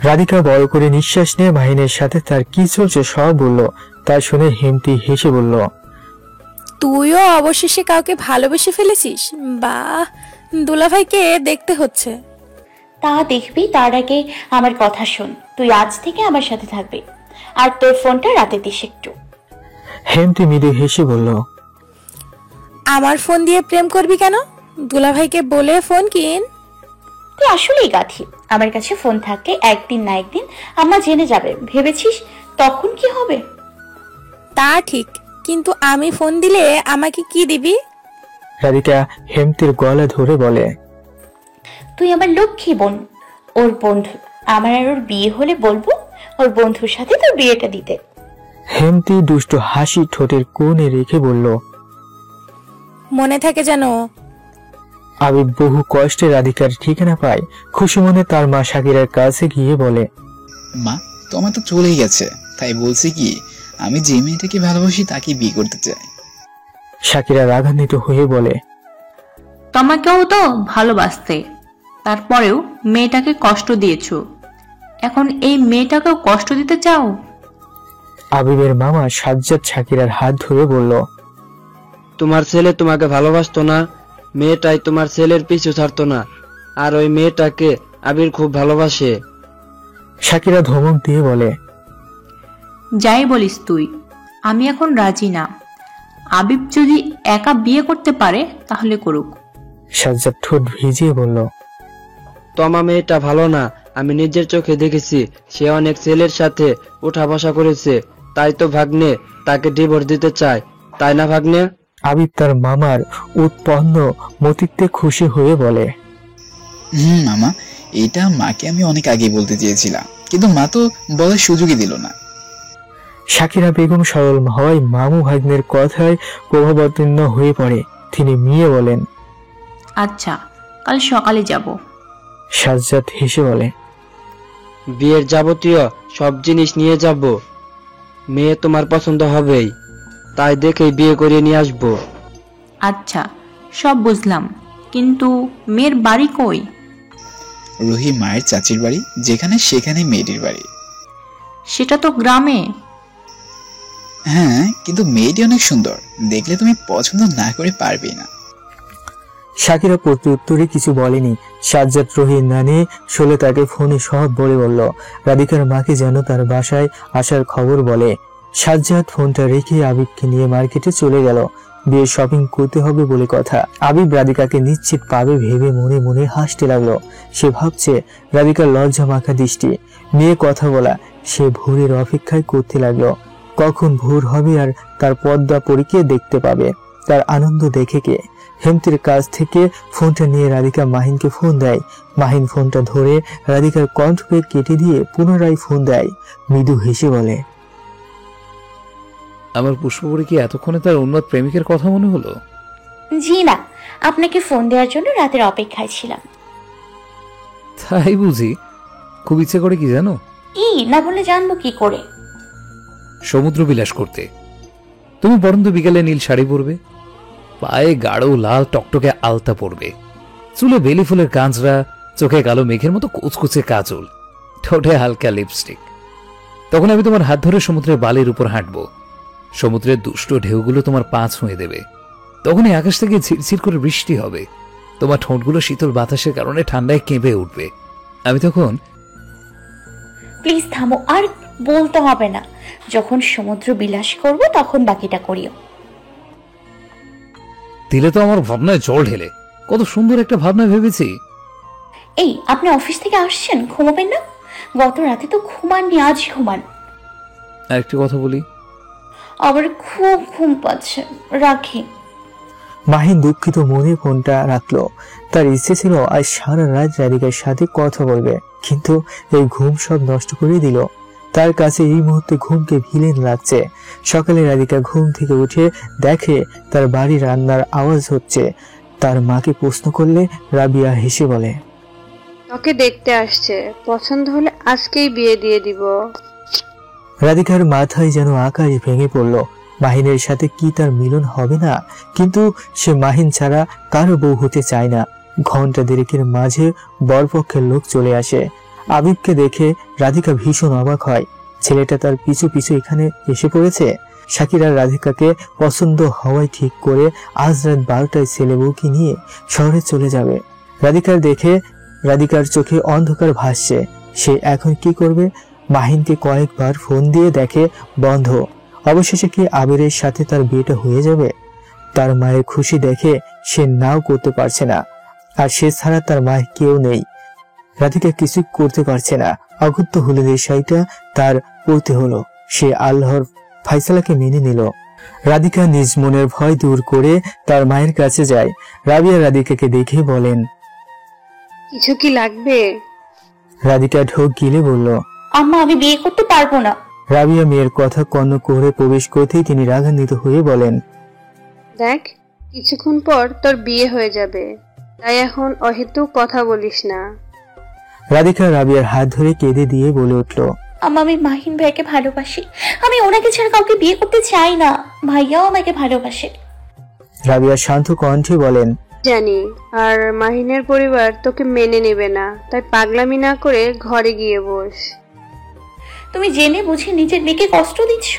রাধিকা বড় করে নিঃশ্বাস নিয়ে মাহিনের সাথে তার কি চলছে সব বলল। তা শুনে হেমতি হেসে বলল, তুইও অবশেষে কাউকে ভালোবেসে ফেলেছিস? বাহ, দুলাভাইকে দেখতে হচ্ছে। তা দেখবি, তার আগে আমার কথা শোন। তুই আজ থেকে আমার সাথে থাকবি, আর তোর ফোনটা রাতে দিস একটু। হেমতি মৃদু হেসে বলল, আমার ফোন দিয়ে প্রেম করবি কেন? দুলাভাইকে বলে ফোন কিন। তুই আসলেই গাধি। আমার কাছে ফোন থাকলে একদিন না একদিন আম্মা জেনে যাবে। ভেবেছিস তখন কি হবে? তা ঠিক, কিন্তু আমি ফোন দিলে আমাকে কি দিবি? রাধিকা হেমতির গলা ধরে বলে, তুই আমার লক্ষ্মী বোন, ওর বন্ধু। আমার আর ওর বিয়ে হলে বলবো ওর বন্ধুর সাথে তোর বিয়েটা দিতে। হেমতি দুষ্ট হাসি ঠোঁটের কোণে রেখে বলল, মনে থাকে যেন। আবিব বহু কষ্টে রাধিকার ঠিকানা পায়। খুশি মনে তার মা শাকিরার কাছে গিয়ে বলে, মা তোমার তো চলেই গেছে, তাই বলছি কি আমি যে মেয়েটাকে ভালোবাসি তাকে বিয়ে করতে চাই। শাকিরা রাগান্বিত হয়ে বলে, তোমাকেও তো ভালোবাসতে, তারপরেও মেয়েটাকে কষ্ট দিয়েছো, এখন এই মেয়েটাকেও কষ্ট দিতে চাও? আবিবের মামা সাজ্জাদ শাকিরার হাত ধরে বলল, তোমার ছেলে তোমাকে ভালোবাসতো না, মেয়েটাই তোমার ছেলের পিছু ছাড়তো না, আর ওই মেয়েটাকে আবির খুব ভালোবাসে। শাকিরা ধমক দিয়ে বলে, যাই বলিস তুই, আমি এখন রাজি না। আবিব যদি একা বিয়ে করতে পারে তাহলে করুক। সাজ্জাদ ঠোঁট ভিজিয়ে বলল, তোমা মেয়েটা ভালো না, আমি নিজের চোখে দেখেছি। সে অনেক ছেলের সাথে উঠা বসা করেছে, তাই তো ভাগ্নে তাকে ডিভোর্স দিতে চায়, তাই না ভাগ্নে? আবিব তার মামার উৎপন্ন মতিত্বে খুশি হয়ে বলে, মামা, এটা মাকে আমি অনেক আগে বলতে চেয়েছিলাম, কিন্তু মা তো বলার সুযোগই দিল না। শাকিরা বেগম সরল হওয়ায় মামু ভাগ্নের কথায় প্রভাবাতীর্ণ হয়ে পড়ে। তিনি মেয়ে বলেন, আচ্ছা, কাল সকালে যাব। সাজ্জাদ হেসে বলে, বিয়ের যাবতীয় সব জিনিস নিয়ে যাব, মেয়ে তোমার পছন্দ হবেই, তাই দেখেই বিয়ে করে নিয়ে আসবো। আচ্ছা, সব বুঝলাম, কিন্তু মেয়ের বাড়ি কই? রুহি মায়ের চাচির বাড়ি যেখানে, সেখানে মেয়েটির বাড়ি। সেটা তো গ্রামে। হ্যাঁ, কিন্তু মেয়েটি অনেক সুন্দর, দেখলে তুমি পছন্দ না করে পারবে না। শাকিরা প্রতি উত্তরে কিছু বলেনি। সাজ্জাদ রহির নানি শোলে তাকে ফোনে সব বলে বলল। রাধিকার মাকে যেন তার বাসায় আসার খবর বলে। সাজ্জাদ ফোনটা রেখে আবিবকে নিয়ে মার্কেটে চলে গেল। বিয়ে শপিং করতে হবে বলে কথা। আবিব রাধিকাকে নিশ্চিত পাবে ভেবে মনে মনে হাসতে লাগলো। সে ভাবছে রাধিকার লজ্জা মাখা দৃষ্টি, মেয়ে কথা বলা। সে ভোরের অপেক্ষায় করতে লাগলো, কখন ভোর হবে আর তার পদ্মা পরীকে দেখতে পাবে। তার আনন্দ দেখে কে? হেমতির কাছ থেকে ফোনটা নিয়ে রাধিকা মাহিনকে ফোন দেয়। মাহিন ফোনটা ধরে রাধিকার কণ্ঠকে কেটে দিয়ে পুনরায় ফোন দেয়। মৃদু হেসে বলে, আমার পুষ্পপুরি কি এতক্ষণে তার উন্নত প্রেমিকের কথা মনে হলো? জি না, আপনাকে ফোন দেওয়ার জন্য রাতের অপেক্ষায় ছিলাম। তাই বুঝি? খুব ইচ্ছে করে কি জানো? কি না বলে জানবো কি করে? সমুদ্র বিলাস করতে। তুমি বরন্ত বিকেলে নীল শাড়ি পরবে, পায়ে গাঢ় লাল টকটকে আলতা পরবে, চুলে বেলি ফুলের কাঁচরা, চোখে কালো মেঘের মতো কুচকুচে কাজল, ঠোঁটে হালকা লিপস্টিক। তখন আমি তোমার হাত ধরে সমুদ্রের বালির উপর হাঁটবো। সমুদ্রের দুষ্ট ঢেউগুলো তোমার পা ছুঁয়ে দেবে। তখনই আকাশ থেকে ঝিরঝির করে বৃষ্টি হবে। তোমার ঠোঁটগুলো শীতল বাতাসের কারণে ঠান্ডায় কেঁপে উঠবে। আমি তখন... প্লিজ থামো, আর বলতে হবে না। যখন সমুদ্র বিলাস করব তখন বাকিটা করিও। দিলে তো আমার ভাবনায় জল ঢেলে। কত সুন্দর একটা ভাবনা ভেবেছি। এই, আপনি অফিস থেকে আসছেন, ঘুমাবেন না? গত রাতে তো ঘুমাননি, আজ ঘুমান। আরেকটি কথা বলি, আবার খুব ঘুম পাচ্ছে, রাখি। মাহিন দুঃখিত মনে ফোনটা রাখলো। তার ইচ্ছে ছিল আজ সারা রাত রাধিকার সাথে কথা বলবে, কিন্তু এই ঘুম সব নষ্ট করে দিল। তার কাছে এই মুহূর্তে ঘুমকে ভিলেন লাগছে। সকালে রাধিকা ঘুম থেকে উঠে দেখে তার বাড়ি রান্নার আওয়াজ হচ্ছে। তার মাকে প্রশ্ন করলে রাবিয়া হেসে বলে, তোকে দেখতে আসছে, পছন্দ হলে আজকেই বিয়ে দিয়ে দিব। রাধিকার মাথায় যেন আকাশ ভেঙে পড়ল। মাহিনের সাথে কি তার মিলন হবে না? কিন্তু সে মাহিন ছাড়া কারো বউ হতে চায় না। ঘন্টা দেড়েকের মাঝে বরপক্ষের লোক চলে আসে। আবিবকে দেখে রাধিকা ভীষণ অবাক হয়। ছেলেটা তার পিছু পিছু এখানে এসে পড়েছে। শাকিরা রাধিকাকে পছন্দ হওয়ায় ঠিক করে আজ রাত 12টায় ছেলে বউকে নিয়ে শহরে চলে যাবে। রাধিকার চোখে অন্ধকার ভাসছে। সে এখন কি করবে? মাহিনকে কয়েকবার ফোন দিয়ে দেখে বন্ধ। অবশেষে কি আবিরের সাথে তার বিয়েটা হয়ে যাবে? তার মায়ের খুশি দেখে সে নাও করতে পারছে না, আর সে ছাড়া তার মায়ের কেউ নেই। রাধিকা কিছু করতে পারছে না। অগত্য হলে বিষয়টা তার পড়তে হলো। সে আল্লাহর ফাইসালাকে মেনে নিল। রাধিকা নিজ মনের ভয় দূর করে তার মায়ের কাছে যায়। রাবিয়া রাধিকাকে দেখে বলেন, কিছু কি লাগবে? রাধিকা ঢোক গিলে বলল, আম্মা, আমি বিয়ে করতে পারবো না। রাবিয়া মেয়ের কথা কর্ণ করে প্রবেশ করতেই তিনি রাগান্বিত হয়ে বলেন, দেখ, কিছুক্ষণ পর তোর বিয়ে হয়ে যাবে, তাই এখন অহেতুক কথা বলিস না। রাধিকা রাবিয়ার হাত ধরে কেঁদে দিয়ে বলে উঠল, আমি মাহিন ভাইকে ভালোবাসি। আমি ওনাকে ছাড়া কাউকে বিয়ে করতে চাই না। ভাইয়াও আমাকে ভালোবাসে। রাবিয়া শান্ত কণ্ঠে বলেন, জানি, আর মাহিনের পরিবার তোকে মেনে নেবে না, তাই পাগলামি না করে ঘরে গিয়ে বস। তুমি জেনে বুঝে নিজের মেয়েকে কষ্ট দিচ্ছ।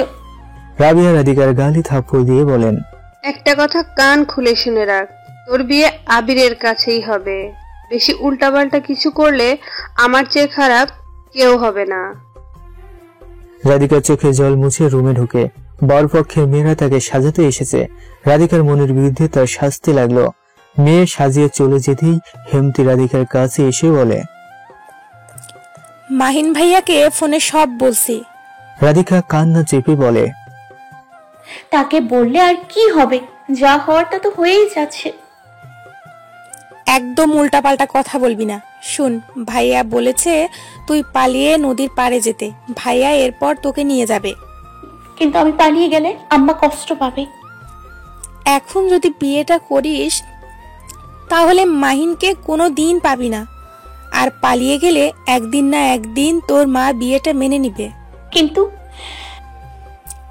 রাবিয়া রাধিকার গালে থাপ্পড় দিয়ে বলেন, একটা কথা কান খুলে শুনে রাখ, তোর বিয়ে আবিরের কাছেই হবে। বেশি উল্টাপাল্টা কিছু করলে আমার চেয়ে খারাপ কেউ হবে না। রাধিকার চোখে জল মুছে রুমে ঢুকে বরপক্ষের মেয়েরা তাকে সাজাতে এসেছে। রাধিকার মনের বিরুদ্ধে তার শাস্তি লাগলো। মেয়ে সাজিয়ে চলে যেতেই হেমতি রাধিকার কাছে এসে বলে, মাহিন ভাইয়াকে ফোনে সব বলছি। রাধিকা কান্না চেপে বলে, তাকে বললে আর কি হবে, যা হওয়ার তা তো হয়েই যাচ্ছে। একদম উল্টাপাল্টা কথা বলবি না। শুন, ভাইয়া বলেছে তুই পালিয়ে নদীর পাড়ে যেতে, ভাইয়া এরপর তোকে নিয়ে যাবে। কিন্তু আমি পালিয়ে গেলে আম্মা কষ্ট পাবে। এখন যদি বিয়েটা করিস তাহলে মাহিনকে কোনো দিন পাবি না, আর পালিয়ে গেলে একদিন না একদিন তোর মা বিয়েটা মেনে নিবে। কিন্তু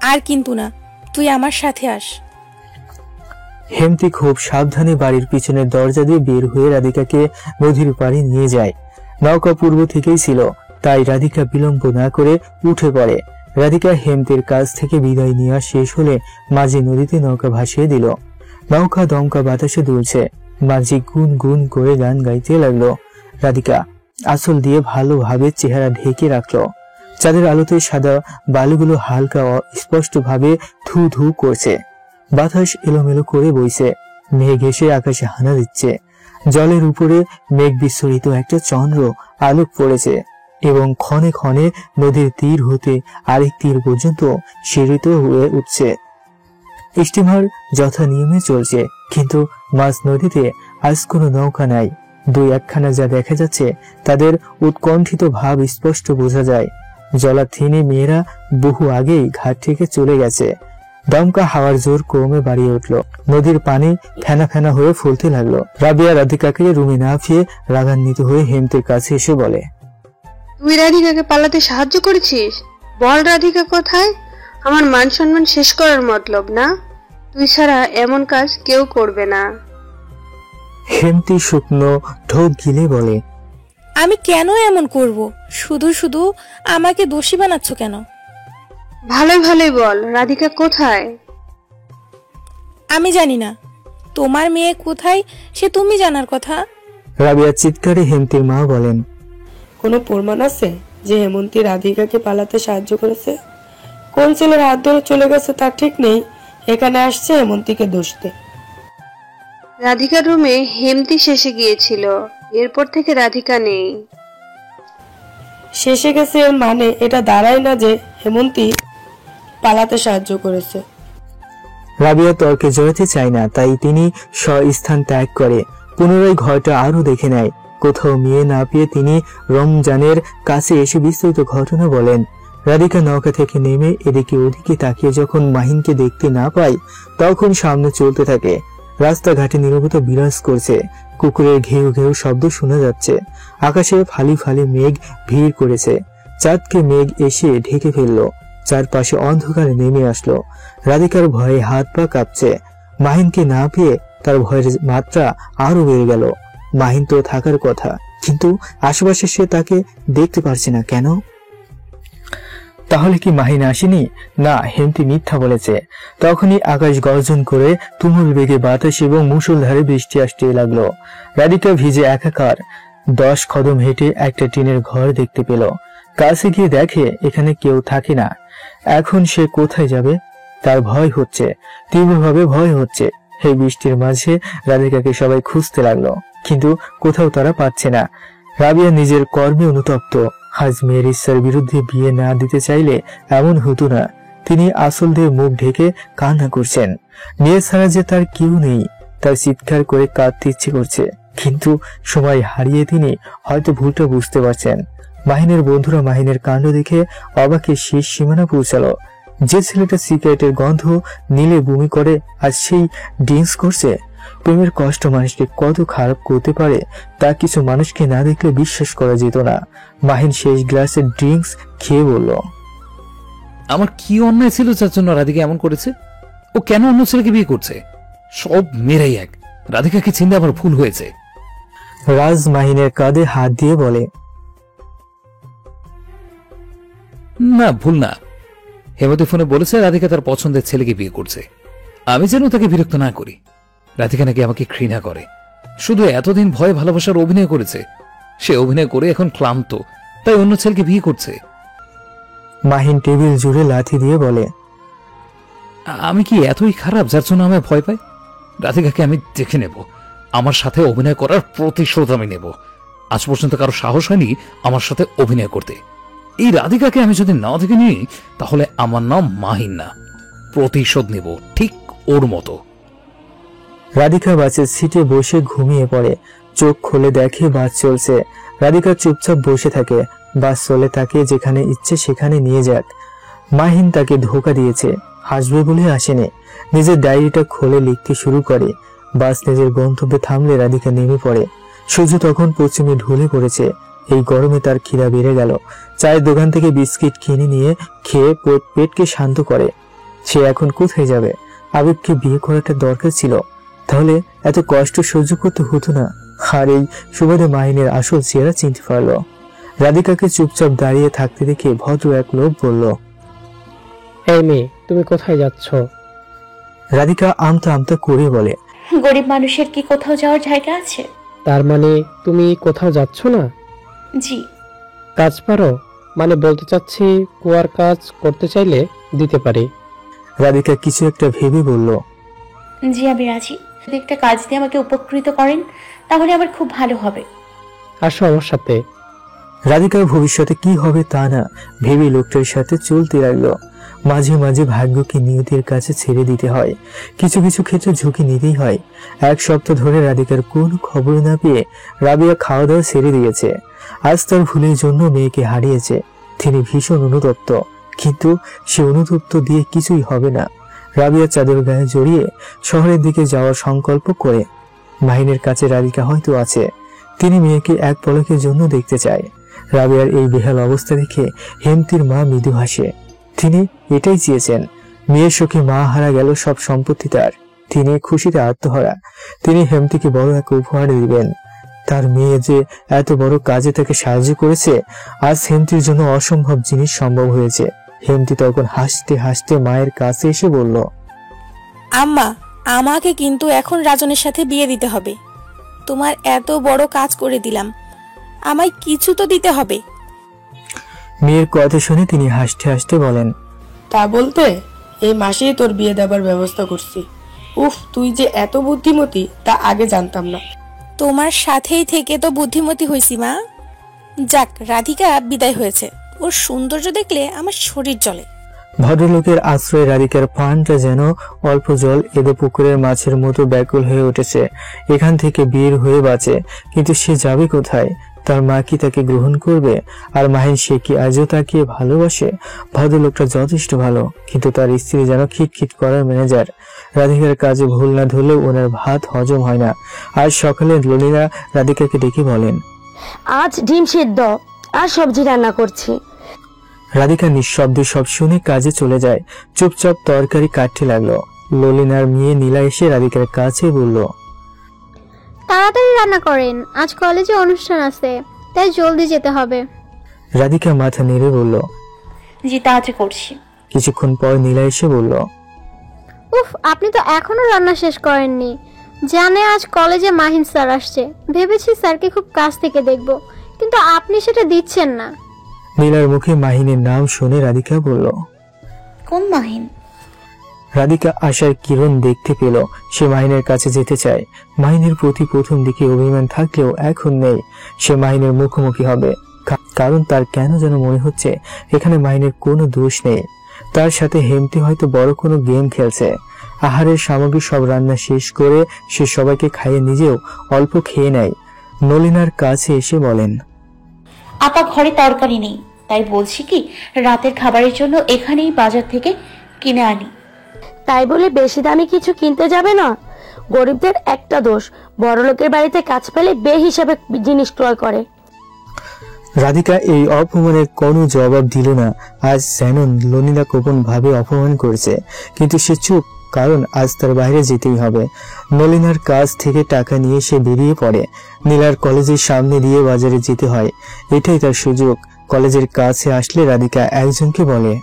আর কিন্তু না, তুই আমার সাথে আস। হেমতি খুব সাবধানে বাড়ির পিছনের দরজা দিয়ে বের হয়ে রাধিকাকে নদীর পাড়ে নিয়ে যায়। নৌকা পূর্ব থেকেই ছিল, তাই রাধিকা বিলম্ব না করে উঠে পড়ে। রাধিকা হেমতির কাছ থেকে বিদায় নেওয়া শেষ হলে মাঝি নদীতে নৌকা ভাসিয়ে দিল। নৌকা দমকা বাতাসে দুলছে। মাঝি গুন গুন করে গান গাইতে লাগলো। রাধিকা আঁচল দিয়ে ভালোভাবে চেহারা ঢেকে রাখলো। চাঁদের আলোতে সাদা বালুগুলো হালকা স্পষ্ট ভাবে ধু ধু করছে। বাতাস এলোমেলো করে বইছে। মেঘ এসে আকাশে হানা দিচ্ছে। জলের উপরে মেঘ বিস্ফোরিত একটা চন্দ্র আলোক পড়েছে এবং ক্ষণে ক্ষণে নদীর তীর হতে আরেক তীর পর্যন্ত শিরিত হয়ে উঠছে। স্টিমার যথা নিয়মে চলছে, কিন্তু মাঝ নদীতে আজ কোনো নৌকা নাই। দুই একখানা যা দেখা যাচ্ছে তাদের উৎকণ্ঠিত ভাব স্পষ্ট বোঝা যায়। জলার্থিনী মেয়েরা বহু আগেই ঘাট থেকে চলে গেছে। দমকা হাওয়ার জোর ক্রমে বাড়িয়ে উঠল। নদীর পানি ফেনা ফেনা হয়ে ফুলতে লাগলো। রাবিয়া রাধিকাকে রুমে না ফিরে রাগান্বিত হয়ে হেমতের কাছে এসে বলে, তুই রাধিকাকে পালাতে সাহায্য করেছিস? বল রাধিকা কোথায়? আমার মান সম্মান শেষ করার মতলব না? তুই ছাড়া এমন কাজ কেউ করবে না। হেমতি শুকনো ঢোক গিলে বলে, আমি কেন এমন করব? শুধু শুধু আমাকে দোষী বানাচ্ছ কেন? ভালোই ভালোই বল, রাধিকা কোথায়? আমি জানি না। তোমার মেয়ে কোথায় সে তুমি জানার কথা। রাবিয়া চিৎকারে হেমতির মা বলেন, কোনো প্রমাণ আছে যে হেমন্তী রাধিকাকে পালাতে সাহায্য করেছে? কোন ছেলের হাত ধরে চলে গেছে তার ঠিক নেই, এখানে আসছে হেমন্তীকে দোষ দে। রাধিকার রুমে হেমতি শেষে গিয়েছিল, এরপর থেকে রাধিকা নেই। শেষে গেছে এর মানে এটা দাঁড়ায় না যে হেমন্তী পালাতে সাহায্য করেছে। রাবিয়া তর্কে জড়াতে চায় না, তাই তিনি স্থান ত্যাগ করে পুনরায় ঘরটা আরো দেখে নেয়। কোথাও মেয়ে না পেয়ে তিনি রমজানের কাছে এসে বিস্তারিত ঘটনা বলেন। রাধিকা নৌকা থেকে নেমে এদিকে ওদিকে তাকিয়ে যখন মাহিনকে দেখতে না পায়, তখন সামনে চলতে থাকে। রাস্তাঘাটে নীরবতা বিরাজ করছে। কুকুরের ঘেউ ঘেউ শব্দ শোনা যাচ্ছে। আকাশে ফালি ফালি মেঘ ভিড় করেছে। চাঁদকে মেঘ এসে ঢেকে ফেললো। চারপাশে অন্ধকারে নেমে আসলো। রাধিকার ভয়ে হাত পা কাঁপছে। মাহিনকে না পেয়ে তার ভয়ের মাত্রা আরো বেড়ে গেল। মাহিন তো থাকার কথা, কিন্তু আশেপাশে সে তাকে দেখতে পারছে না কেন? তাহলে কি মাহিন আসেনি? না, হেমতি মিথ্যা বলেছে। তখনই আকাশ গর্জন করে তুমুল বেগে বাতাস এবং মুষলধারে বৃষ্টি আসতে লাগলো। রাধিকা ভিজে একাকার। 10 কদম হেঁটে একটা টিনের ঘর দেখতে পেল। কাছে গিয়ে দেখে এখানে কেউ থাকে না। এখন সে কোথায় যাবে? তার ভয় হচ্ছে, তীব্রভাবে ভয় হচ্ছে। এই বৃষ্টির মাঝে রাধিকাকে সবাই খুঁজতে লাগলো, কিন্তু কোথাও তারা পাচ্ছে না। রাবিয়া নিজের কর্মে অনুতপ্ত। আজ মেয়ের ইচ্ছার বিরুদ্ধে বিয়ে না দিতে চাইলে এমন হতো না। তিনি আসল দিয়ে মুখ ঢেকে কান্না করছেন। মেয়ে ছাড়া যে তার কেউ নেই, তার চিৎকার করে কাঁদতে ইচ্ছে করছে, কিন্তু সময় হারিয়ে তিনি হয়তো ভুলটা বুঝতে পারছেন। মাহিনের বন্ধুরা মাহিনের কাণ্ড দেখে অবাকে শেষ সীমানা পৌঁছালো। যে ছেলেটা সিগারেটের গন্ধ নিলে বমি করে আর সেই ড্রিঙ্কস করছে। প্রেমের কষ্ট মানুষকে কত খারাপ করতে পারে তা কিছু মানুষকে না দেখলে বিশ্বাস করা যেত না। মাহিন শেষ গ্লাসের ড্রিঙ্কস খেয়ে বলল, আমার কি অন্যায় ছিল যার জন্য রাধিকা এমন করেছে? ও কেন অন্য ছেলেকে বিয়ে করছে? সব মেয়েরাই এক। রাধিকাকে চিনতে আমার ভুল হয়েছে। রাজ মাহিনের কাঁধে হাত দিয়ে বলে, না, ভুল না। হেমন্তী ফোনে বলেছে রাধিকা তার পছন্দের ছেলেকে বিয়ে করছে। আমি যেন তাকে বিরক্ত না করি। রাধিকা নাকি আমাকে ঘৃণা করে। শুধু এতদিন ভয়ে ভালোবাসার অভিনয় করেছে। সে অভিনয় করে এখন ক্লান্ত, তাই অন্য ছেলেকে বিয়ে করছে। মাহিন টেবিল জুড়ে লাথি দিয়ে বলে, আমি কি এতই খারাপ যার জন্য আমি ভয় পাই? রাধিকাকে আমি দেখে নেব। আমার সাথে অভিনয় করার প্রতিশোধ আমি নেব। আজ পর্যন্ত কারো সাহস হয়নি আমার সাথে অভিনয় করতে। এই রাধিকাকে আমি যদি না দেখে নিই তাহলে আমার নাম মাহিন না। প্রতিশোধ নেব ঠিক ওর মতো। রাধিকা বাসের সিটে বসে ঘুমিয়ে পড়ে। চোখ খুলে দেখে বাস চলছে। রাধিকা চুপচাপ বসে থাকে। বাস চলে তাকে যেখানে ইচ্ছে সেখানে নিয়ে যাক। মাহিন তাকে ধোঁকা দিয়েছে, হাসবে বলে আসেনি। নিজের ডায়েরিটা খুলে লিখতে শুরু করে। বাস নিজের গন্তব্যে থামলে রাধিকা নেমে পড়ে। সূর্য তখন পশ্চিমে ঢলে পড়েছে। এই গরমে তার খিদা বেড়ে গেল। চায়ের দোকান থেকে বিস্কিট কিনে নিয়ে খেয়ে পেটকে শান্ত করে। সে এখন কোথায় যাবে? আবেগকে বিয়ে করাটা দরকার ছিল, তাহলে এত কষ্ট সহ্য করতে হতো না। আর এই সুবাদে মাহিনের আসল চেহারা চিনতে পারল। রাধিকাকে চুপচাপ দাঁড়িয়ে থাকতে দেখে ভদ্র এক লোক বলল, এই মেয়ে, তুমি কোথায় যাচ্ছ? রাধিকা আমতা আমতা করে বলে, গরিব মানুষের কি কোথাও যাওয়ার জায়গা আছে? তার মানে তুমি কোথাও যাচ্ছ না? জি। কাজ পারো? মানে বলতে চাচ্ছি, কুয়ার কাজ করতে চাইলে দিতে পারি। রাধিকা কিছু একটা ভেবে বলল, জি আমি রাজি। যদি একটা কাজ দিয়ে আমাকে উপকৃত করেন তাহলে আমার খুব ভালো হবে। আসো আমার সাথে। রাধিকার ভবিষ্যতে কি হবে তা না ভেবে লোকটার সাথে চলতে লাগলো। মাঝে মাঝে ভাগ্যকে নিয়তির কাছে ছেড়ে দিতে হয়। কিছু কিছু ক্ষেত্রে ঝুঁকি নিতেই হয়। এক সপ্তাহ ধরে রাধিকার কোনো খবর না পেয়ে রাবিয়া খাওয়া দাওয়া ছেড়ে দিয়েছে। আজ তার ভুলের জন্য মেয়েকে হারিয়েছে। তিনি ভীষণ অনুতপ্ত, কিন্তু সে অনুতপ্ত দিয়ে কিছুই হবে না। রাবিয়া চাদর গায়ে জড়িয়ে শহরের দিকে যাওয়ার সংকল্প করে। মাহিনের কাছে রাধিকা হয়তো আছে। তিনি মেয়েকে এক পলকের জন্য দেখতে চায়। রাবিয়ার এই বেহাল অবস্থা দেখে হেমন্তীর মা মৃদু হাসে। তিনি এটাই চেয়েছেন। মেয়ের শোকে মা হারা গেল সব সম্পত্তি তার। তিনি খুশিতে আত্মহারা। তিনি হেমন্তীকে বড় এক উপহার দিবেন। তার মেয়ে যে এত বড় কাজে তাকে সাহায্য করেছে, আজ হেমন্তীর জন্য অসম্ভব জিনিস সম্ভব হয়েছে। হেমন্তী তখন হাসতে হাসতে মায়ের কাছে এসে বলল, আম্মা, আমাকে কিন্তু এখন রাজনের সাথে বিয়ে দিতে হবে। তোমার এত বড় কাজ করে দিলাম, আমায় কিছু তো দিতে হবে। মেয়ের কথা শুনে তিনি হাসতে হাসতে বলেন, তা বলতে এই মাসেই তোর বিয়ে দেবার ব্যবস্থা করছি। উফ, তুই যে এত বুদ্ধিমতী তা আগে জানতাম না। তোমার সাথেই থেকে তো বুদ্ধিমতী হইছি মা। যাক, রাধিকা বিদায় হয়েছে। ওর সৌন্দর্য দেখলে আমার শরীর জ্বলে। ভদ্রলোকের আশ্রয়ে রাধিকার প্রাণটা যেন অল্প জল এদো পুকুরের মাছের মতো ব্যাকুল হয়ে উঠেছে। এখান থেকে বের হয়ে বাঁচে, কিন্তু সে যাবে কোথায়? তার মা কি তাকে গ্রহণ করবে? আর মাহিন, সে কি আজও তাকে ভালোবাসে? ভদ্রলোকটা যথেষ্ট ভালো, কিন্তু তার স্ত্রী যেন খিটখিট করার ম্যানেজার। রাধিকার কাজে ভুল না ধরলেও ওনার ভাত হজম হয় না। আজ সকালে ললিনা রাধিকাকে ডেকে বলেন, আজ ডিম সিদ্ধ আর সবজি রান্না করছি। রাধিকা নিঃশব্দে সব শুনে কাজে চলে যায়। চুপচাপ তরকারি কাটতে লাগলো। ললিনার মেয়ে নীলা এসে রাধিকার কাছে বলল, তাড়াতাড়ি রান্না করেন, আজ কলেজে অনুষ্ঠান আছে, তাই জলদি যেতে হবে। রাধিকা মাথা নেড়ে বলল, জি তাড়াতাড়ি করছি। কিছুক্ষণ পর নীলা এসে বলল, উফ, আপনি তো এখনো রান্না শেষ করেননি। জানে আজ কলেজে মাহিন স্যার আসছে, ভেবেছি স্যারকে খুব কাছ থেকে দেখব, কিন্তু আপনি সেটা দিচ্ছেন না। নীলার মুখে মাহিনের নাম শুনে রাধিকা বলল, কোন মাহিন? রাধিকা আশার কিরণ দেখতে পেল। সে মাহিনের কাছে যেতে চায়। মাহিনের প্রতি প্রথম দিকে অভিমান থাকলেও এখন নেই। সে মাহিনের মুখোমুখি হবে, কারণ তার কেন যেন মনে হচ্ছে এখানে মাহিনের কোনো দোষ নেই। তার সাথে হেমন্তী হয়তো বড় কোনো গেম খেলছে। আহারের সামগ্রী সব রান্না শেষ করে সে সবাইকে খাইয়ে নিজেও অল্প খেয়ে নেয়। নলিনার কাছে এসে বলেন, আপা ঘরে তরকারি নেই, তাই বলছি কি রাতের খাবারের জন্য এখানেই বাজার থেকে কিনে আনি। তাই বলে বেশি দামি কিছু কিনতে যাবে না। গরিবদের একটা দোষ, বড়লোকের বাড়িতে কাজ পেলে বেহিসাবে জিনিস ক্রয় করে। রাধিকা এই অপমানের কোনো জবাব দিল না। আজ যেন ললিনা গোপন ভাবে অপমান করেছে, কিন্তু সে চুপ, কারণ আজ তার বাইরে যেতেই হবে। নলিনার কাছ থেকে টাকা নিয়ে সে বেরিয়ে পড়ে। নীলার কলেজের সামনে দিয়ে বাজারে যেতে হয়, এটাই তার সুযোগ। কলেজের কাছে আসলে রাধিকা একজনকে বলে,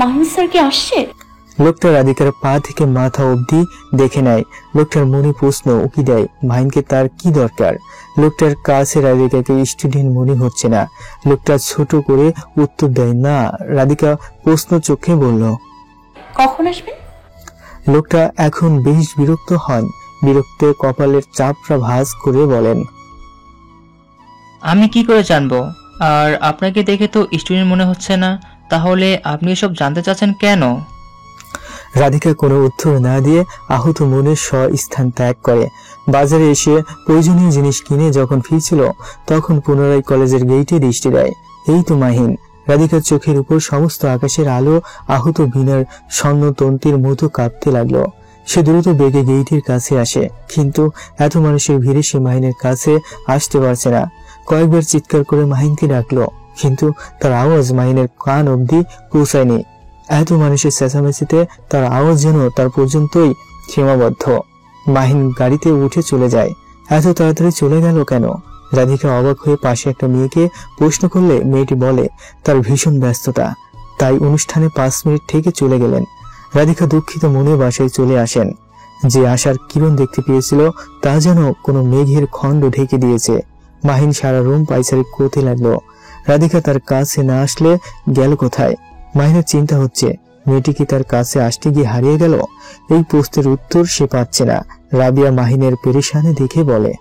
মাহিন স্যার কি আসছে? লোকটা রাধিকার পা থেকে মাথা অবধি দেখে নেয়। লোকটার মনে প্রশ্ন উকি দেয়, মাহিনকে তার কি দরকার? লোকটার কাছে রাধিকাকে স্টুডেন্ট মনে হচ্ছে না। লোকটা ছোট করে উত্তর দেয়, না। রাধিকা প্রশ্ন চোখে বলল, কখন আসবেন? লোকটা এখন বেশ বিরক্ত হন। বিরক্তে কপালের চাপড়া ভাঁজ করে বলেন, আমি কি করে জানবো? আর আপনাকে দেখে তো স্টুডেন্ট মনে হচ্ছে না, তাহলে আপনি এসব জানতে চাচ্ছেন কেন? রাধিকা কোনো উত্তর না দিয়ে আহত মনে স্থান ত্যাগ করে। বাজারে এসে প্রয়োজনীয় জিনিস কিনে যখন ফিরছিল, তখন পুনরায় কলেজের গেইটে দৃষ্টি দেয়। এই তো মাহিন। রাধিকার চোখের উপর সমস্ত আকাশের আলো আহত বিনার স্বর্ণতন্ত্রের মতো কাঁপতে লাগলো। সে দ্রুত বেগে গেইটের কাছে আসে, কিন্তু এত মানুষের ভিড়ে সে মাহিনের কাছে আসতে পারছে না। কয়েকবার চিৎকার করে মাহিনকে ডাকলো, কিন্তু তার আওয়াজ মাহিনের কান অবধি পৌঁছায়নি। এত মানুষের চেঁচামেচিতে তার আওয়াজ যেন তার পর্যন্তই সীমাবদ্ধ। মাহিন গাড়িতে উঠে চলে যায়। এত তাড়াতাড়ি চলে গেল কেন? রাধিকা অবাক হয়ে পাশে একটা মেয়েকে প্রশ্ন করলে মেয়েটি বলে তার ভীষণ ব্যস্ততা, তাই অনুষ্ঠানে 5 মিনিট থেকে চলে গেলেন। রাধিকা দুঃখিত মনে বাসায় চলে আসেন। যে আশার কিরণ দেখতে পেয়েছিল তা যেন কোনো মেঘের খণ্ড ঢেকে দিয়েছে। মাহিন সারা রুম পাইচারি করতে লাগলো। রাধিকা তার কাছে না আসলে গেল কোথায়? মাহিনের চিন্তা হচ্ছে, মেয়েটি কি তার কাছে আসতে গিয়ে হারিয়ে গেল? এই প্রশ্নের উত্তর সে পাচ্ছে না। রাবিয়া মাহিনের পেরেশানি দেখে বলে,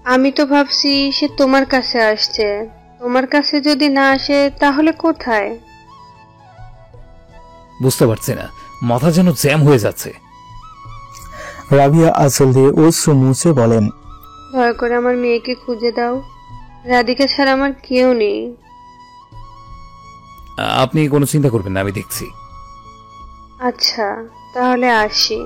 আমি তো ভাবছি সে তোমার কাছে আসছে। তোমার কাছে যদি না আসে তাহলে কোথায়? বুঝতে পারছি না, মাথা যেন জ্যাম হয়ে যাচ্ছে। রাবিয়া আঁচল দিয়ে অশ্রু মুছে বলেন, দয়া করে আমার মেয়েকে খুঁজে দাও। রাধিকা ছাড়া আমার কেউ নেই। আপনি কোনো চিন্তা করবেন না, আমি দেখছি। আচ্ছা, তাহলে আসি।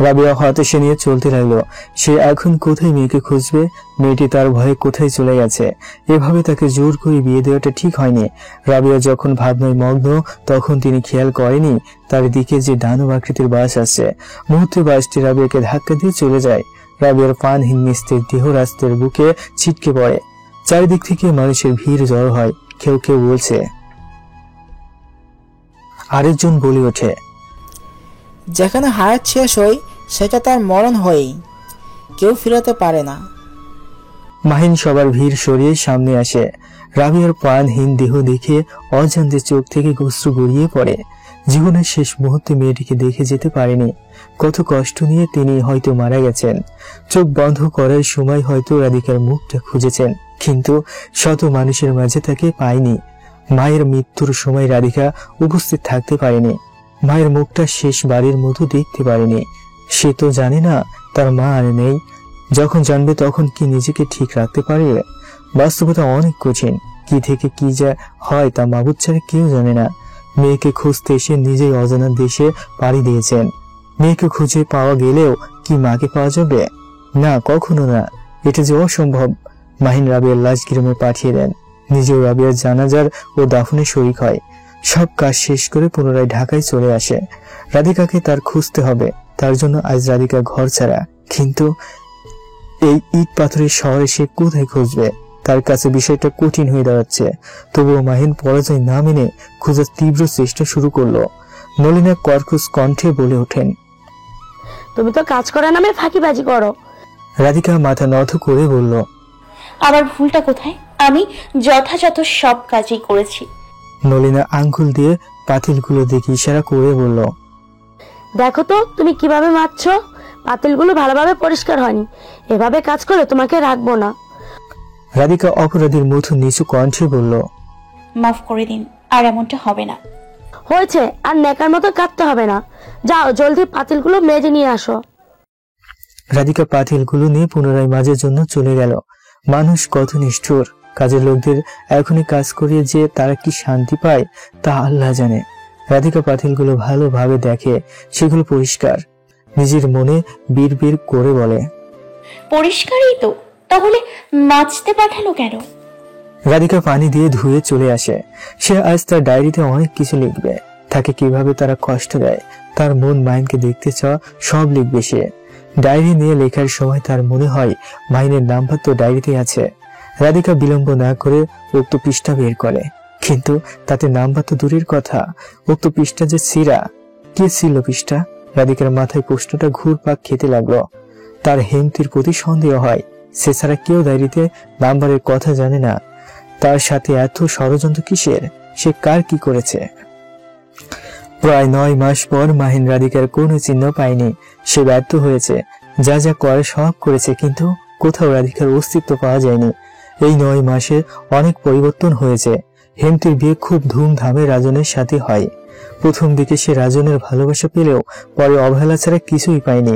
রাবিয়া হতাশা নিয়ে চলতে লাগলো। সে এখন কোথায় মেয়েকে খুঁজবে? মেয়েটি তার ভয়ে কোথায় চলে গেছে? এভাবে তাকে জোর করে বিয়ে দেওয়াটা ঠিক হয়নি। রাবিয়া যখন ভাবনায় মগ্ন, তখন তিনি খেয়াল করেনি তার দিকে যে দানব আকৃতির বাস আসছে। মুহূর্তে বাসটি রাবিয়াকে ধাক্কা দিয়ে চলে যায়। রাবিয়ার পানহীন মিস্ত্রির দেহ রাস্তার বুকে ছিটকে পড়ে। চারিদিক থেকে মানুষের ভিড় জড়ো হয়। কেউ কেউ বলছে, আরেকজন বলে ওঠে, যেখানে হায়াত শেষ হয় সেটা তার মরণ হয়ই, কেউ ফিরাতে পারে না। মাহিন সবার ভিড় সরিয়ে সামনে আসে। রাবিয়ার প্রাণহীন দেহ দেখে অজান্তে চোখ থেকে অশ্রু গড়িয়ে পড়ে। জীবনের শেষ মুহূর্তে মেয়েটিকে দেখে যেতে পারেনি। কত কষ্ট নিয়ে তিনি হয়তো মারা গেছেন। চোখ বন্ধ করার সময় হয়তো রাধিকার মুখটা খুঁজেছেন, কিন্তু শত মানুষের মাঝে তাকে পায়নি। মায়ের মৃত্যুর সময় রাধিকা উপস্থিত থাকতে পারেনি। মায়ের মুখটা শেষবারের মতো দেখতে পারেনি। সে তো জানে না তার মা আর নেই। যখন জানবে তখন কি নিজেকে ঠিক রাখতে পারবে? বাস্তবতা অনেক কঠিন। কি থেকে কি যা হয় তা মাবুদ ছাড়া কেউ জানে না। মেয়েকে খুঁজতে এসে নিজেই অজানা দেশে পাড়ি দিয়েছেন। মেয়েকে খুঁজে পাওয়া গেলেও কি মাকে পাওয়া যাবে? না, কখনো না। এটা যে অসম্ভব। মাহিন রাবিয়ার লাশ গ্রামে পাঠিয়ে দেন। নিজেও রাবিয়ার জানাজার ও দাফনে শরিক হয়। সব কাজ শেষ করে পুনরায় ঢাকায় চলে আসে। রাধিকাকে তার খুঁজতে হবে। তার জন্য আজ রাধিকা ঘর ছাড়া। কিন্তু এই ইট পাথরের শহরে সে কোথায় খুঁজবে? তার কাছে বিষয়টা কঠিন হয়ে দাঁড়াচ্ছে। তবুও মাহিন পরাজয় না মেনে খোঁজার তীব্র চেষ্টা শুরু করলো। নলিনা কর্কশ কণ্ঠে বলে ওঠেন, তুমি তো কাজ করার নামে ফাঁকিবাজি করো। রাধিকা মাথা নত করে বলল, আমার ভুলটা কোথায়? আমি যথাযথ সব কাজই করেছি। নলিনা আঙ্গুল দিয়ে পাতিলগুলো দেখে ইশারা করে বলল, দেখো তো তুমি কিভাবে মারছ। পাতিলগুলো ভালোভাবে পরিষ্কার হয়নি। এভাবে কাজ করে তোমাকে রাখবো না। রাধিকা অপরাধীর মতো নিচু কণ্ঠে বলল, মাফ করে দিন, আর এমনটা হবে না। হয়েছে, আর নেকার মতো কাটতে হবে না। যাও জলদি পাতিলগুলো মেজে নিয়ে আসো। রাধিকা পাতিলগুলো নিয়ে পুনরায় মাঝের জন্য চলে গেল। মানুষ কত নিষ্ঠুর। কাজের লোকদের এখনই কাজ করিয়ে যে তারা কি শান্তি পায় তা আল্লাহ জানে। রাধিকা পাতিলগুলো ভালোভাবে দেখে, সেগুলো পরিষ্কার। নিজের মনে বিড় করে বলে, পরিষ্কারই তো, তাহলে মাজতে পাঠালো কেন? রাধিকা পানি দিয়ে ধুয়ে চলে আসে। সে আজ তার ডায়েরিতে অনেক কিছু লিখবে, তাকে কিভাবে তারা কষ্ট দেয়, তার মন মাইনকে দেখতে চাওয়া, সব লিখবে সে। ডায়েরি নিয়ে লেখার সময় তার মনে হয় মাইনের নাম্বার তো ডায়েরিতে আছে। রাধিকা বিলম্ব না করে উক্ত পৃষ্ঠা বের করে, কিন্তু তাতে নাম্বার তো দূরের কথা, উক্ত পৃষ্ঠা যে ছিঁড়া। কে ছিল পৃষ্ঠা? রাধিকার মাথায় প্রশ্নটা ঘুরপাক খেতে লাগলো। তার হেমন্তীর প্রতি সন্দেহ হয়, সে ছাড়া কেউ ডায়েরিতে নাম্বারের কথা জানে না। তার সাথে এত ষড়যন্ত্র কিসের? সে কার কি করেছে? প্রায় 9 মাস পর মাহিন রাধিকার কোনো চিহ্ন পায়নি। সে ব্যর্থ হয়েছে, যা যা করে সব করেছে, কিন্তু কোথাও রাধিকার অস্তিত্ব পাওয়া যায়নি। এই 9 মাসে অনেক পরিবর্তন হয়েছে। হেমন্তীর বিয়ে খুব ধুমধামে রাজনের সাথে হয়। প্রথম দিকে সে রাজনের ভালোবাসা পেলেও পরে অবহেলা ছাড়া কিছুই পায়নি।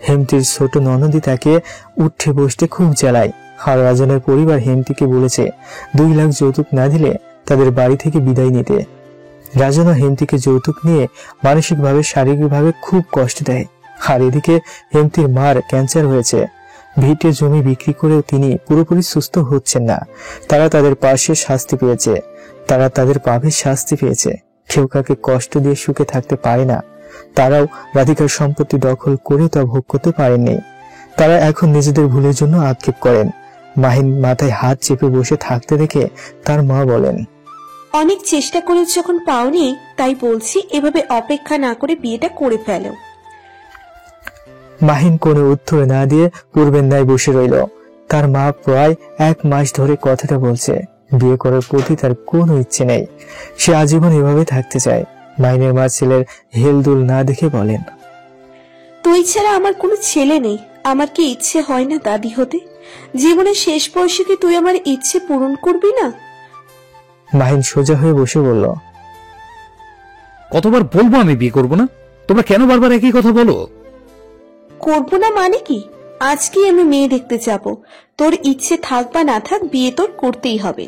হেমন্তীর ছোট ননদী তাকে উঠে বসতে খুব জ্বালায়, আর রাজনের পরিবার হেমন্তীকে বলেছে 2 লাখ যৌতুক না দিলে তাদের বাড়ি থেকে বিদায় নিতে। রাজন ও হেমন্তীকে যৌতুক নিয়ে মানসিকভাবে শারীরিকভাবে খুব কষ্ট দেয়। আর এদিকে হেমন্তীর মার ক্যান্সার হয়েছে। ভিটে জমি বিক্রি করেও তিনি পুরোপুরি সুস্থ হচ্ছেন না। তারা তাদের পাশে শাস্তি পেয়েছে, তারা তাদের পাপের শাস্তি পেয়েছে। কেউ কাকে কষ্ট দিয়ে সুখে থাকতে পারে না। তারাও রাধিকার সম্পত্তি দখল করে তা ভোগ করতে পারেননি। তারা এখন নিজেদের ভুলের জন্য আক্ষেপ করেন। মাহিন মাথায় হাত চেপে বসে থাকতে দেখে তার মা বলেন, অনেক চেষ্টা করে যখন পাওনি, তাই বলছি এভাবে অপেক্ষা না করে বিয়েটা করে ফেলো। মাহিন কোনো উত্তর না দিয়ে পূর্বের ন্যায় বসে রইল। তার মা প্রায় 1 মাস ধরে কথাটা বলছে, বিয়ে করার প্রতি তার কোনো ইচ্ছে নেই। সে আজীবন এভাবে থাকতে চায়। মাহিনের মা ছেলের হেলদুল না দেখে বলেন, তুই ছাড়া আমার কোনো ছেলে নেই। আমার কি ইচ্ছে হয় না দাদি হতে? জীবনের শেষ বয়সে কি তুই আমার ইচ্ছে পূরণ করবি না? মাহিন সোজা হয়ে বসে বলল, কতবার বলবো আমি বিয়ে করব না? তোমরা কেন বারবার একই কথা বলো? করবো না মানে কি? আজকে আমি মেয়ে দেখতে যাব। তোর ইচ্ছে থাক বা না থাক, বিয়ে তোর করতেই হবে।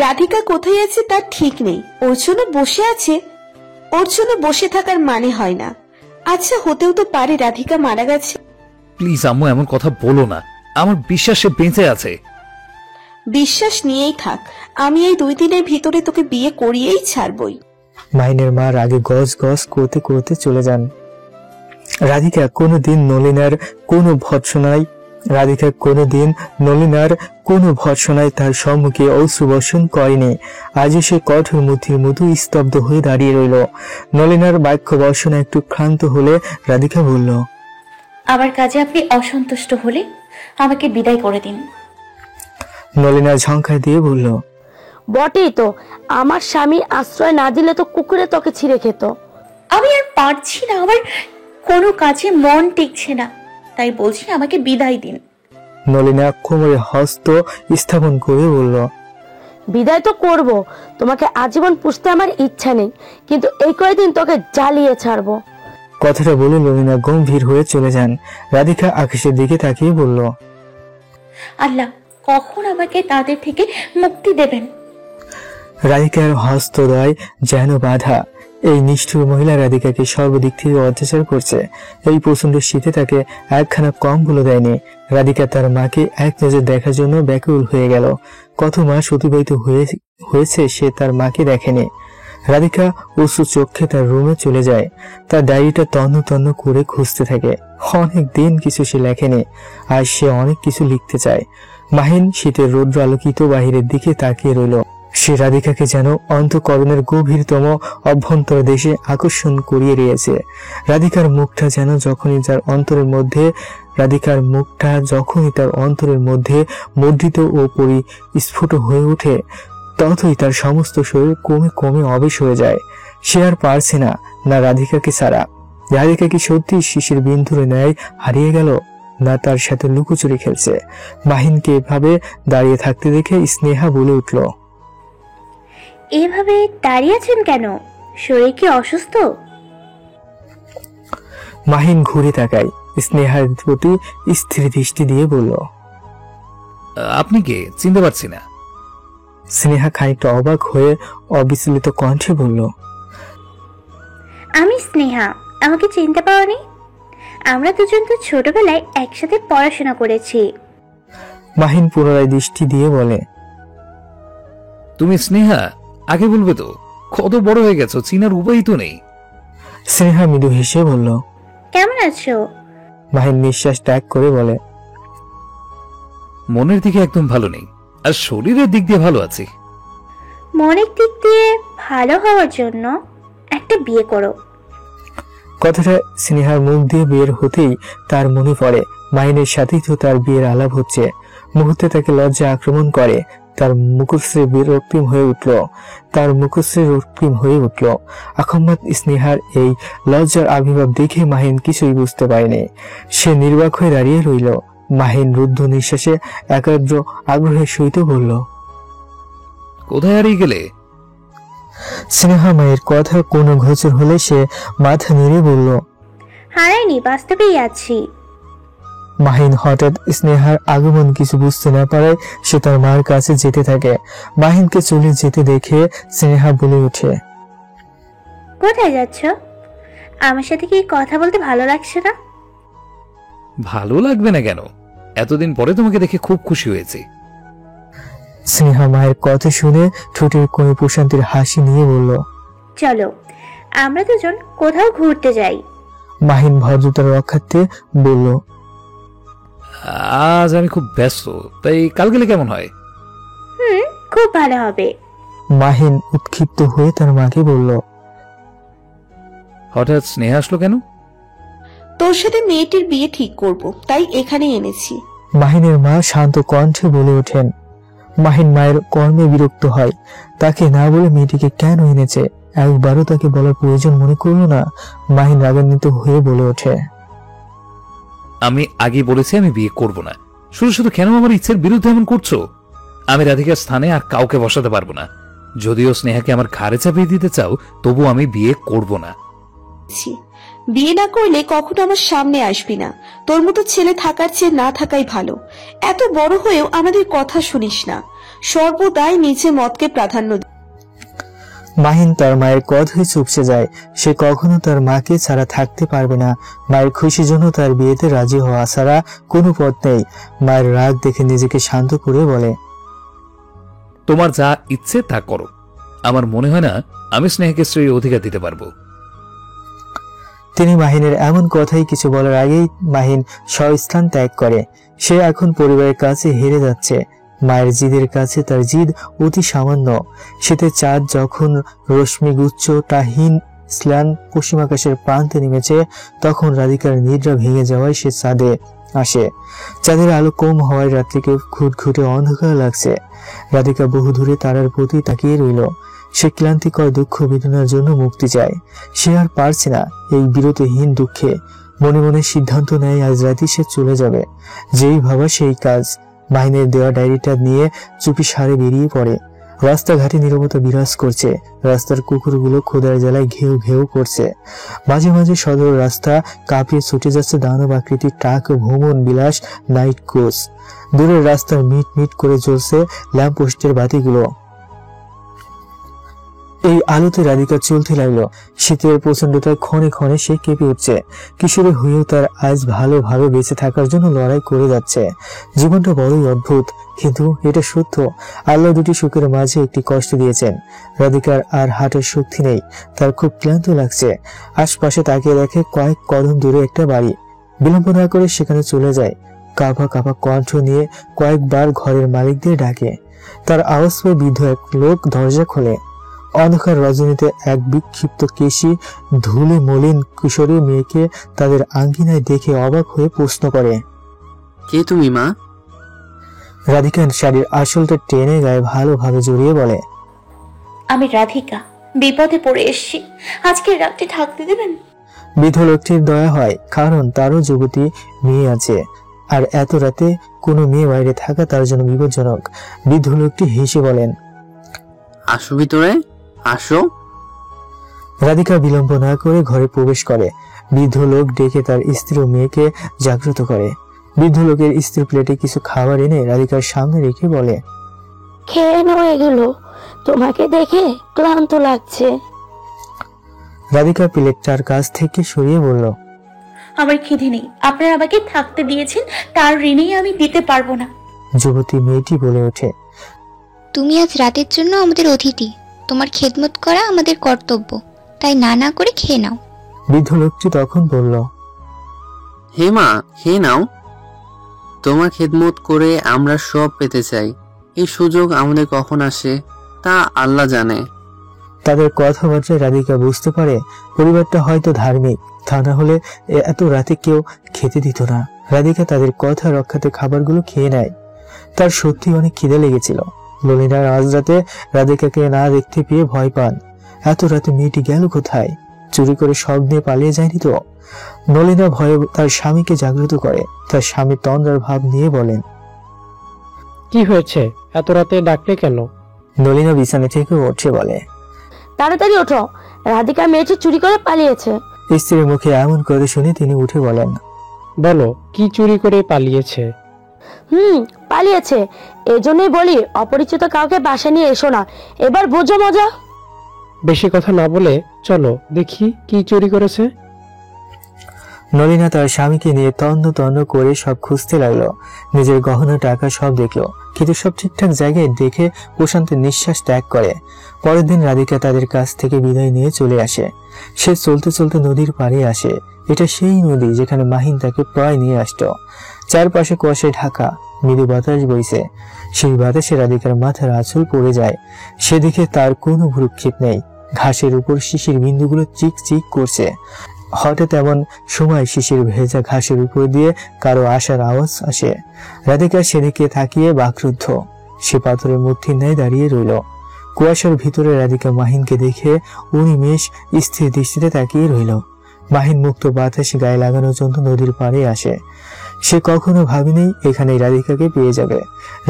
রাধিকা কোথায় আছে তার ঠিক নেই। ওর জন্য বসে আছে, ওর জন্য বসে থাকার মানে হয় না। আচ্ছা, হতেও তো পারে রাধিকা মারা গেছে। প্লিজ আম্মু, এমন কথা বলো না। আমার বিশ্বাস সে বেঁচে আছে। বিশ্বাস নিয়েই থাক, আমি এই 2 দিনের ভিতরে তোকে বিয়ে করিয়েই ছাড়বই। মাহিনের মা রাগে গজ গজ করতে করতে চলে যান। রাধিকা কোনোদিন নলিনার কোনো ভৎসনায় তার সম্মুখে অশ্রুবর্ষণ করেনি। আজও সে কঠোর মূর্তির মতো স্তব্ধ হয়ে দাঁড়িয়ে রইল। নলিনার বাক্য বর্ষণা একটু ক্ষান্ত হলে রাধিকা বলল, আমার কাজে আপনি অসন্তুষ্ট হলে আমাকে বিদায় করে দিন। নলিনা ঝংকার দিয়ে বলল, বটেই তো, আমার স্বামী আশ্রয় না দিলে তো কুকুরে তোকে ছিঁড়ে খেত। আমি আর পারছি না, আমার কোনো কাজে মন টিকছে না, তাই বলছি আমাকে বিদায় দিন। নলিনা কোমরে হস্ত স্থাপন করে বলল, বিদায় তো করব, তোমাকে আজীবন পুষতে আমার ইচ্ছা নেই, কিন্তু এই কয়েকদিন তোকে জ্বালিয়ে ছাড়বো। কথাটা বলে নলিনা গম্ভীর হয়ে চলে যান। রাধিকা আকাশের দিকে তাকিয়ে বলল, আল্লাহ কখন আমাকে তাদের থেকে মুক্তি দেবেন? রাধিকার হস্তদয় যেন বাধা। এই নিষ্ঠুর মহিলা রাধিকাকে সর্বদিক থেকে অত্যাচার করছে। এই প্রচন্ড শীতে তাকে একখানা কম্বলও দেয়নি। রাধিকা তার মাকে এক নজর দেখার জন্য ব্যাকুল হয়ে গেল। কত মাস অতিবাহিত হয়েছে সে তার মাকে দেখেনি। রাধিকা অশ্রু চোখে তার রুমে চলে যায়। তার ডায়েরিটা তন্ন তন্ন করে খুঁজতে থাকে। অনেক দিন কিছু সে লেখেনি, আর সে অনেক কিছু লিখতে চায়। মাহিন শীতের রৌদ্র আলোকিত বাহিরের দিকে তাকিয়ে রইল। সে রাধিকাকে যেন অন্তঃকরণের গভীরতম অভ্যন্তর দেশে আকর্ষণ করিয়ে রয়েছে। রাধিকার মুখটা যখনই তার অন্তরের মধ্যে মর্দিত ও পরিস্ফুট হয়ে ওঠে, ততই তার সমস্ত শরীর কমে কমে অবেশ হয়ে যায়। সে আর পারছে না রাধিকাকে ছাড়া। রাধিকা কি সত্যি শিশির বিন্দুর ন্যায় হারিয়ে গেল, না তার সাথে লুকোচুরি খেলছে? মাহিনকে এভাবে দাঁড়িয়ে থাকতে দেখে স্নেহা বলে উঠল, এভাবে দাঁড়িয়ে আছেন কেন? শরীর কি অসুস্থ? মাহিন ঘুরে তাকায়, স্নেহার প্রতি স্থির দৃষ্টি দিয়ে বলল, আপনি কে চিনতে পারছি না। স্নেহা খানিকটা অবাক হয়ে অবিচলিত কণ্ঠে বলল, আমি স্নেহা, আমাকে চিনতে পারোনি? আমরা দুজন তো ছোটবেলায় একসাথে পড়াশোনা করেছি। মাহিন পুনরায় দৃষ্টি দিয়ে বলে, তুমি স্নেহা? আগে বলবে তো, কত বড় হয়ে গেছো, চিনার উপায় তো নেই। স্নেহা মৃদু হেসে বলল, কেমন আছো? মাহিন নিঃশ্বাস ত্যাগ করে বলে, মনের দিকে একদম ভালো নেই, আর শরীরের দিক দিয়ে ভালো আছি। মনের দিক দিয়ে ভালো হওয়ার জন্য একটা বিয়ে করো। কথাটা স্নেহার মুখ দিয়ে বের হতেই তার মনে পড়ে মাহিনের সাথেই তো তার বিয়ের আলাপ হচ্ছে। মুহূর্তে তাকে লজ্জা আক্রমণ করে, তার মুখশ্রী রক্তিম হয়ে উঠল। আকম্মাত স্নেহার এই লজ্জার আবির্ভাব দেখে মাহিন কিছুই বুঝতে পারেনি। সে নির্বাক হয়ে দাঁড়িয়ে রইল। মাহিন রুদ্ধ নিঃশ্বাসে একাগ্র আগ্রহের সহিত বলল, কোথায় হারিয়ে গেলে? স্নেহা মায়ের কথা কোনো গোচর হলে সে মাথা নেড়ে বলল, হারাইনি, বাস্তবেই আছি। মাহিন হঠাৎ স্নেহার আগমন কিছু বুঝতে না পারায় সে তার মার কাছে যেতে থাকে। মাহিনকে চলে যেতে দেখে স্নেহা বলে ওঠে, কোথায় যাচ্ছ? আমার সাথে কি কথা বলতে ভালো লাগছে না? ভালো লাগবে না কেন? এতদিন পরে তোমাকে দেখে খুব খুশি হয়েছি। স্নেহা মায়ের কথা শুনে ঠোঁটের কোণে প্রশান্তির হাসি নিয়ে বলল, চলো আমরা দুজন কোথাও ঘুরতে যাই। মাহিন ভদ্রতার রক্ষার্থে বলল, আজ আমি খুব ব্যস্ত, তাই কাল গেলে কেমন হয়? খুব ভালো হবে। মাহিন উৎক্ষিপ্ত হয়ে তার মাকে বলল, হঠাৎ স্নেহা আসলো কেন? তোর সাথে মেয়েটির বিয়ে ঠিক করব, তাই এখানে এনেছি। মাহিনের মা শান্ত কণ্ঠে বলে ওঠেন। মাহিন মায়ের কর্মে বিরক্ত হয়। তাকে না বলে মেয়েটিকে কেন এনেছে একবারও তাকে বলার প্রয়োজন মনে করল না। মাহিন রাগান্বিত হয়ে বলে ওঠে, আমি আগে বলেছি আমি বিয়ে করব না, শুধু শুধু কেন আমার ইচ্ছের বিরুদ্ধে এমন করছো? আমি রাধিকার স্থানে আর কাউকে বসাতে পারবো না। যদিও স্নেহাকে আমার ঘাড়ে চাপিয়ে দিতে চাও, তবু আমি বিয়ে করব না। বিয়ে না করলে কখনো আমার সামনে আসবি না। তোর মতো ছেলে থাকার চেয়ে না থাকাই ভালো। এত বড় হয়েও আমাদের কথা শুনিস না, সর্বদাই নিজে মতকে প্রাধান্য। মাহিন তার মায়ের কথায় চুপসে যায়। সে কখনো তার মাকে ছাড়া থাকতে পারবে না। মায়ের খুশির জন্য তার বিয়েতে রাজি হওয়া ছাড়া কোনো পথ নেই। মায়ের রাগ দেখে নিজেকে শান্ত করে বলে, তোমার যা ইচ্ছে তা করো। আমার মনে হয় না আমি স্নেহকে স্ত্রীর অধিকার দিতে পারবো। তিনি মাহিনের এমন কথাই কিছু বলার আগেই মাহিন স্বস্থান ত্যাগ করে। সে এখন পরিবারের কাছে হেরে যাচ্ছে। মায়ের জিদের কাছে তার জিদ অতি সামান্য। শীতের চাঁদ যখন রশ্মিগুচ্ছটাহীন স্নান পশ্চিম আকাশের প্রান্তে নেমেছে, তখন রাধিকার নিদ্রা ভেঙে যাওয়ায় সে চাঁদে আসে। চাঁদের আলো কম হওয়ায় রাত্রিকে ঘুটঘুটে অন্ধকার লাগছে। রাধিকা বহু দূরে তারার প্রতি তাকিয়ে রইল। সে ক্লান্তিকর দুঃখ বেদনার জন্য মুক্তি চায়। সে আর পারছে না এই বিরতিহীন দুঃখে। মনে মনে সিদ্ধান্ত নেয় আজ রাতে সে চলে যাবে। যেই ভাবা সেই কাজ। মাহিনের দেওয়া ডায়েরিটা নিয়ে চুপি সারে বেরিয়ে পড়ে। রাস্তাঘাটে নীরবতা বিরাজ করছে। রাস্তার কুকুরগুলো ক্ষুধার জ্বালায় ঘেউ ঘেউ করছে। মাঝে মাঝে সদর রাস্তা কাঁপিয়ে ছুটে যাচ্ছে দানব আকৃতির ট্রাক, ভ্রমণ বিলাস, নাইট কোচ। দূরের রাস্তার মিট মিট করে জ্বলছে ল্যাম্পপোস্টের বাতিগুলো। এই আলোতে রাধিকা চলতে লাগলো। শীতের প্রচন্ডতায় ক্ষণে ক্ষণে সে কেঁপে উঠছে। কিশোরী হয়েও তার আজ ভালোভাবে বেঁচে থাকার জন্য লড়াই করে যাচ্ছে। জীবনটা বড়ই অদ্ভুত, কিন্তু এটা সত্য। আল্লাহ দুটি সুখের মাঝে একটি কষ্ট দিয়েছেন। রাধিকার আর হাঁটার শক্তি নেই। তার খুব ক্লান্ত লাগছে। আশপাশে তাকিয়ে দেখে কয়েক কদম দূরে একটা বাড়ি। বিলম্ব না করে সেখানে চলে যায়। কাঁপা কাঁপা কণ্ঠ নিয়ে কয়েকবার ঘরের মালিকদের ডাকে। তার আওয়াজ পেয়ে বৃদ্ধ এক লোক দরজা খোলে। অন্ধকার রজনীতে এক বিক্ষিপ্ত কেশী ধুলে মলিন কিশোরী মেয়েকে তাদের আঙ্গিনায় দেখে অবাক হয়ে প্রশ্ন করে, কে তুমি মা? রাধিকা শাড়ির আসলটা টেনে গায়ে ভালোভাবে জড়িয়ে বলে, আমি রাধিকা, বিপদে পড়ে এসেছি, আজকে রাতটি থাকতে দেবেন? বৃদ্ধ লোকটির দয়া হয়, কারণ তারও যুবতী মেয়ে আছে, আর এত রাতে কোনো মেয়ে বাইরে থাকা তার জন্য বিপজ্জনক। বৃদ্ধ লোকটি হেসে বলেন, আসো ভিতরে, আসো। রাধিকা বিলম্ব না করে ঘরে প্রবেশ করে। বৃদ্ধ লোক ডেকে তার স্ত্রী ও মেয়েকে জাগ্রত করে। বৃদ্ধ লোকের স্ত্রী প্লেটে কিছু খাবার এনে রাধিকার সামনে রেখে বলে, খেয়ে নাও এগুলো, তোমাকে দেখে ক্লান্ত লাগছে। রাধিকা প্লেটটার কাছ থেকে সরিয়ে বলল, আমার খিদে নেই, আপনারা আমাকে থাকতে দিয়েছেন, তার ঋণেই আমি দিতে পারবো না। যুবতী মেয়েটি বলে ওঠে, তুমি আজ রাতের জন্য আমাদের অতিথি, তোমার খেদমত করা আমাদের কর্তব্য, তাই না করে খেয়ে নাও। বৃদ্ধ লোকটি তখন বলল, হে মা, খেয়ে নাও, তোমার খেদমত করে আমরা সব পেতে চাই। এই সুযোগ আমাদের কখন আসে তা আল্লাহ জানে। তাদের কথাবার্তায় রাধিকা বুঝতে পারে পরিবারটা হয়তো ধার্মিক, তা না হলে এত রাতে কেউ খেতে দিত না। রাধিকা তাদের কথা রক্ষাতে খাবারগুলো খেয়ে নেয়। তার সত্যি অনেক খিদে লেগেছিল। ললিনা আজ রাতে রাধিকাকে না দেখতে পেয়ে ভয় পান। এত রাতে মেয়েটি গেল কোথায়? চুরি করে সব নিয়ে পালিয়ে যায়নি তো? নলিনা ভয়ে তার স্বামীকে জাগ্রত করে। তার স্বামী তন্দ্রার ভাব নিয়ে বলেন, কি হয়েছে, এত রাতে ডাকলে কেন? নলিনা বিছানা থেকে উঠে বলে, তাড়াতাড়ি ওঠো, রাধিকা মেয়েটি চুরি করে পালিয়েছে। স্ত্রীর মুখে এমন করে শুনে তিনি উঠে বলেন, বলো, কি চুরি করে পালিয়েছে? পালিয়েছে, এজন্যই বলি অপরিচিত কাউকে বাসা নিয়ে এসো না, এবার বোঝো মজা। বেশি কথা না বলে চলো দেখি কি চুরি করেছে। নলিনা তার স্বামীকে নিয়ে তন্ন করে সব খুঁজতে লাগলো। নিজের গহনা টাকা সব দেখলো, কিন্তু সব ঠিকঠাক জায়গায় দেখে প্রশান্তের নিঃশ্বাস ত্যাগ করে। পরের দিন রাধিকা তাদের কাছ থেকে বিদায় নিয়ে চলে আসে। সে চলতে চলতে নদীর পাড়ে আসে। এটা সেই নদী যেখানে মাহিন তাকে প্রায় নিয়ে আসতো। চারপাশে কুয়াশায় ঢাকা, মৃদু বাতাস বইছে। সেই বাতাসে রাধিকার মাথার আঁচল পড়ে যায়। সেদিকে তার কোনো ভ্রুক্ষেপ নেই। ঘাসের উপর শিশির বিন্দুগুলো চিক চিক করছে। হঠাৎ এমন সময় শিশির ভেজা ঘাসের উপর দিয়ে কারো আসার আওয়াজ আসে। রাধিকা সেদিকে তাকিয়ে বাকরুদ্ধ। সে পাথরের মূর্তির ন্যায় দাঁড়িয়ে রইল। কুয়াশার ভিতরে রাধিকা মাহিনকে দেখে উনিমেষ স্থির দৃষ্টিতে তাকিয়ে রইল। মাহিন মুক্ত বাতাসে গায়ে লাগানোর জন্য নদীর পাড়ে আসে। সে কখনো ভাবেনি এখানেই রাধিকাকে পেয়ে যাবে।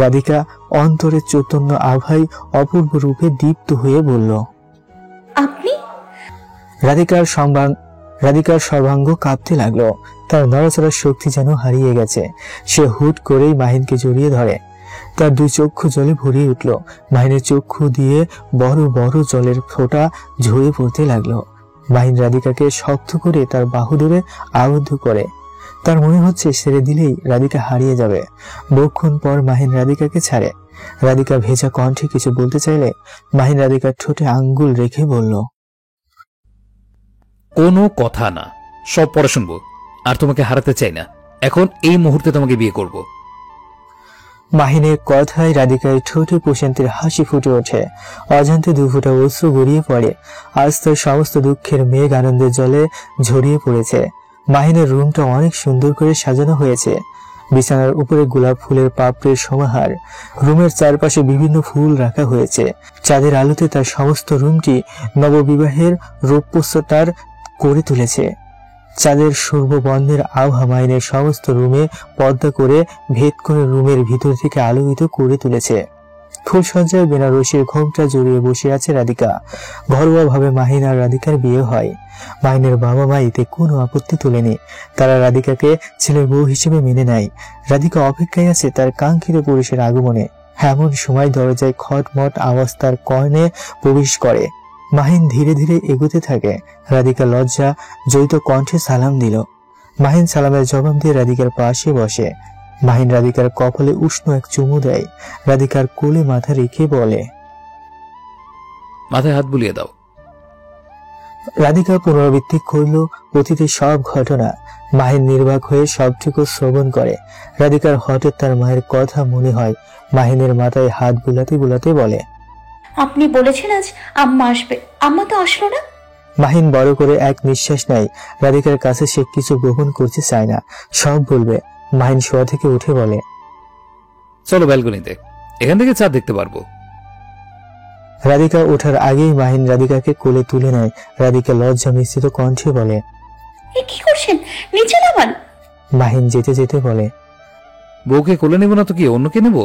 রাধিকা অন্তরের চৈতন্য আভায় অপূর্ব রূপে দীপ্ত হয়ে বলল, আপনি? রাধিকার সর্বাঙ্গ কাঁপতে লাগলো। তার নড়াচড়ার শক্তি যেন হারিয়ে গেছে। সে হুট করেই মাহিনকে জড়িয়ে ধরে। তার দুই চক্ষু জলে ভরিয়ে উঠল। মাহিনের চক্ষু দিয়ে বড় বড় জলের ফোঁটা ঝরে পড়তে লাগলো। মাহিন রাধিকাকে শক্ত করে তার বাহু ধরে আবদ্ধ করে। তার মনে হচ্ছে ছেড়ে দিলেই রাধিকা হারিয়ে যাবে। বহুক্ষণ পর মাহিন রাধিকাকে ছাড়ে। রাধিকা ভেজা কণ্ঠে কিছু বলতে চাইলে মাহিন রাধিকার ঠোঁটে আঙ্গুল রেখে বলল, কোনো কথা না, সব পরে শুনবো। আর তোমাকে হারাতে চাই না। এখন এই মুহূর্তে তোমাকে বিয়ে করব। মাহিনের কথায় রাধিকার ঠোঁটে প্রশান্তির হাসি ফুটে ওঠে। অজান্তে দুফোঁটা অশ্রু গড়িয়ে পড়ে। আজ তার সমস্ত দুঃখের মেঘ আনন্দের জলে ঝরিয়ে পড়েছে। মাহিনের রুমটা অনেক সুন্দর করে সাজানো হয়েছে। বিছানার উপরে গোলাপ ফুলের পাপড়ির সমাহার। রুমের চারপাশে বিভিন্ন ফুল রাখা হয়েছে। চাঁদের আলোতে তার সমস্ত রুমটি নববিবাহের রূপস্বতার করে তুলেছে। চাঁদের সূর্যবর্ণের আভা মাহিনের সমস্ত রুমে পর্দা করে ভেদ করে রুমের ভিতর থেকে আলোকিত করে তুলেছে। ফুলসজ্জায় বেনারসির ঘোমটা জড়িয়ে বসে আছে রাধিকা। ঘরোয়া ভাবে মাহিন আর রাধিকার বিয়ে হয়। মাহিনের বাবা মা এতে কোনো আপত্তি তোলেনি। তারা রাধিকাকে ছেলের বউ হিসেবে মেনে নেয়। রাধিকা অপেক্ষায় আছে তার কাঙ্ক্ষিত পুরুষের আগমনে। এমন সময় দরজায় খটমট আওয়াজ তার কর্ণে প্রবেশ করে। মাহিন ধীরে ধীরে এগোতে থাকে। রাধিকা লজ্জা জড়িত কণ্ঠে সালাম দিল। মাহিন সালামের জবাব দিয়ে রাধিকার পাশে বসে। মাহিন রাধিকার কপালে উষ্ণ এক চুমু দেয়। রাধিকার কোলে মাথা রেখে বলে, মাথায় হাত বুলিয়ে দাও। রাধিকা পুনরাবৃত্তি করল অতীতের সব ঘটনা। মাহিন নির্বাক হয়ে সবটুকু শ্রবণ করে। রাধিকার হঠাৎ তার মায়ের কথা মনে হয়। মাহিনের মাথায় হাত বুলাতে বুলাতে বলে, আপনি বলেছেন আজ আম্মা আসবে, আম্মা তো আসলো না। মাহিন বড় করে এক নিঃশ্বাস নেয়। রাধিকার কাছে সে কিছু গোপন করতে চায় না, সব বলবে। মাহিন শোয়া থেকে উঠে বলে, চলো ব্যালকনিতে, এখান থেকে চাঁদ দেখতে পারবো। রাধিকা ওঠার আগেই মাহিন রাধিকাকে কোলে তুলে নেয়। রাধিকা লজ্জা মিশ্রিত কণ্ঠে বলে, কি করছেন, নিচে নামান। মাহিন যেতে যেতে বলে, বউকে কোলে নেবো না তো কি অন্যকে নেবো?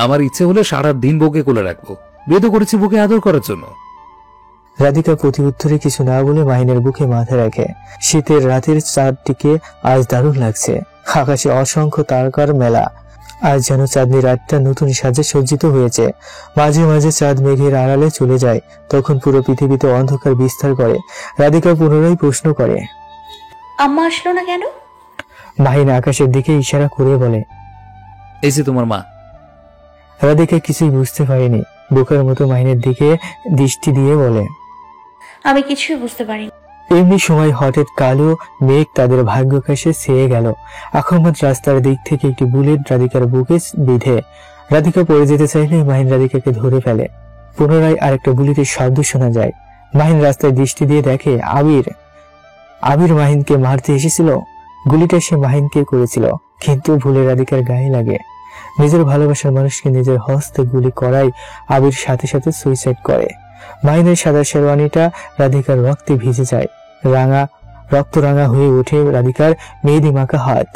আমার ইচ্ছে হলে সারা দিন বউকে কোলে রাখবো। বিয়ে তো করেছি বউকে আদর করার জন্য। রাধিকা প্রতি উত্তরে কিছু না বলে মাহিনের বুকে মাথা রাখে। শীতের রাতের চাঁদটিকে আজ দারুণ লাগছে। আকাশে অসংখ্য তারকার মেলা। আজ যেন চাঁদনি রাতটা নতুন সাজে সজ্জিত হয়েছে। মাঝে মাঝে চাঁদ মেঘের আড়ালে চলে যায়, তখন পুরো পৃথিবীতে অন্ধকার বিস্তার করে। রাধিকা পুনরায় প্রশ্ন করে, আম্মা আসলো না কেন? মাহিন আকাশের দিকে ইশারা করে বলে, এই যে তোমার মা। রাধিকা কিছুই বুঝতে পারেনি, বোকার মতো মাহিনের দিকে দৃষ্টি দিয়ে বলে, আমি কিছুই বুঝতে পারিনি। এমনি সময় হঠাৎ কালো মেঘ তাদের ভাগ্য কাছে ছেয়ে গেল। আহমদ রাস্তার দিক থেকে একটি বুলেট রাধিকার বুকে বিঁধে। রাধিকা পড়ে যেতে চাইলে মাহিন রাধিকাকে ধরে ফেলে। পুনরায় আরেকটা বুলেটের শব্দ শোনা যায়। মাহিন রাস্তায় দৃষ্টি দিয়ে দেখে আবির মাহিনকে মারতে এসেছিল। গুলিটা সে মাহিনকে করেছিল, কিন্তু ভুলে রাধিকার গায়ে লাগে। নিজের ভালোবাসার মানুষকে নিজের হস্তে গুলি করাই আবির সাথে সাথে সুইসাইড করে। মাহিনের সাদা শেরওয়ানিটা রাধিকার রক্তে ভিজে যায়। রক্ত রাঙা হয়ে ওঠে রাধিকার মেহেদি মাখা হাত।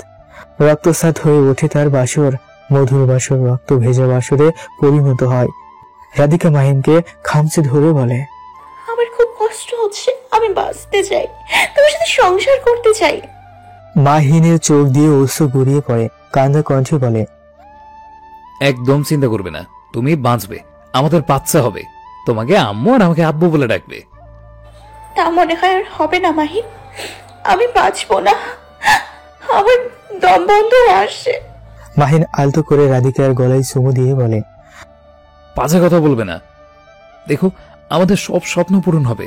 রক্তসাৎ হয়ে ওঠে তার বাসর। মধুর বাসর রক্ত ভেজা বাসরে পরিণত হয়। রাধিকা মাহিনকে খামচে ধরে বলে, আমার খুব কষ্ট হচ্ছে, আমি বাঁচতে চাই, তোমার সাথে সংসার করতে চাই। মাহিনের চোখ দিয়ে অশ্রু গড়িয়ে পড়ে, কান্না কণ্ঠে বলে, একদম চিন্তা করবে না, তুমি বাঁচবে, আমাদের বাচ্চা হবে, তোমাকে আম্মু আর আমাকে আব্বু বলে ডাকবে। তা মনে হয় আর হবে না মাহিন, আমি বাঁচবো না, আমার দম বন্ধ হয়ে আসছে। মাহিন আলতো করে রাধিকার গলায় চুমু দিয়ে বলে, বাজে কথা বলবে না, দেখো আমাদের সব স্বপ্ন পূরণ হবে।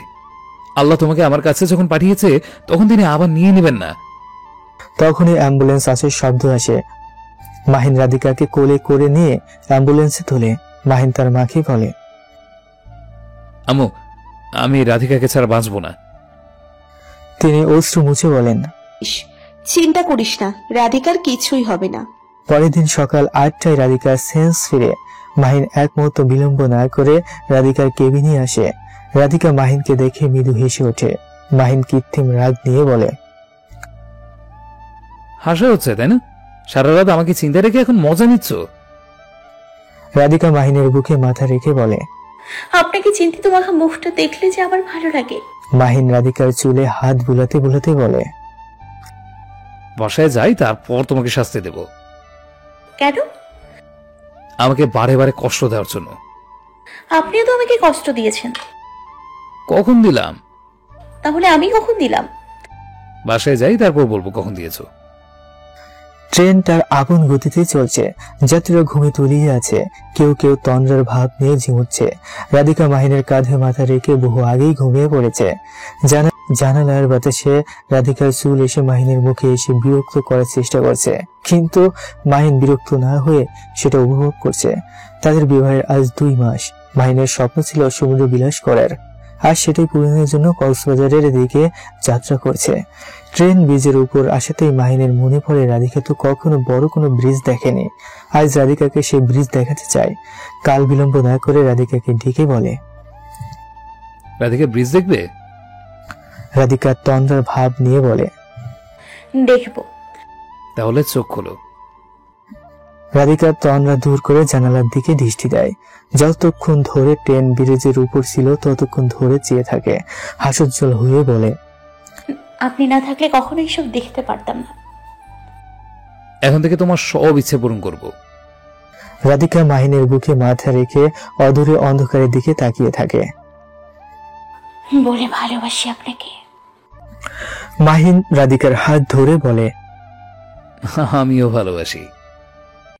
আল্লাহ তোমাকে আমার কাছে যখন পাঠিয়েছে তখন তিনি আবার নিয়ে নেবেন না। তখনই অ্যাম্বুলেন্স আসার শব্দ আসে। মাহিন রাধিকাকে কোলে করে নিয়ে অ্যাম্বুলেন্সে তোলে। মাহিন তার মাকে বলে, আম্মু, আমি রাধিকাকে ছাড়া বাঁচবো না। তিনি অশ্রু মুছে বলেন, চিন্তা করিস না, রাধিকার কিছুই হবে না। পরের দিন সকাল 8টায় রাধিকার সেন্স ফিরে। মাহিন এক মুহূর্ত বিলম্ব না করে রাধিকার কেবিনে আসে। রাধিকা মাহিনকে দেখে মৃদু হেসে ওঠে। মাহিন কৃত্রিম রাগ নিয়ে বলে, হাসা হচ্ছে তাই না? সারা রাত আমাকে চিন্তা রেখে এখন মজা নিচ্ছ? রাধিকা মাহিনের বুকে মাথা রেখে বলে, আপনাকে চিন্তিত মাখা মুখটা দেখলে যে আমার ভালো লাগে। মাহিন রাধিকার চুলে হাত বুলাতে বুলাতে বলে, বাসায় যাই, তারপর তোমাকে শাস্তি দেব। কেন? আমাকে বারে বারে কষ্ট দেওয়ার জন্য। আপনিও তো আমাকে কষ্ট দিয়েছেন। কখন দিলাম? তাহলে আমি কখন দিলাম? বাসায় যাই, তারপর বলবো কখন দিয়েছো। ট্রেন তার আপন গতিতে চলছে। যাত্রীরা ঘুমে তলিয়ে আছে, কেউ কেউ তন্দ্রার ভাব নিয়ে ঝিমুচ্ছে। রাধিকা মাহিনের কাঁধে মাথা রেখে বহু আগেই ঘুমিয়ে পড়েছে। জানালার বাতাসে রাধিকার চুল এসে মাহিনের মুখে এসে বিরক্ত করার চেষ্টা করছে, কিন্তু মাহিন বিরক্ত না হয়ে সেটা উপভোগ করছে। তাদের বিবাহের আজ 2 মাস। মাহিনের স্বপ্ন ছিল সমুদ্র বিলাস করার, আর সেটাই পূরণের জন্য কক্সবাজারের দিকে যাত্রা করছে। ট্রেন ব্রিজের উপর আসাতেই মাহিনের মনে পড়ে রাধিকা তো কখনো বড় কোনো ব্রিজ দেখেনি। আজ রাধিকাকে সে ব্রিজ দেখাতে চায়। কাল বিলম্ব না করে রাধিকাকে ডেকে বলে, রাধিকা ব্রিজ দেখবে? রাধিকা তন্দ্রার ভাব নিয়ে বলে, দেখবো। তাহলে চোখ খোলো। রাধিকা তন্দ্রা দূর করে জানালার দিকে দৃষ্টি দেয়। যতক্ষণ ধরে ট্রেন ব্রিজের উপর ছিল ততক্ষণ ধরে চেয়ে থাকে। হাস্যোজ্জ্বল হয়ে বলে, আপনি না থাকলে কখনো এইসব দেখতে পারতাম না। এখন থেকে তোমার সব ইচ্ছে পূরণ করব। রাধিকা মাহিনের বুকে মাথা রেখে অদূরে অন্ধকারের দিকে তাকিয়ে থাকে। বলে ভালোবাসি আপনাকে। মাহিন রাধিকার হাত ধরে বলে, আমিও ভালোবাসি।